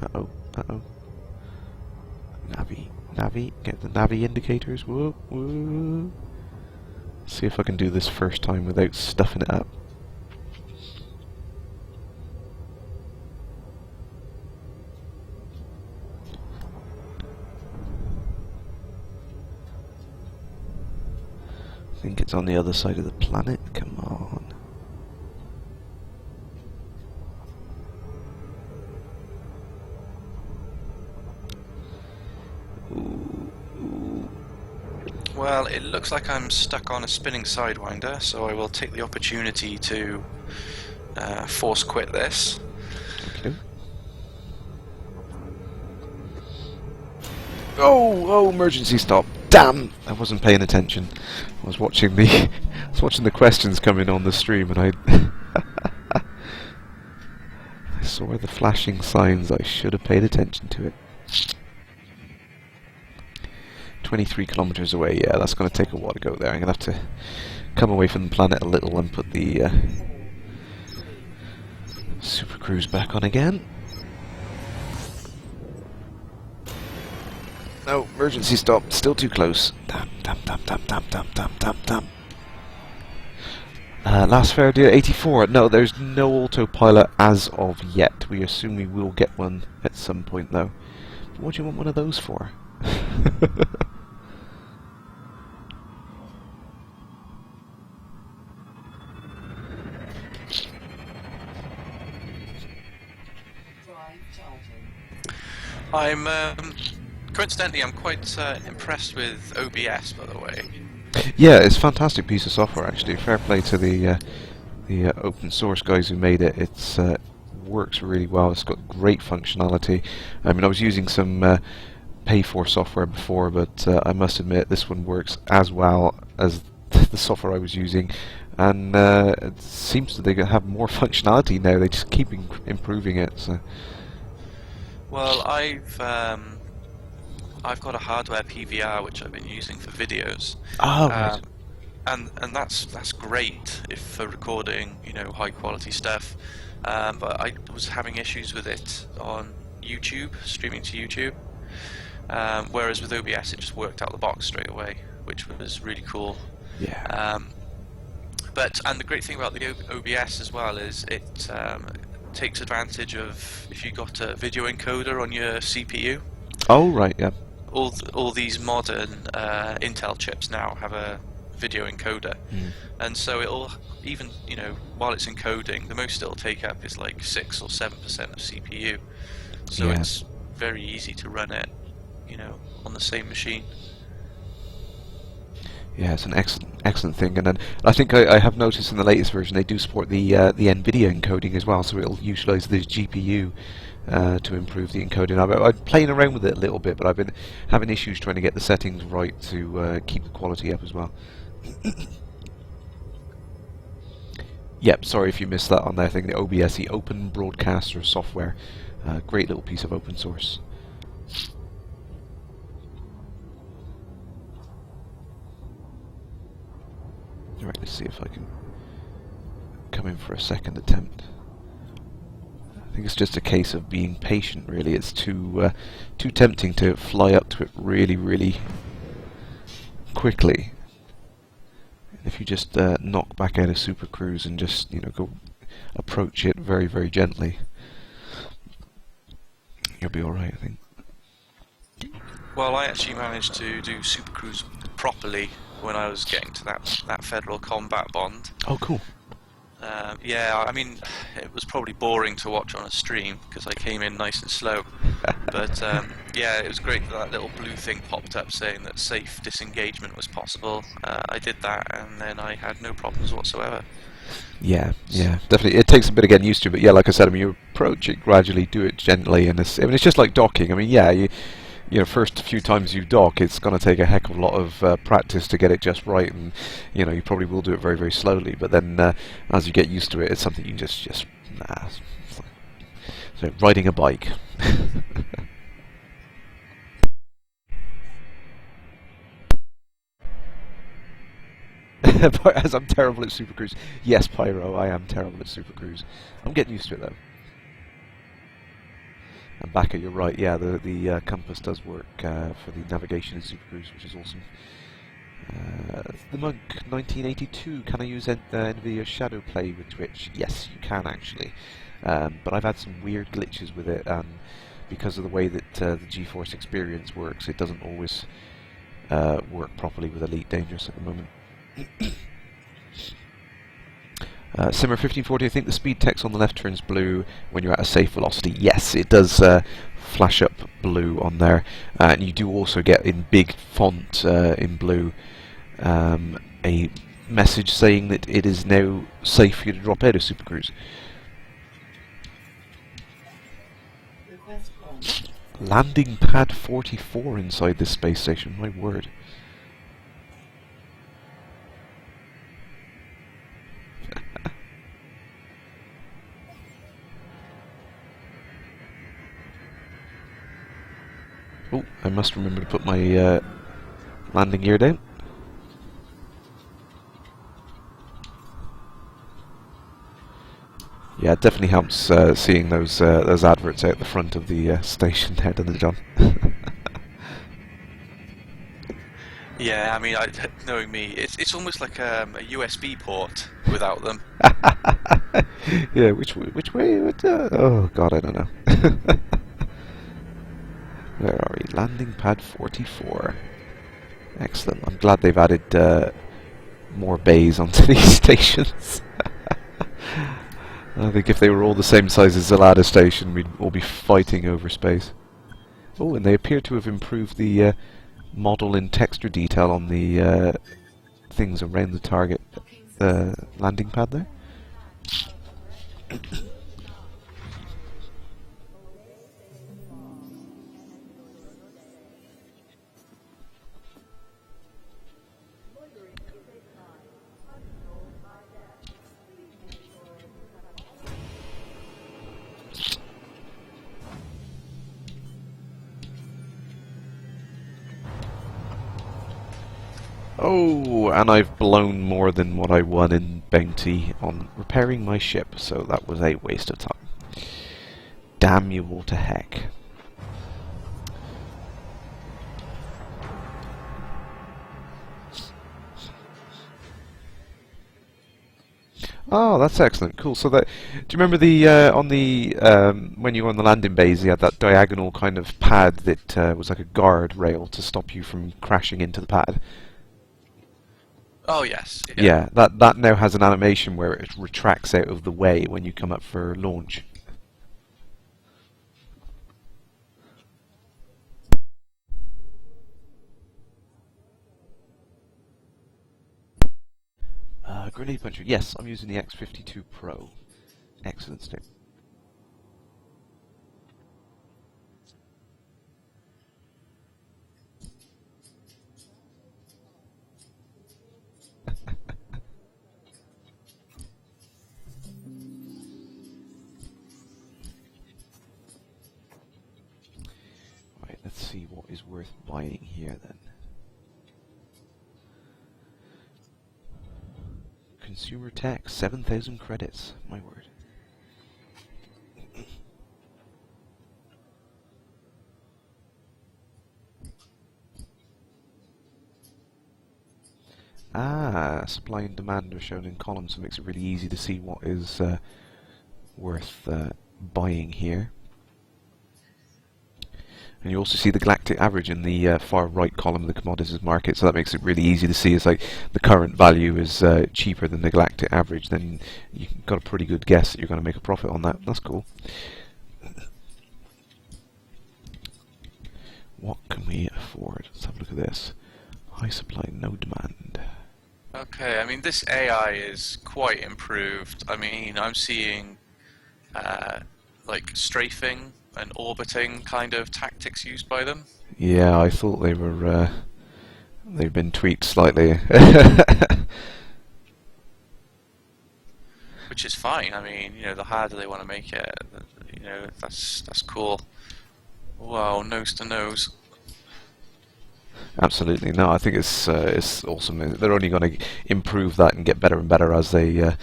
Uh-oh, uh-oh. Navi, get the Navi indicators, whoa, whoa. See if I can do this first time without stuffing it up. I think it's on the other side of the planet. Come on. Well, it looks like I'm stuck on a spinning sidewinder, so I will take the opportunity to force quit this. Okay. Oh, emergency stop. Damn! I wasn't paying attention. I was watching the questions come in on the stream, and I saw the flashing signs. I should have paid attention to it. 23 kilometers away. Yeah, that's going to take a while to go there. I'm going to have to come away from the planet a little and put the Super Cruise back on again. No, emergency stop. Still too close. Damn. Last fair deal, 84. No, there's no autopilot as of yet. We assume we will get one at some point, though. What do you want one of those for? Coincidentally, I'm quite impressed with OBS, by the way. Yeah, it's a fantastic piece of software, actually. Fair play to the open source guys who made it. It's works really well. It's got great functionality. I mean, I was using some pay-for software before, but I must admit this one works as well as the software I was using, and it seems that they have more functionality now. They just keep improving it. So. Well, I've got a hardware PVR which I've been using for videos. Oh, right. And that's great if for recording, you know, high quality stuff. But I was having issues with it on YouTube, streaming to YouTube. Whereas with OBS, it just worked out the box straight away, which was really cool. Yeah. And the great thing about the OBS as well is it takes advantage of if you got a video encoder on your CPU. Oh, right, yeah. All these modern Intel chips now have a video encoder, and so it'll even, you know, while it's encoding, the most it'll take up is like 6 or 7% of CPU. So yeah. It's very easy to run it, you know, on the same machine. Yeah, it's an excellent thing, and then I think I have noticed in the latest version they do support the NVIDIA encoding as well, so it'll utilise the GPU to improve the encoding. I'm playing around with it a little bit, but I've been having issues trying to get the settings right to keep the quality up as well. Yep, sorry if you missed that on there. I think the OBS, the Open Broadcaster software, great little piece of open source. Alright, let's see if I can come in for a second attempt. I think it's just a case of being patient, really. It's too tempting to fly up to it really, really quickly. If you just knock back out of Super Cruise and just, you know, go approach it very, very gently, you'll be alright, I think. Well, I actually managed to do Super Cruise properly when I was getting to that Federal Combat Bond. Oh, cool. Yeah, I mean, it was probably boring to watch on a stream because I came in nice and slow. But yeah, it was great that that little blue thing popped up saying that safe disengagement was possible. I did that, and then I had no problems whatsoever. Yeah, definitely. It takes a bit of getting used to, but yeah, like I said, I mean, you approach it gradually, do it gently, and it's just like docking. I mean, yeah, you know, first few times you dock, it's going to take a heck of a lot of practice to get it just right, and you know, you probably will do it very, very slowly. But then, as you get used to it, it's something you just nah. So riding a bike. As I'm terrible at Super Cruise. Yes, Pyro, I am terrible at Super Cruise. I'm getting used to it though. And back at your right, yeah, the compass does work for the navigation in Super Cruise, which is awesome. The Monk 1982. Can I use NVIDIA Shadow Play with Twitch? Yes, you can actually. But I've had some weird glitches with it, and because of the way that the GeForce Experience works, it doesn't always work properly with Elite Dangerous at the moment. Simmer 1540, I think the speed text on the left turns blue when you're at a safe velocity. Yes, it does flash up blue on there. And you do also get in big font in blue a message saying that it is now safe for you to drop out of Super Cruise. Landing pad 44 inside this space station, my word. Oh, I must remember to put my landing gear down. Yeah, it definitely helps seeing those adverts out the front of the station there, doesn't it, John? Yeah, I mean, knowing me, it's almost like a USB port without them. Yeah, which way? Oh God, I don't know. Where are we? Landing pad 44. Excellent. I'm glad they've added more bays onto these stations. I think if they were all the same size as the ladder station, we'd all be fighting over space. Oh, and they appear to have improved the model in texture detail on the things around the target landing pad there. Oh, and I've blown more than what I won in bounty on repairing my ship, so that was a waste of time. Damn you all to heck. Oh, that's excellent. Cool. So that, do you remember the on the when you were on the landing bays, you had that diagonal kind of pad that was like a guard rail to stop you from crashing into the pad? Oh yes. Yeah, that now has an animation where it retracts out of the way when you come up for launch. Grenade puncher. Yes, I'm using the X52 Pro. Excellent stick. Right, let's see what is worth buying here then. Consumer tax, 7,000 credits. My word. Ah, supply and demand are shown in columns, so it makes it really easy to see what is worth buying here. And you also see the galactic average in the far right column of the commodities market, so that makes it really easy to see. It's like the current value is cheaper than the galactic average, then you've got a pretty good guess that you're going to make a profit on that. That's cool. What can we afford? Let's have a look at this. High supply, no demand. Okay, I mean, this AI is quite improved. I mean, I'm seeing like strafing and orbiting kind of tactics used by them. Yeah, I thought they were. They've been tweaked slightly. Which is fine. I mean, you know, the harder they want to make it, you know, that's cool. Wow, nose to nose. Absolutely, no. I think it's awesome. They're only going to improve that and get better and better as they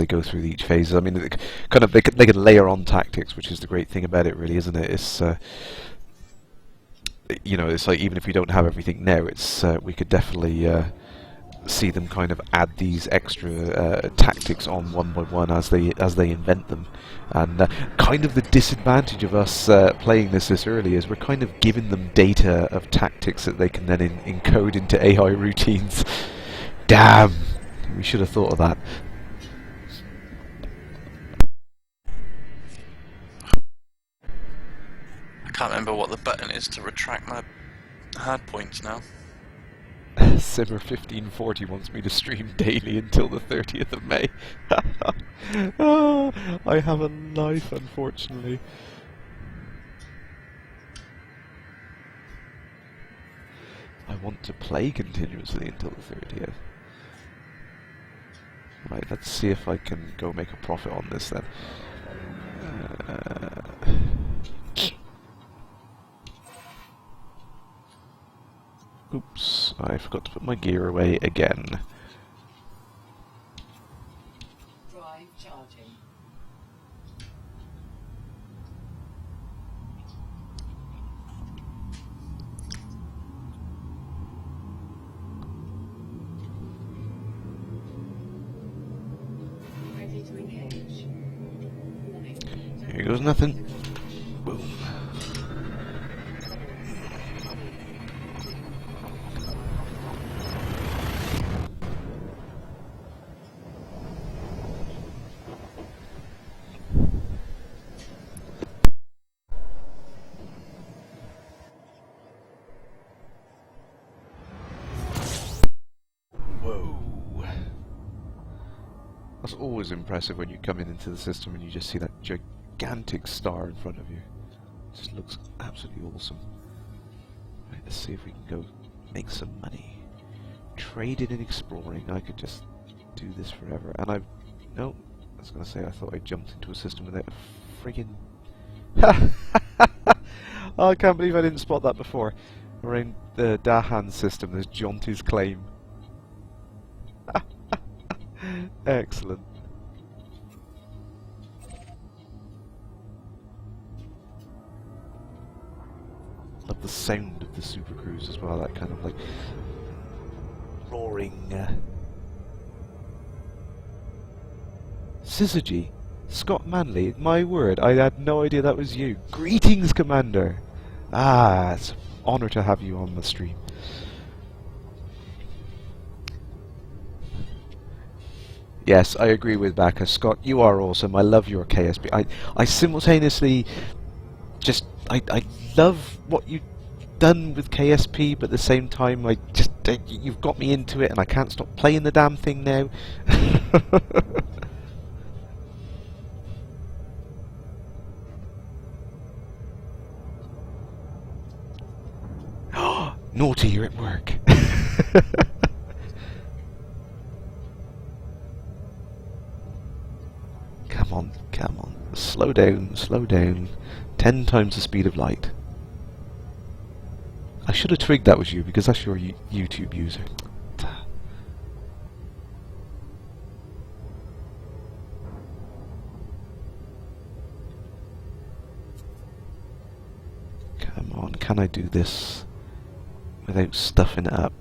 go through each phase. I mean, they can layer on tactics, which is the great thing about it, really, isn't it? It's you know, it's like even if we don't have everything now, it's we could definitely see them kind of add these extra tactics on one by one as they invent them. And kind of the disadvantage of us playing this early is we're kind of giving them data of tactics that they can then encode into AI routines. Damn! We should have thought of that. I can't remember what the button is to retract my hard points now. Simmer 1540 wants me to stream daily until the 30th of May. Oh, I have a life, unfortunately. I want to play continuously until the 30th. Right, let's see if I can go make a profit on this then. Oops, I forgot to put my gear away again. Drive charging. Ready to engage. Here goes nothing. Boom. That's always impressive when you come into the system and you just see that gigantic star in front of you. It just looks absolutely awesome. Right, let's see if we can go make some money. Trading and exploring. I could just do this forever. And no, I was going to say I thought I jumped into a system without a friggin... Oh, I can't believe I didn't spot that before. Around the Dahan system, there's Jonty's claim. Excellent. Love the sound of the Super Cruise as well, that kind of like roaring. Syzygy, Scott Manley, my word, I had no idea that was you. Greetings, Commander! Ah, it's an honour to have you on the stream. Yes, I agree with Bacchus. Scott, you are awesome. I love your KSP. I simultaneously just... I love what you've done with KSP, but at the same time, you've got me into it and I can't stop playing the damn thing now. Naughty, you're at work. Come on, come on. Slow down, slow down. 10 times the speed of light. I should have twigged that was you, because that's your YouTube user. Come on, can I do this without stuffing it up?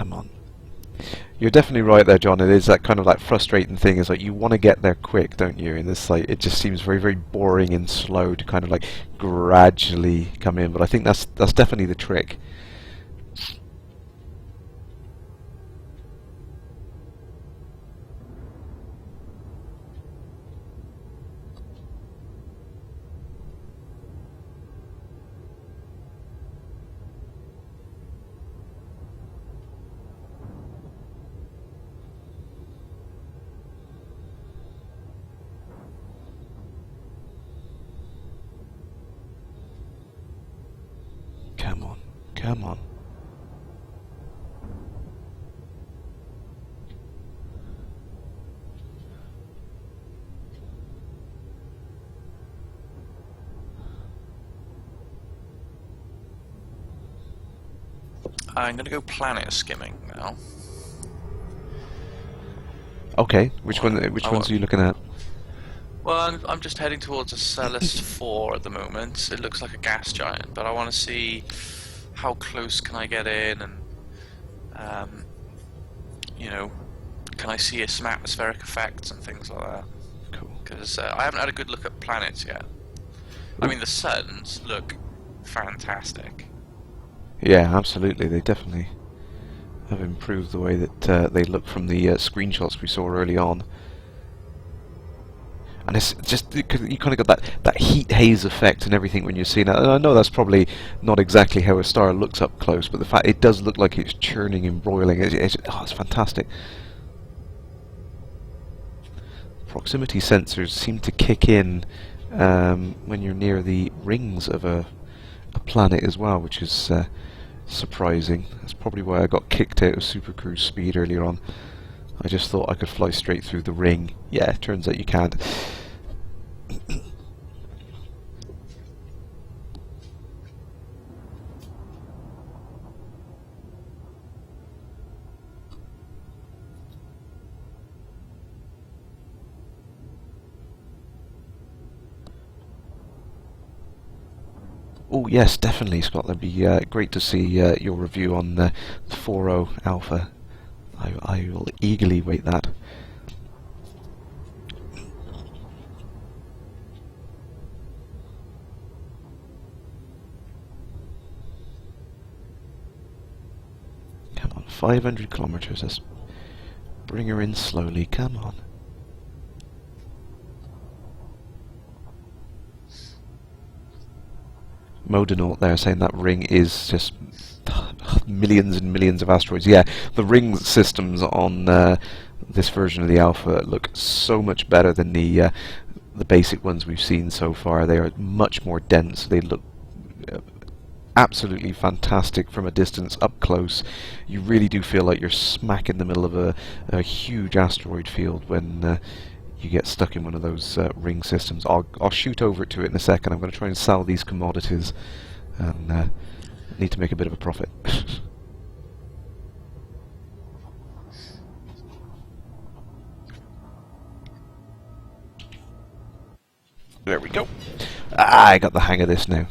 Come on. You're definitely right there, John. It is that kind of like frustrating thing. Is like you want to get there quick, don't you? And this like it just seems very, very boring and slow to kind of like gradually come in. But I think that's definitely the trick. Come on, come on. I'm going to go planet skimming now. Okay, which ones are you looking at? Well, I'm just heading towards a Celeste 4 at the moment. It looks like a gas giant, but I want to see how close can I get in, and you know, can I see some atmospheric effects and things like that? Cool. Because I haven't had a good look at planets yet. I mean, the suns look fantastic. Yeah, absolutely. They definitely have improved the way that they look from the screenshots we saw early on. And it's just, you kind of got that heat haze effect and everything when you're seeing it. And I know that's probably not exactly how a star looks up close, but the fact it does look like it's churning and broiling, it's fantastic. Proximity sensors seem to kick in when you're near the rings of a planet as well, which is surprising. That's probably why I got kicked out of Supercruise speed earlier on. I just thought I could fly straight through the ring. Yeah, it turns out you can't. Oh yes, definitely, Scott. That'd be great to see your review on the 4.0 Alpha. I will eagerly wait that. Come on, 500 kilometers. Let's bring her in slowly. Come on. Modinaut there saying that ring is just millions and millions of asteroids. Yeah, the ring systems on this version of the Alpha look so much better than the basic ones we've seen so far. They are much more dense. They look absolutely fantastic from a distance. Up close, you really do feel like you're smack in the middle of a huge asteroid field when you get stuck in one of those ring systems. I'll shoot over to it in a second. I'm going to try and sell these commodities and need to make a bit of a profit. There we go. I got the hang of this now.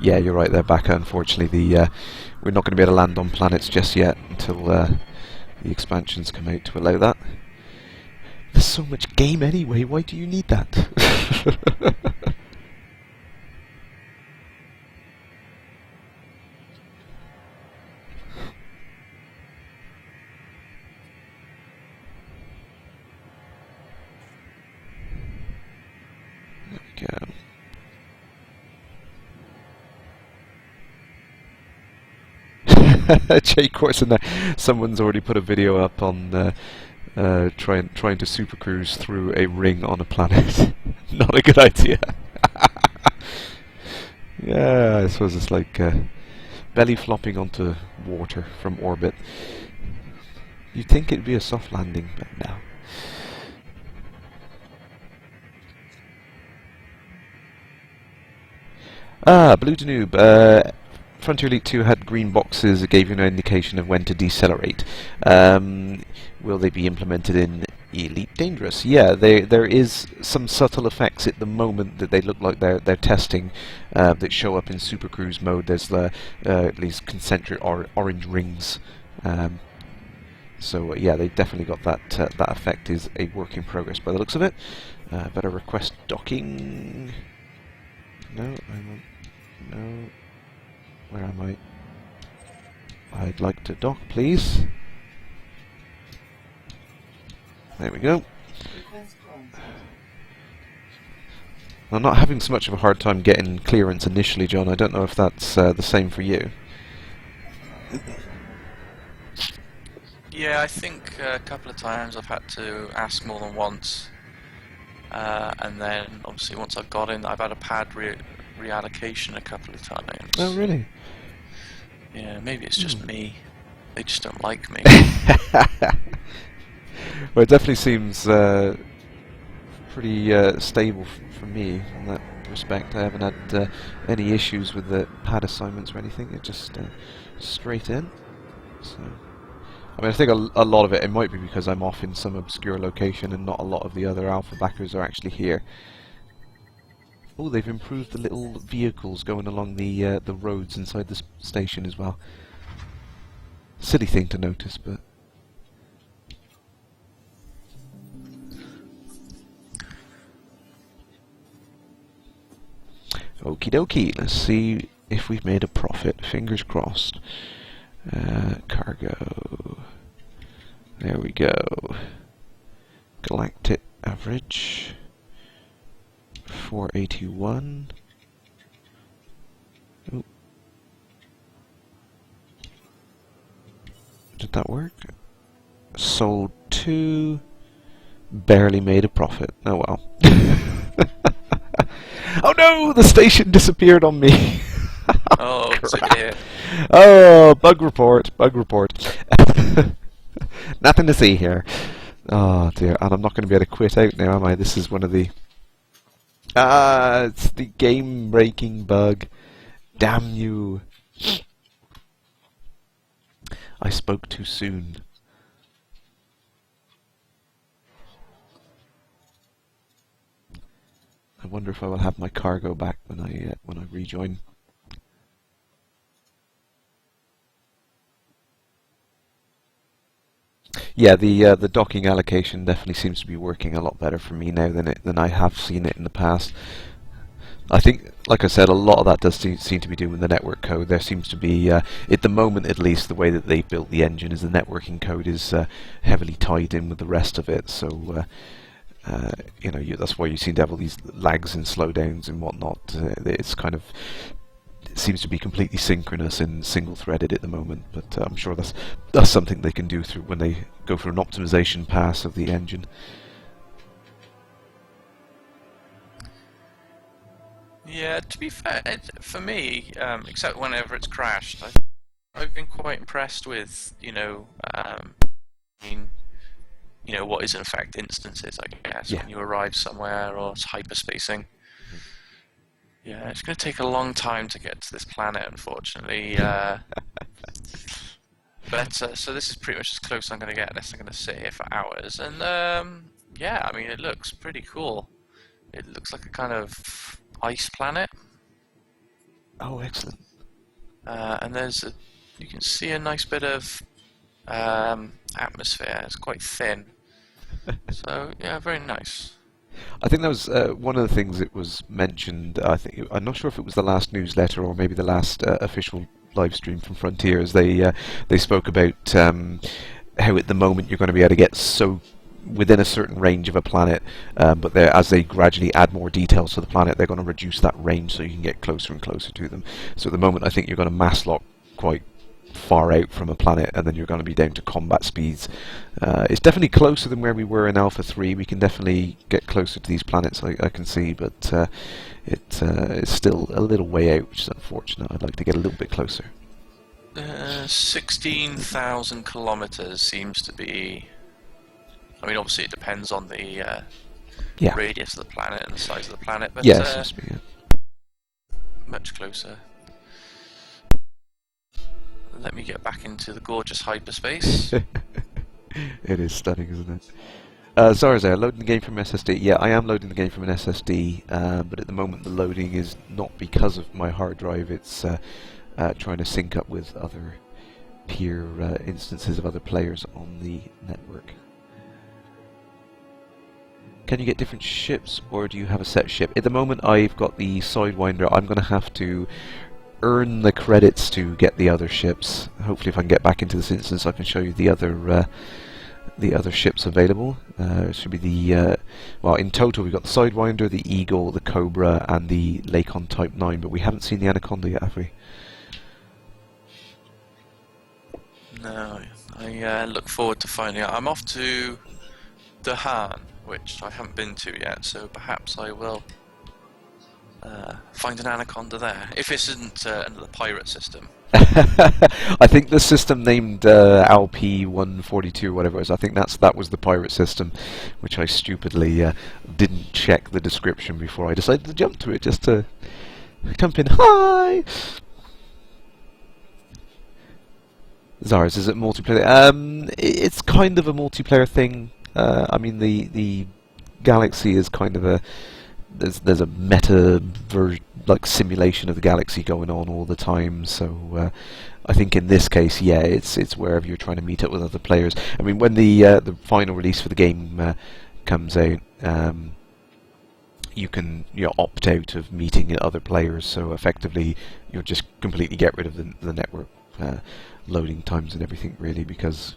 Yeah, you're right there, Baka. Unfortunately, we're not going to be able to land on planets just yet until the expansions come out to allow that. There's so much game anyway, why do you need that? There we go. Jay Corson there. Someone's already put a video up on trying to supercruise through a ring on a planet. Not a good idea. Yeah, I suppose it's like belly flopping onto water from orbit. You'd think it'd be a soft landing, but no. Blue Danube. Frontier Elite 2 had green boxes that gave you an indication of when to decelerate. Will they be implemented in Elite Dangerous. Yeah, there is some subtle effects at the moment that they look like they're testing that show up in Super Cruise mode. There's these concentric orange rings. So yeah, they definitely got that. That effect is a work in progress by the looks of it. Better request docking. No, I won't. No. Where am I? I'd like to dock, please. There we go. Request granted. I'm not having so much of a hard time getting clearance initially, John. I don't know if that's the same for you. Yeah, I think a couple of times I've had to ask more than once. And then, obviously, once I've got in, I've had a pad reallocation a couple of times. Oh, really? Yeah, maybe it's just me. They just don't like me. Well, it definitely seems pretty stable for me in that respect. I haven't had any issues with the pad assignments or anything. It just straight in. So, I mean, I think a lot of it might be because I'm off in some obscure location and not a lot of the other alpha backers are actually here. Oh, they've improved the little vehicles going along the roads inside the station as well. Silly thing to notice, but. Okie dokie, let's see if we've made a profit. Fingers crossed. Cargo. There we go. Galactic average. 481. Oh. Did that work? Sold 2. Barely made a profit. Oh well. Oh no! The station disappeared on me! Oh, so yeah. Oh, bug report, bug report. Nothing to see here. Oh dear, and I'm not going to be able to quit out now, am I? This is one of the... it's the game-breaking bug. Damn you. I spoke too soon. I wonder if I will have my cargo back when I rejoin. Yeah, the docking allocation definitely seems to be working a lot better for me now than I have seen it in the past. I think, like I said, a lot of that does seem to be doing the network code. There seems to be, at the moment at least, the way that they built the engine is the networking code is heavily tied in with the rest of it. So. You know, that's why you seem to have all these lags and slowdowns and whatnot. It's kind of, it seems to be completely synchronous and single-threaded at the moment. But I'm sure that's something they can do through when they go through an optimization pass of the engine. Yeah, to be fair, for me, except whenever it's crashed, I've been quite impressed with, what is in effect instances, I guess, when you arrive somewhere, or it's hyperspacing. Yeah, it's going to take a long time to get to this planet, unfortunately. But so this is pretty much as close as I'm going to get, unless I'm going to sit here for hours. And yeah, I mean, it looks pretty cool. It looks like a kind of ice planet. Oh, excellent. And you can see a nice bit of atmosphere. It's quite thin. So yeah, very nice. I think that was one of the things that was mentioned. I'm not sure if it was the last newsletter or maybe the last official live stream from Frontiers. They spoke about how at the moment you're going to be able to get so within a certain range of a planet, but as they gradually add more details to the planet, they're going to reduce that range so you can get closer and closer to them. So at the moment, I think you're going to mass lock quite far out from a planet, and then you're going to be down to combat speeds. It's definitely closer than where we were in Alpha 3. We can definitely get closer to these planets, I can see, but it's still a little way out, which is unfortunate. I'd like to get a little bit closer. 16,000 kilometers seems to be... I mean, obviously it depends on the radius of the planet and the size of the planet, but yeah, it seems to be, much closer. Let me get back into the gorgeous hyperspace. It is stunning, isn't it? Zarza, loading the game from SSD. Yeah, I am loading the game from an SSD, but at the moment the loading is not because of my hard drive. It's trying to sync up with other peer instances of other players on the network. Can you get different ships, or do you have a set ship? At the moment I've got the Sidewinder. I'm going to have to earn the credits to get the other ships. Hopefully if I can get back into this instance I can show you the other ships available. It should be the well, in total we've got the Sidewinder, the Eagle, the Cobra and the Lakon Type 9, but we haven't seen the Anaconda yet, have we? No, I look forward to finding out. I'm off to Dahan, which I haven't been to yet, so perhaps I will find an Anaconda there. If this isn't another pirate system. I think the system named LP-142 or whatever it was, I think that was the pirate system, which I stupidly didn't check the description before I decided to jump to it just to jump in. Hi! Zars, is it multiplayer? It's kind of a multiplayer thing. I mean, the Galaxy is kind of a there's a meta like simulation of the Galaxy going on all the time. So I think in this case, yeah, it's wherever you're trying to meet up with other players. I mean, when the final release for the game comes out, you can opt out of meeting other players. So effectively, you'll just completely get rid of the network loading times and everything, really, because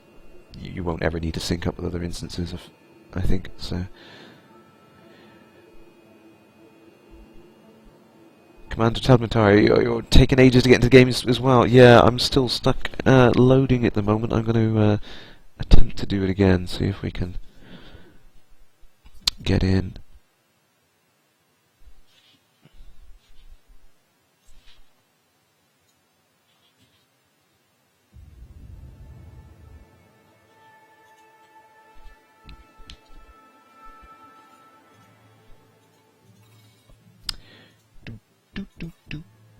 you won't ever need to sync up with other instances of, I think, so. Commander Talmatari, you're taking ages to get into the game as well. Yeah, I'm still stuck loading at the moment. I'm going to attempt to do it again, see if we can get in.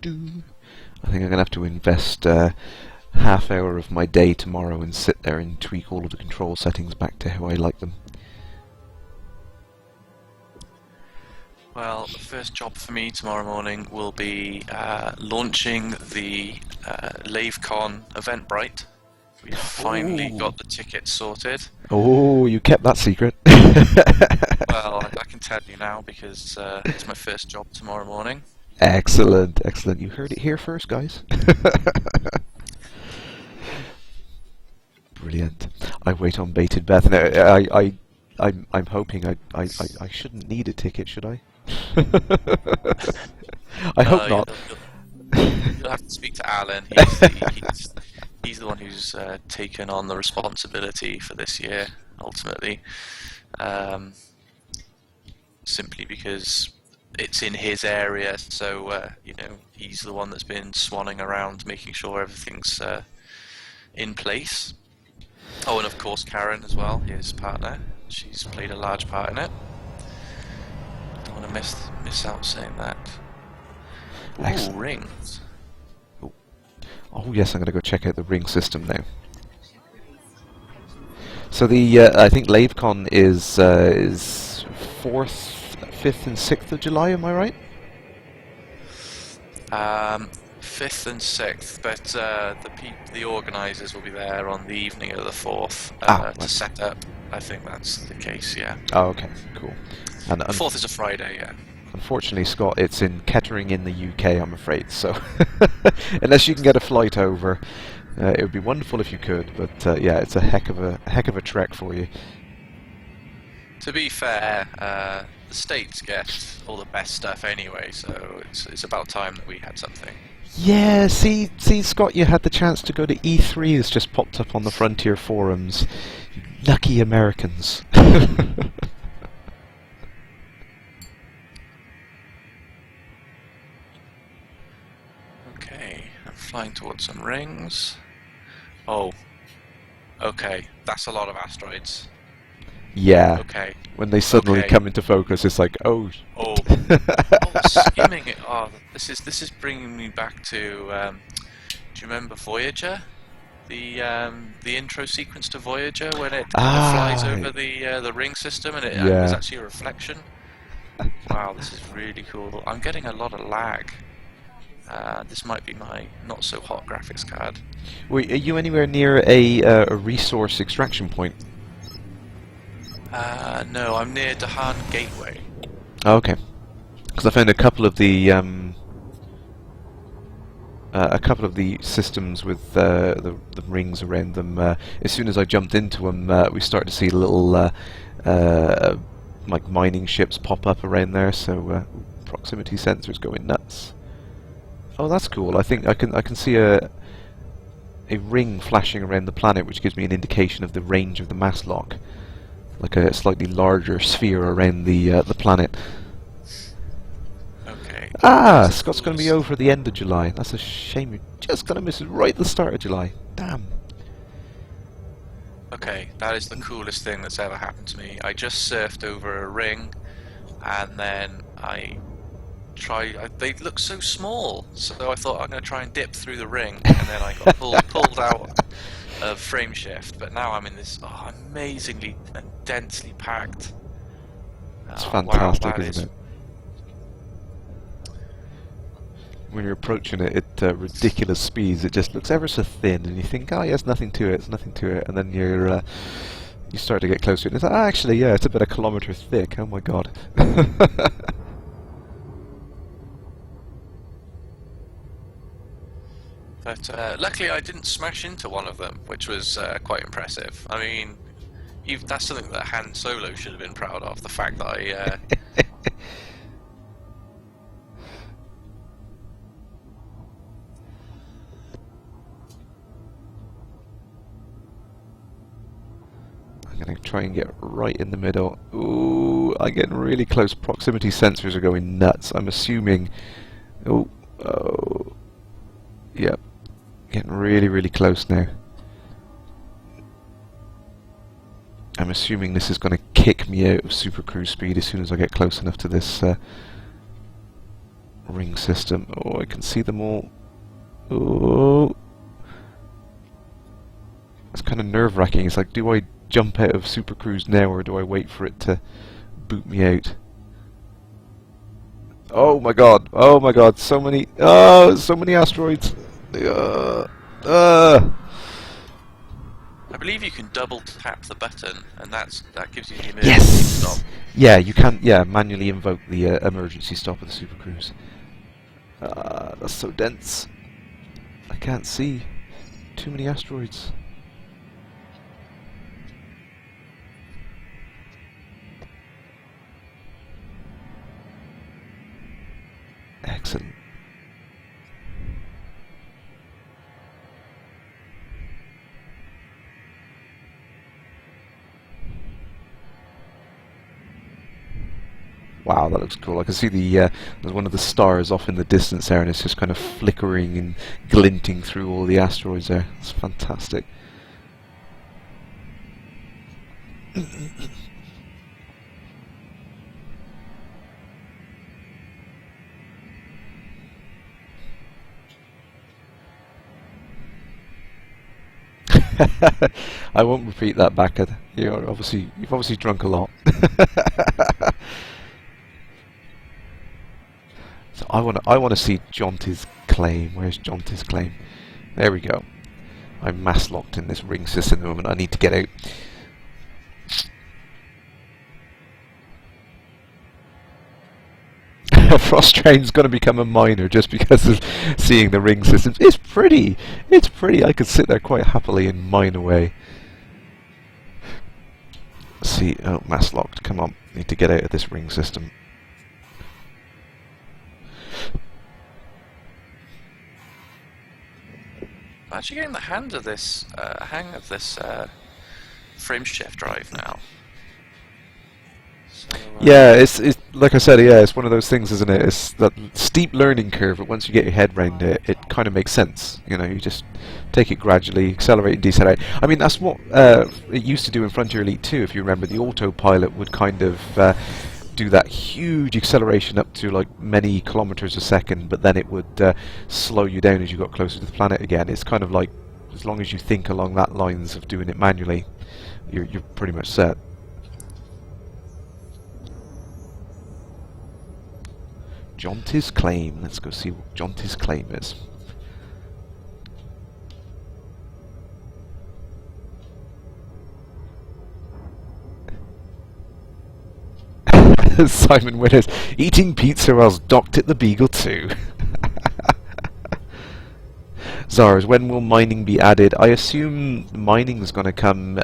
I think I'm going to have to invest half hour of my day tomorrow and sit there and tweak all of the control settings back to how I like them. Well, the first job for me tomorrow morning will be launching the LaveCon Eventbrite. We've finally got the tickets sorted. Oh, you kept that secret. Well, I can tell you now because it's my first job tomorrow morning. Excellent, excellent. You heard it here first, guys. Brilliant. I wait on bated breath. Now, I'm hoping I shouldn't need a ticket, should I? I hope not. You'll have to speak to Alan. He's the one who's taken on the responsibility for this year, ultimately. Simply because it's in his area, so he's the one that's been swanning around making sure everything's in place. Oh, and of course Karen as well, his partner. She's played a large part in it. Don't want to miss out saying that. Ooh, Excellent. Rings. Oh yes, I'm going to go check out the ring system now. So the I think LaveCon is 4th, 5th and 6th of July, am I right? 5th and 6th, but the organisers will be there on the evening of the 4th to set up. I think that's the case, yeah. Oh, okay, cool. And the 4th is a Friday, yeah. Unfortunately, Scott, it's in Kettering in the UK, I'm afraid. So, unless you can get a flight over, it would be wonderful if you could. But yeah, it's a heck of a trek for you. To be fair, the States get all the best stuff anyway, so it's about time that we had something. Yeah, see, Scott, you had the chance to go to E3. It's just popped up on the Frontier forums. Lucky Americans. Okay, I'm flying towards some rings. Oh, okay, that's a lot of asteroids. Yeah. Okay. When they suddenly come into focus, it's like, oh. Oh, skimming it. Oh, this is bringing me back to. Do you remember Voyager? the intro sequence to Voyager when it kind of flies over the ring system and it is actually a reflection. Wow, this is really cool. I'm getting a lot of lag. This might be my not so hot graphics card. Wait, are you anywhere near a resource extraction point? No, I'm near Dahan Gateway. Oh, okay. Because I found a couple of the systems with the rings around them. As soon as I jumped into them, we started to see little like mining ships pop up around there. So proximity sensors going nuts. Oh, that's cool. I think I can see a ring flashing around the planet, which gives me an indication of the range of the mass lock, like a slightly larger sphere around the planet. Okay. Ah, Scott's going to be over at the end of July. That's a shame. You're just going to miss it right at the start of July. Damn. Okay, that is the coolest thing that's ever happened to me. I just surfed over a ring, and then they look so small, so I thought I'm going to try and dip through the ring, and then I got pulled out of frame shift, but now I'm in this amazingly and densely packed. It's fantastic, wow, isn't it? When you're approaching it at ridiculous speeds, it just looks ever so thin, and you think, oh, yeah, it's nothing to it, and then you start to get closer, and it's like, actually, yeah, it's about a kilometre thick. Oh my god. But luckily I didn't smash into one of them, which was quite impressive. I mean, that's something that Han Solo should have been proud of, the fact that I... I'm going to try and get right in the middle. Ooh, I'm getting really close. Proximity sensors are going nuts. I'm assuming... Oh, yep. Getting really, really close now. I'm assuming this is going to kick me out of super cruise speed as soon as I get close enough to this ring system. Oh, I can see them all. Oh, it's kind of nerve-wracking. It's like, do I jump out of super cruise now, or do I wait for it to boot me out? Oh my god! Oh my god! So many! Oh, so many asteroids! I believe you can double tap the button, and that gives you the emergency stop. Yeah, you can. Yeah, manually invoke the emergency stop of the super cruise. That's so dense. I can't see. Too many asteroids. Excellent. Wow, that looks cool. I can see there's one of the stars off in the distance there, and it's just kind of flickering and glinting through all the asteroids there. It's fantastic. I won't repeat that back at you. You've obviously drunk a lot. So I want to see Jonty's claim. Where's Jonty's claim? There we go. I'm mass locked in this ring system at the moment. I need to get out. Frost Train's going to become a miner just because of seeing the ring systems. It's pretty. It's pretty. I could sit there quite happily and mine away. See, oh, mass locked. Come on, need to get out of this ring system. I'm actually getting the hang of this frame shift drive now. So, yeah, it's like I said. Yeah, it's one of those things, isn't it? It's that steep learning curve, but once you get your head around it, it kind of makes sense. You know, you just take it gradually, accelerate and decelerate. I mean, that's what it used to do in Frontier Elite 2. If you remember, the autopilot would kind of do that huge acceleration up to like many kilometers a second, but then it would slow you down as you got closer to the planet again. It's kind of like as long as you think along that lines of doing it manually, you're pretty much set. Jonty's claim. Let's go see what Jonty's claim is. Simon Winners, eating pizza whilst docked at the Beagle 2. Zars, when will mining be added? I assume mining is going to come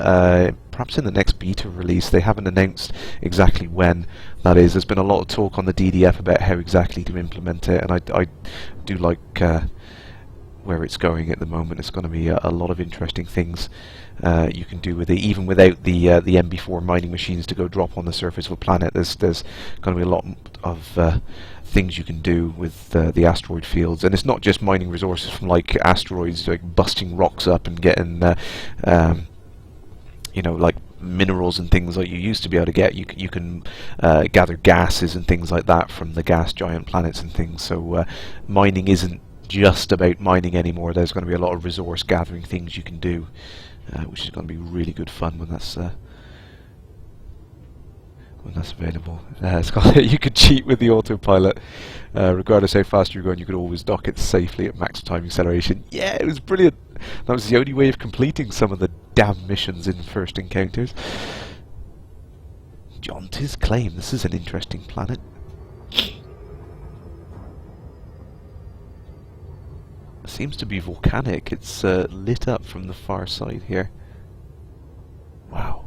perhaps in the next beta release. They haven't announced exactly when that is. There's been a lot of talk on the DDF about how exactly to implement it, and I do like where it's going at the moment. It's going to be a lot of interesting things you can do with it, even without the MB4 mining machines to go drop on the surface of a planet. There's going to be a lot of things you can do with the asteroid fields, and it's not just mining resources from like asteroids, like busting rocks up and getting you know, like minerals and things like you used to be able to get. You can gather gases and things like that from the gas giant planets and things. So mining isn't just about mining anymore. There's going to be a lot of resource gathering things you can do, which is going to be really good fun when that's available. You could cheat with the autopilot. Regardless how fast you're going, you could always dock it safely at max time acceleration. Yeah, it was brilliant. That was the only way of completing some of the damn missions in First Encounters. Jonty's claim. This is an interesting planet. Seems to be volcanic. It's lit up from the far side here. Wow.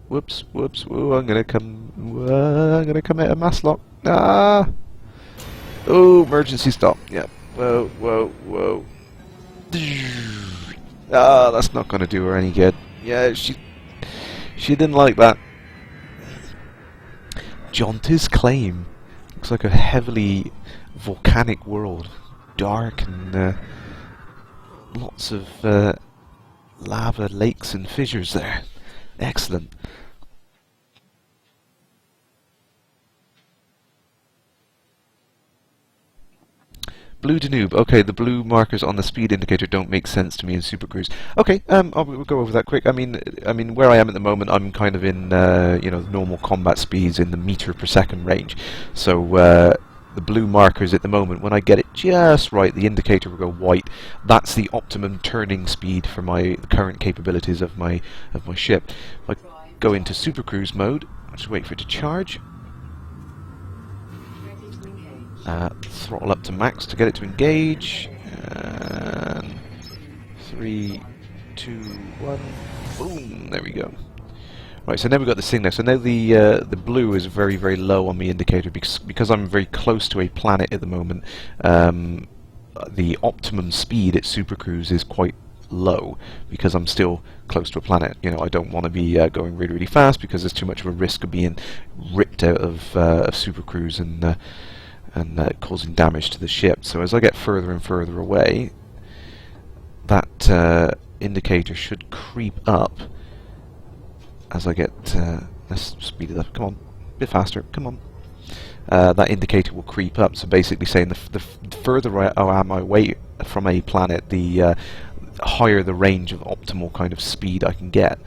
Whoops, whoops, whoa, I'm gonna come out of mass lock. Ah! Oh, emergency stop. Yeah. Whoa, whoa, whoa. Ah, that's not gonna do her any good. Yeah, she didn't like that. Jonty's claim. Looks like a heavily volcanic world. Dark and lots of lava lakes and fissures there. Excellent. Blue Danube. Okay, the blue markers on the speed indicator don't make sense to me in Super Cruise. Okay, we'll go over that quick. I mean, where I am at the moment, I'm kind of in you know, normal combat speeds in the meter per second range. So the blue markers at the moment, when I get it just right, the indicator will go white. That's the optimum turning speed for the current capabilities of my ship. If I go into Super Cruise mode, I'll just wait for it to charge. Throttle up to max to get it to engage. And 3, 2, 1, boom! There we go. Right, so now we've got this thing there. So now the blue is very, very low on the indicator because I'm very close to a planet at the moment. The optimum speed at Super Cruise is quite low because I'm still close to a planet. You know, I don't want to be going really, really fast because there's too much of a risk of being ripped out of Super Cruise and causing damage to the ship. So as I get further and further away, that indicator should creep up as I get... let's speed it up. Come on. A bit faster. Come on. That indicator will creep up. So basically saying the further I am away from a planet, the higher the range of optimal kind of speed I can get.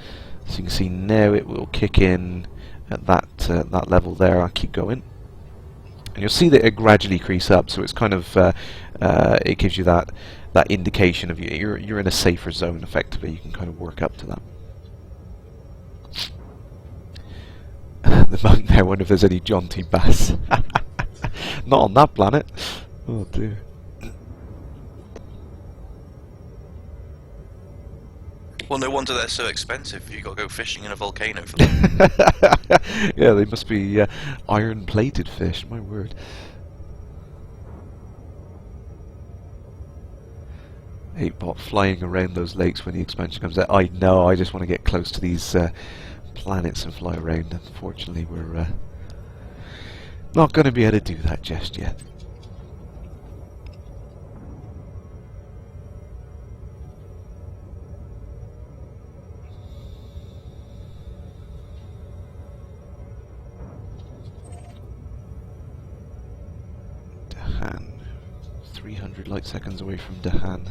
So you can see now it will kick in at that level there. I'll keep going. And you'll see that it gradually creeps up, so it's kind of it gives you that indication of you're in a safer zone. Effectively, you can kind of work up to that. The monk there. I wonder if there's any Jonty bass. Not on that planet. Oh dear. Well, no wonder they're so expensive. You got to go fishing in a volcano for them. Yeah, they must be iron-plated fish. My word. 8-bot flying around those lakes when the expansion comes out. I know. I just want to get close to these planets and fly around. Unfortunately, we're not going to be able to do that just yet. 300 light seconds away from Dahan.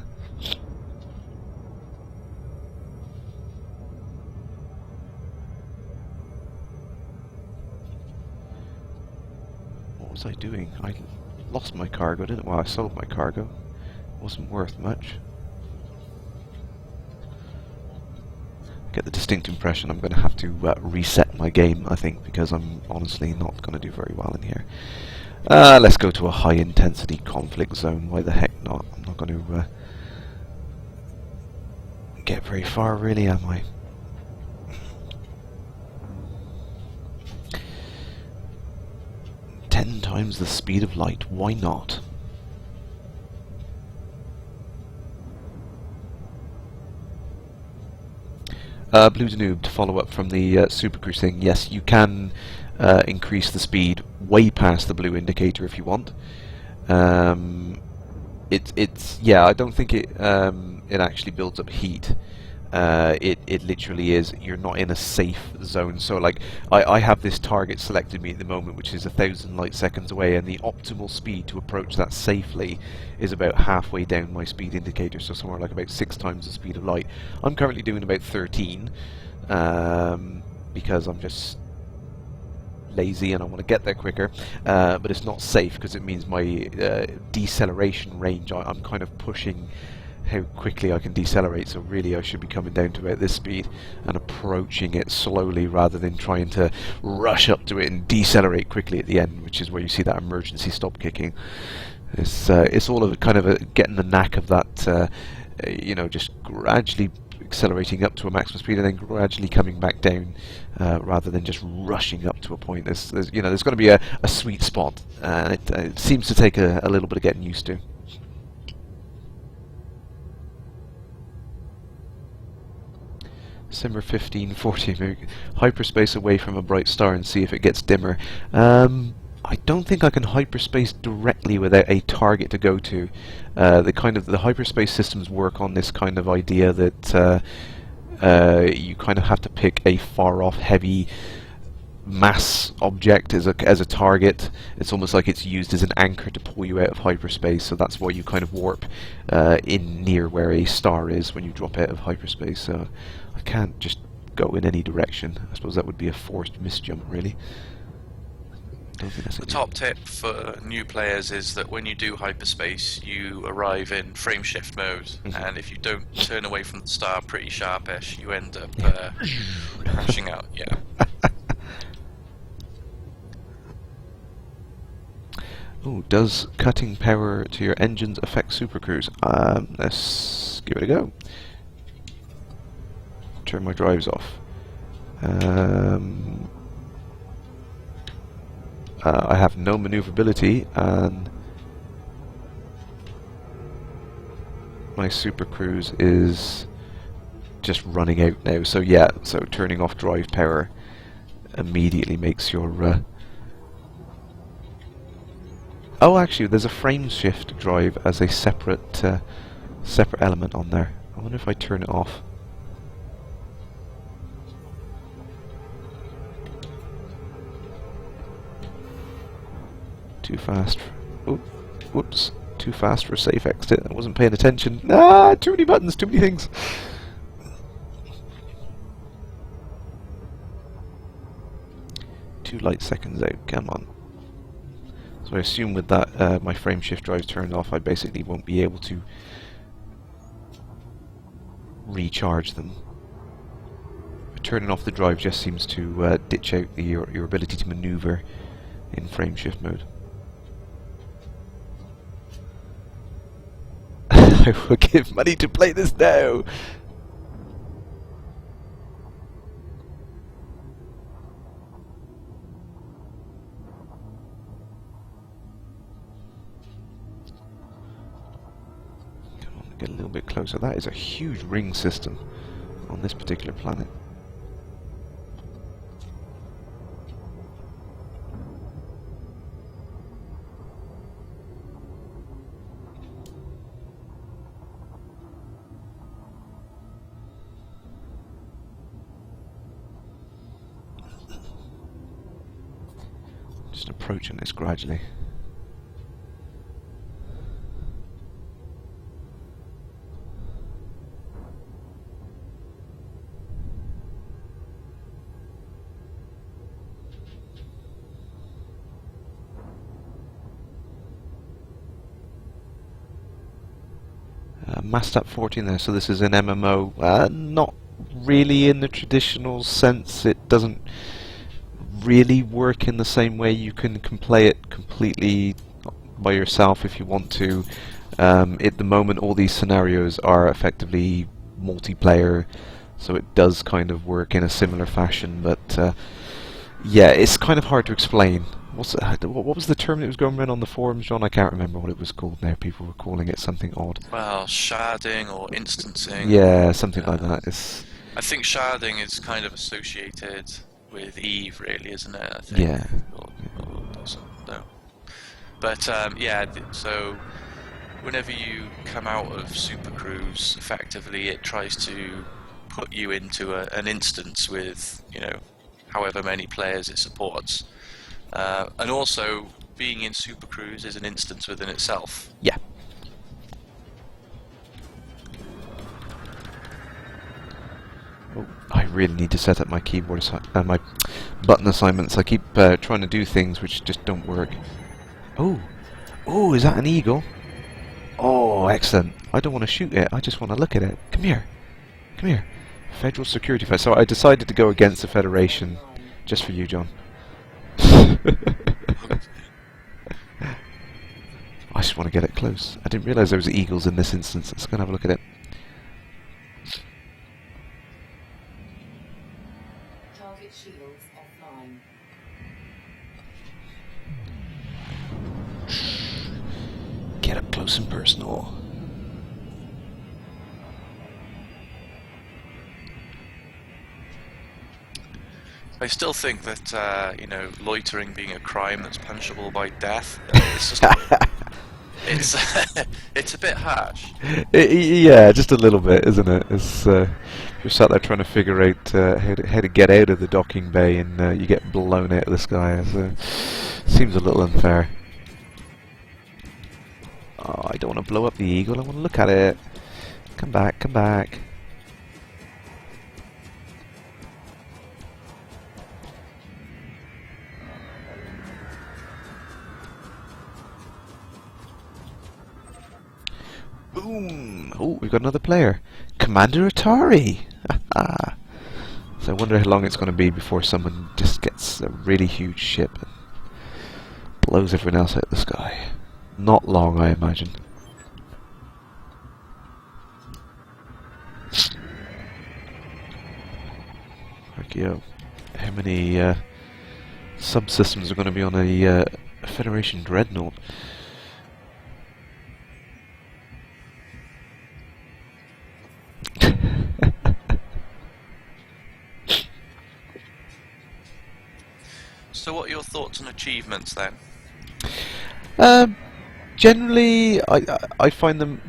What was I doing? I lost my cargo, didn't I? Well, I sold my cargo. Wasn't worth much. I get the distinct impression I'm going to have to reset my game, I think, because I'm honestly not going to do very well in here. Let's go to a high intensity conflict zone. Why the heck not? I'm not going to get very far, really, am I? Ten times the speed of light. Why not? Blue Danube, to follow up from the Supercruise thing, yes, you can increase the speed way past the blue indicator if you want. It's yeah, I don't think it actually builds up heat. It literally is, you're not in a safe zone. So like I have this target selected me at the moment, which is 1,000 light seconds away, and the optimal speed to approach that safely is about halfway down my speed indicator, so somewhere like about 6 times the speed of light. I'm currently doing about 13 because I'm just lazy and I want to get there quicker, but it's not safe because it means my deceleration range, I'm kind of pushing how quickly I can decelerate, so really I should be coming down to about this speed and approaching it slowly rather than trying to rush up to it and decelerate quickly at the end, which is where you see that emergency stop kicking. It's all of kind of getting the knack of that, you know, just gradually accelerating up to a maximum speed and then gradually coming back down, rather than just rushing up to a point. There's going to be a sweet spot, and it seems to take a little bit of getting used to. Simmer 1540, hyperspace away from a bright star and see if it gets dimmer. I don't think I can hyperspace directly without a target to go to. The hyperspace systems work on this kind of idea that you kind of have to pick a far off heavy mass object as a target. It's almost like it's used as an anchor to pull you out of hyperspace, so that's why you kind of warp in near where a star is when you drop out of hyperspace. So I can't just go in any direction. I suppose that would be a forced misjump, really. The top tip for new players is that when you do hyperspace, you arrive in frame shift mode, and if you don't turn away from the star pretty sharpish, you end up crashing out. Yeah. Oh, does cutting power to your engines affect Supercruise? Let's give it a go. Turn my drives off. I have no maneuverability, and my Supercruise is just running out now. So yeah, so turning off drive power immediately makes your oh, actually, there's a frame shift drive as a separate element on there. I wonder if I turn it off. Too fast. Oh, whoops. Too fast for a safe exit. I wasn't paying attention. Ah, too many buttons, too many things. 2 light seconds out. Come on. So I assume with that, my frame shift drive turned off, I basically won't be able to recharge them. Turning off the drive just seems to ditch out your ability to maneuver in frame shift mode. I will give money to play this now! Come on, get a little bit closer. That is a huge ring system on this particular planet. Just approaching this gradually. Mastap 14 there, so this is an MMO. Not really in the traditional sense. It doesn't really work in the same way. You can play it completely by yourself if you want to. At the moment, all these scenarios are effectively multiplayer, so it does kind of work in a similar fashion, but yeah, it's kind of hard to explain. What was the term that was going around on the forums, John? I can't remember what it was called now. People were calling it something odd. Well, sharding or instancing. Yeah, something like that. I think sharding is kind of associated with Eve, really, isn't it? I think. Yeah. Or no. But yeah, so whenever you come out of Supercruise, effectively it tries to put you into an instance with, you know, however many players it supports. And also, being in Supercruise is an instance within itself. Yeah. Oh, I really need to set up my keyboard my button assignments. I keep trying to do things which just don't work. Oh, is that an eagle? Oh, excellent. I don't want to shoot it. I just want to look at it. Come here. Federal security force. So I decided to go against the Federation, just for you, John. I just want to get it close. I didn't realise there was eagles in this instance. Let's go and have a look at it. Target shields offline. Get up close and personal. I still think that, you know, loitering being a crime that's punishable by death, it's just it's a bit harsh. Yeah, just a little bit, isn't it? It's you're sat there trying to figure out how to get out of the docking bay, and you get blown out of the sky. So seems a little unfair. Oh, I don't want to blow up the eagle. I want to look at it. Come back. Boom! Oh, we've got another player. Commander Atari! So I wonder how long it's going to be before someone just gets a really huge ship and blows everyone else out of the sky. Not long, I imagine. Rightio. How many subsystems are going to be on a Federation dreadnought? So what are your thoughts on achievements then? Generally, I find them.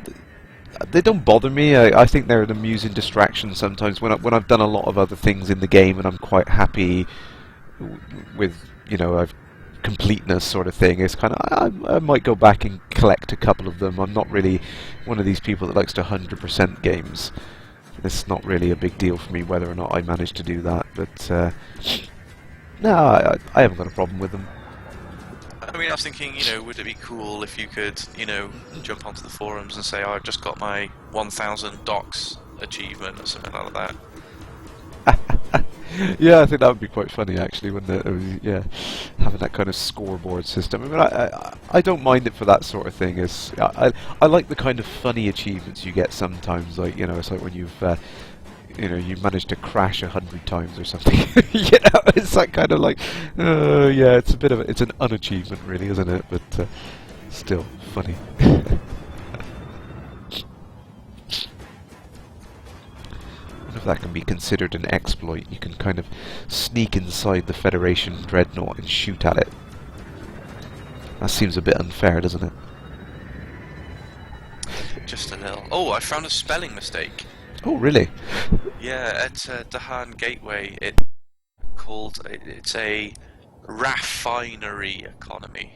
They don't bother me. I think they're an amusing distraction sometimes when I've done a lot of other things in the game and I'm quite happy with, you know, I've completeness sort of thing. It's kind of I might go back and collect a couple of them. I'm not really one of these people that likes to 100% games. It's not really a big deal for me whether or not I manage to do that. But no, I haven't got a problem with them. I mean, I was thinking, you know, would it be cool if you could, you know, jump onto the forums and say, oh, I've just got my 1,000 docks achievement or something like that. Yeah, I think that would be quite funny actually, wouldn't it? Yeah, having that kind of scoreboard system. I mean, I don't mind it for that sort of thing. I like the kind of funny achievements you get sometimes. Like, you know, it's like when you've you know, you managed to crash 100 times or something. You know, it's that kind of like, yeah, it's a bit of it's an unachievement really, isn't it? But still funny. If that can be considered an exploit, you can kind of sneak inside the Federation dreadnought and shoot at it. That seems a bit unfair, doesn't it? Just a little. Oh, I found a spelling mistake. Oh, really? Yeah, at Dahan Gateway, it's a raffinery economy.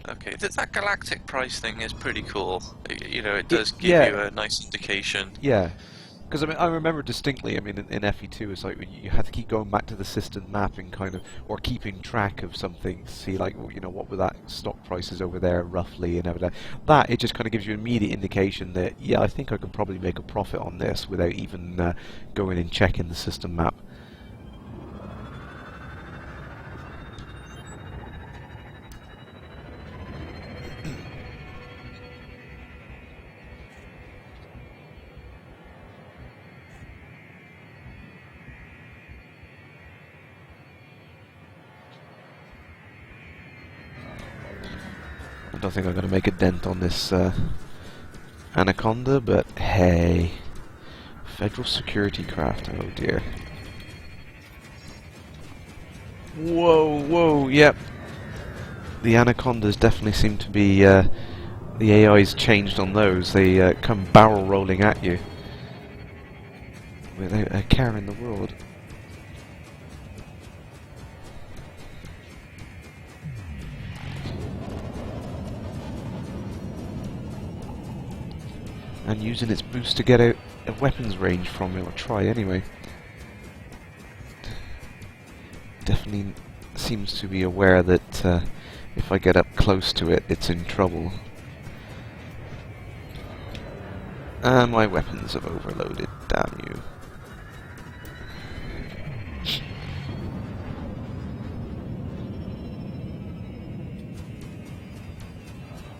Okay, that galactic price thing is pretty cool. You know, it does give you a nice indication. Yeah. Because I mean, I remember distinctly. I mean, in FE2, it's like you had to keep going back to the system map and kind of, or keeping track of something. See, like, you know, what were that stock prices over there roughly, and everything. That it just kind of gives you an immediate indication that yeah, I think I could probably make a profit on this without even going and checking the system map. I don't think I'm going to make a dent on this Anaconda, but hey, federal security craft, oh dear. Whoa, whoa, yep. The Anacondas definitely seem to be, the AI's changed on those. They come barrel rolling at you without a care in the world. And using its boost to get out a weapons range from it, or try anyway. Definitely seems to be aware that if I get up close to it, it's in trouble. And my weapons have overloaded, damn you.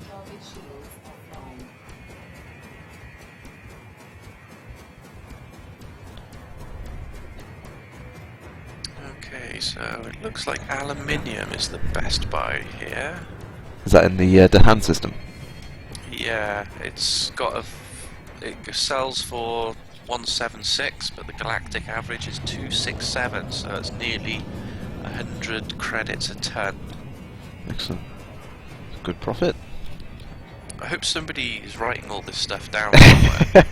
Target shields offline. Okay, so it looks like aluminium is the best buy here. Is that in the hand system? Yeah, it's got a. It sells for 176, but the galactic average is 267, so it's nearly 100 credits a ton. Excellent. Good profit. I hope somebody is writing all this stuff down somewhere.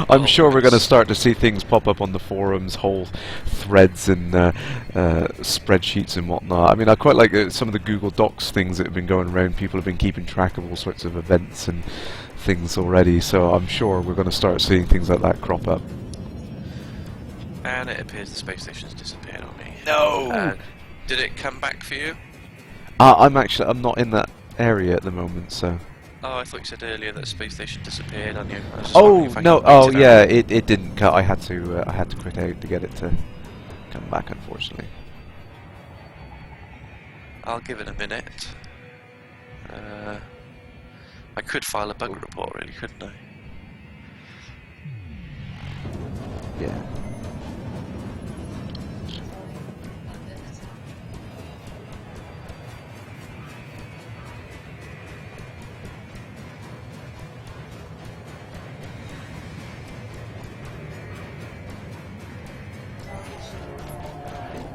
I'm Oh, sure we're going to goodness. start to see things pop up on the forums, whole threads and spreadsheets and whatnot. I mean, I quite like some of the Google Docs things that have been going around. People have been keeping track of all sorts of events and things already, so I'm sure we're going to start seeing things like that crop up. And it appears the space station's disappeared on me. No! Did it come back for you? I'm not in that area at the moment, so... Oh, I thought you said earlier that space station disappeared on you. I was just Oh wondering if I no! could wait Oh it yeah, out. it didn't cut. I had to quit out to get it to come back, unfortunately. I'll give it a minute. I could file a bug report, really, couldn't I? Yeah. Target shields offline.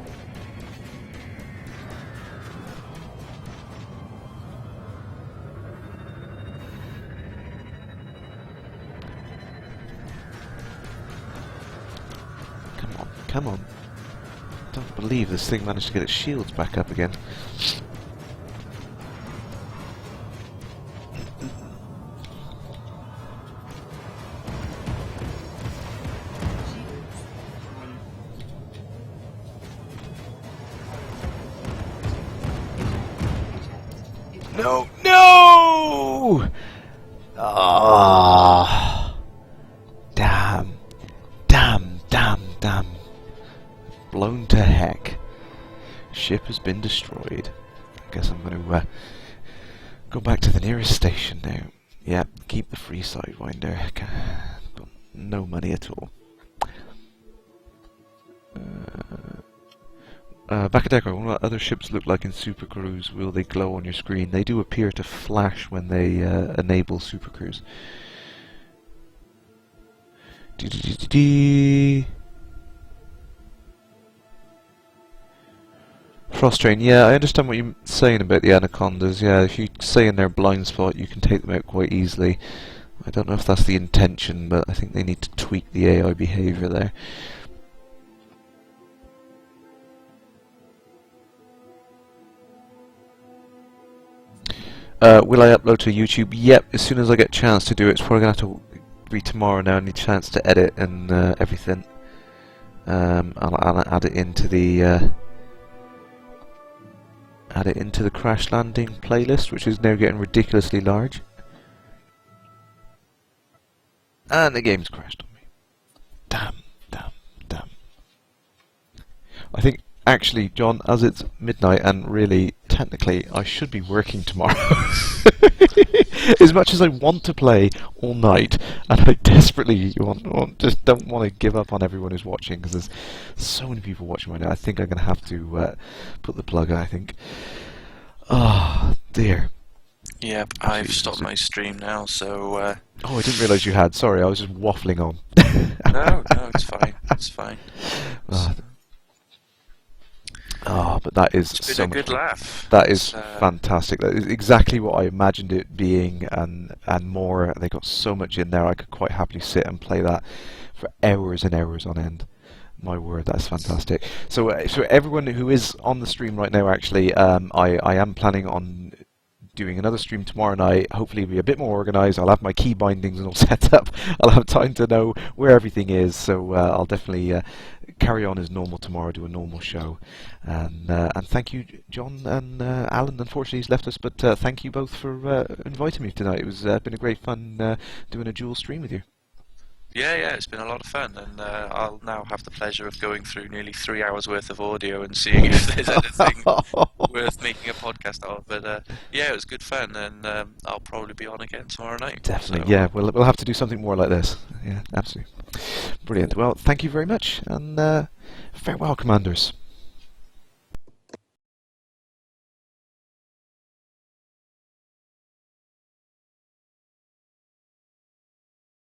Come on, come on. Don't believe this thing managed to get its shields back up again. Shields offline. Eject. No! No! Ah! Damn. Damn, damn, damn. Blown to heck. Ship has been destroyed. I guess I'm going to go back to the nearest station now. Yep, keep the free sidewinder. Got no money at all. Back at Decker, what other ships look like in Super Cruise? Will they glow on your screen? They do appear to flash when they enable Super Cruise. Frost Train, yeah, I understand what you're saying about the Anacondas. Yeah, if you stay in their blind spot, you can take them out quite easily. I don't know if that's the intention, but I think they need to tweak the AI behavior there. Will I upload to YouTube? Yep, as soon as I get a chance to do it. It's probably going to have to be tomorrow now. I need a chance to edit and everything. I'll add it into the Kerrash Landing playlist, which is now getting ridiculously large. And the game's crashed on me. Damn. I think, actually, John, as it's midnight and really, technically, I should be working tomorrow. As much as I want to play all night, and I desperately just don't want to give up on everyone who's watching, because there's so many people watching right now. I think I'm going to have to put the plug in, I think. Oh, dear. Yep, I've stopped my stream now, so... Oh, I didn't realise you had. Sorry, I was just waffling on. No, it's fine. It's fine. But that is It's been so a much good fun. laugh. That is It's, fantastic. That is exactly what I imagined it being, and more. They got so much in there. I could quite happily sit and play that for hours and hours on end. My word, that's fantastic. So everyone who is on the stream right now, actually, I am planning on doing another stream tomorrow night. Hopefully it'll be a bit more organised. I'll have my key bindings and all set up. I'll have time to know where everything is, so I'll definitely carry on as normal tomorrow, do a normal show. And thank you, John and Alan. Unfortunately he's left us, but thank you both for inviting me tonight. It was been a great fun doing a dual stream with you. Yeah, it's been a lot of fun, and I'll now have the pleasure of going through nearly 3 hours worth of audio and seeing if there's anything worth making a podcast of. But yeah, it was good fun, and I'll probably be on again tomorrow night. Definitely, so. yeah. We'll have to do something more like this. Yeah, absolutely. Brilliant. Well, thank you very much, and farewell, Commanders.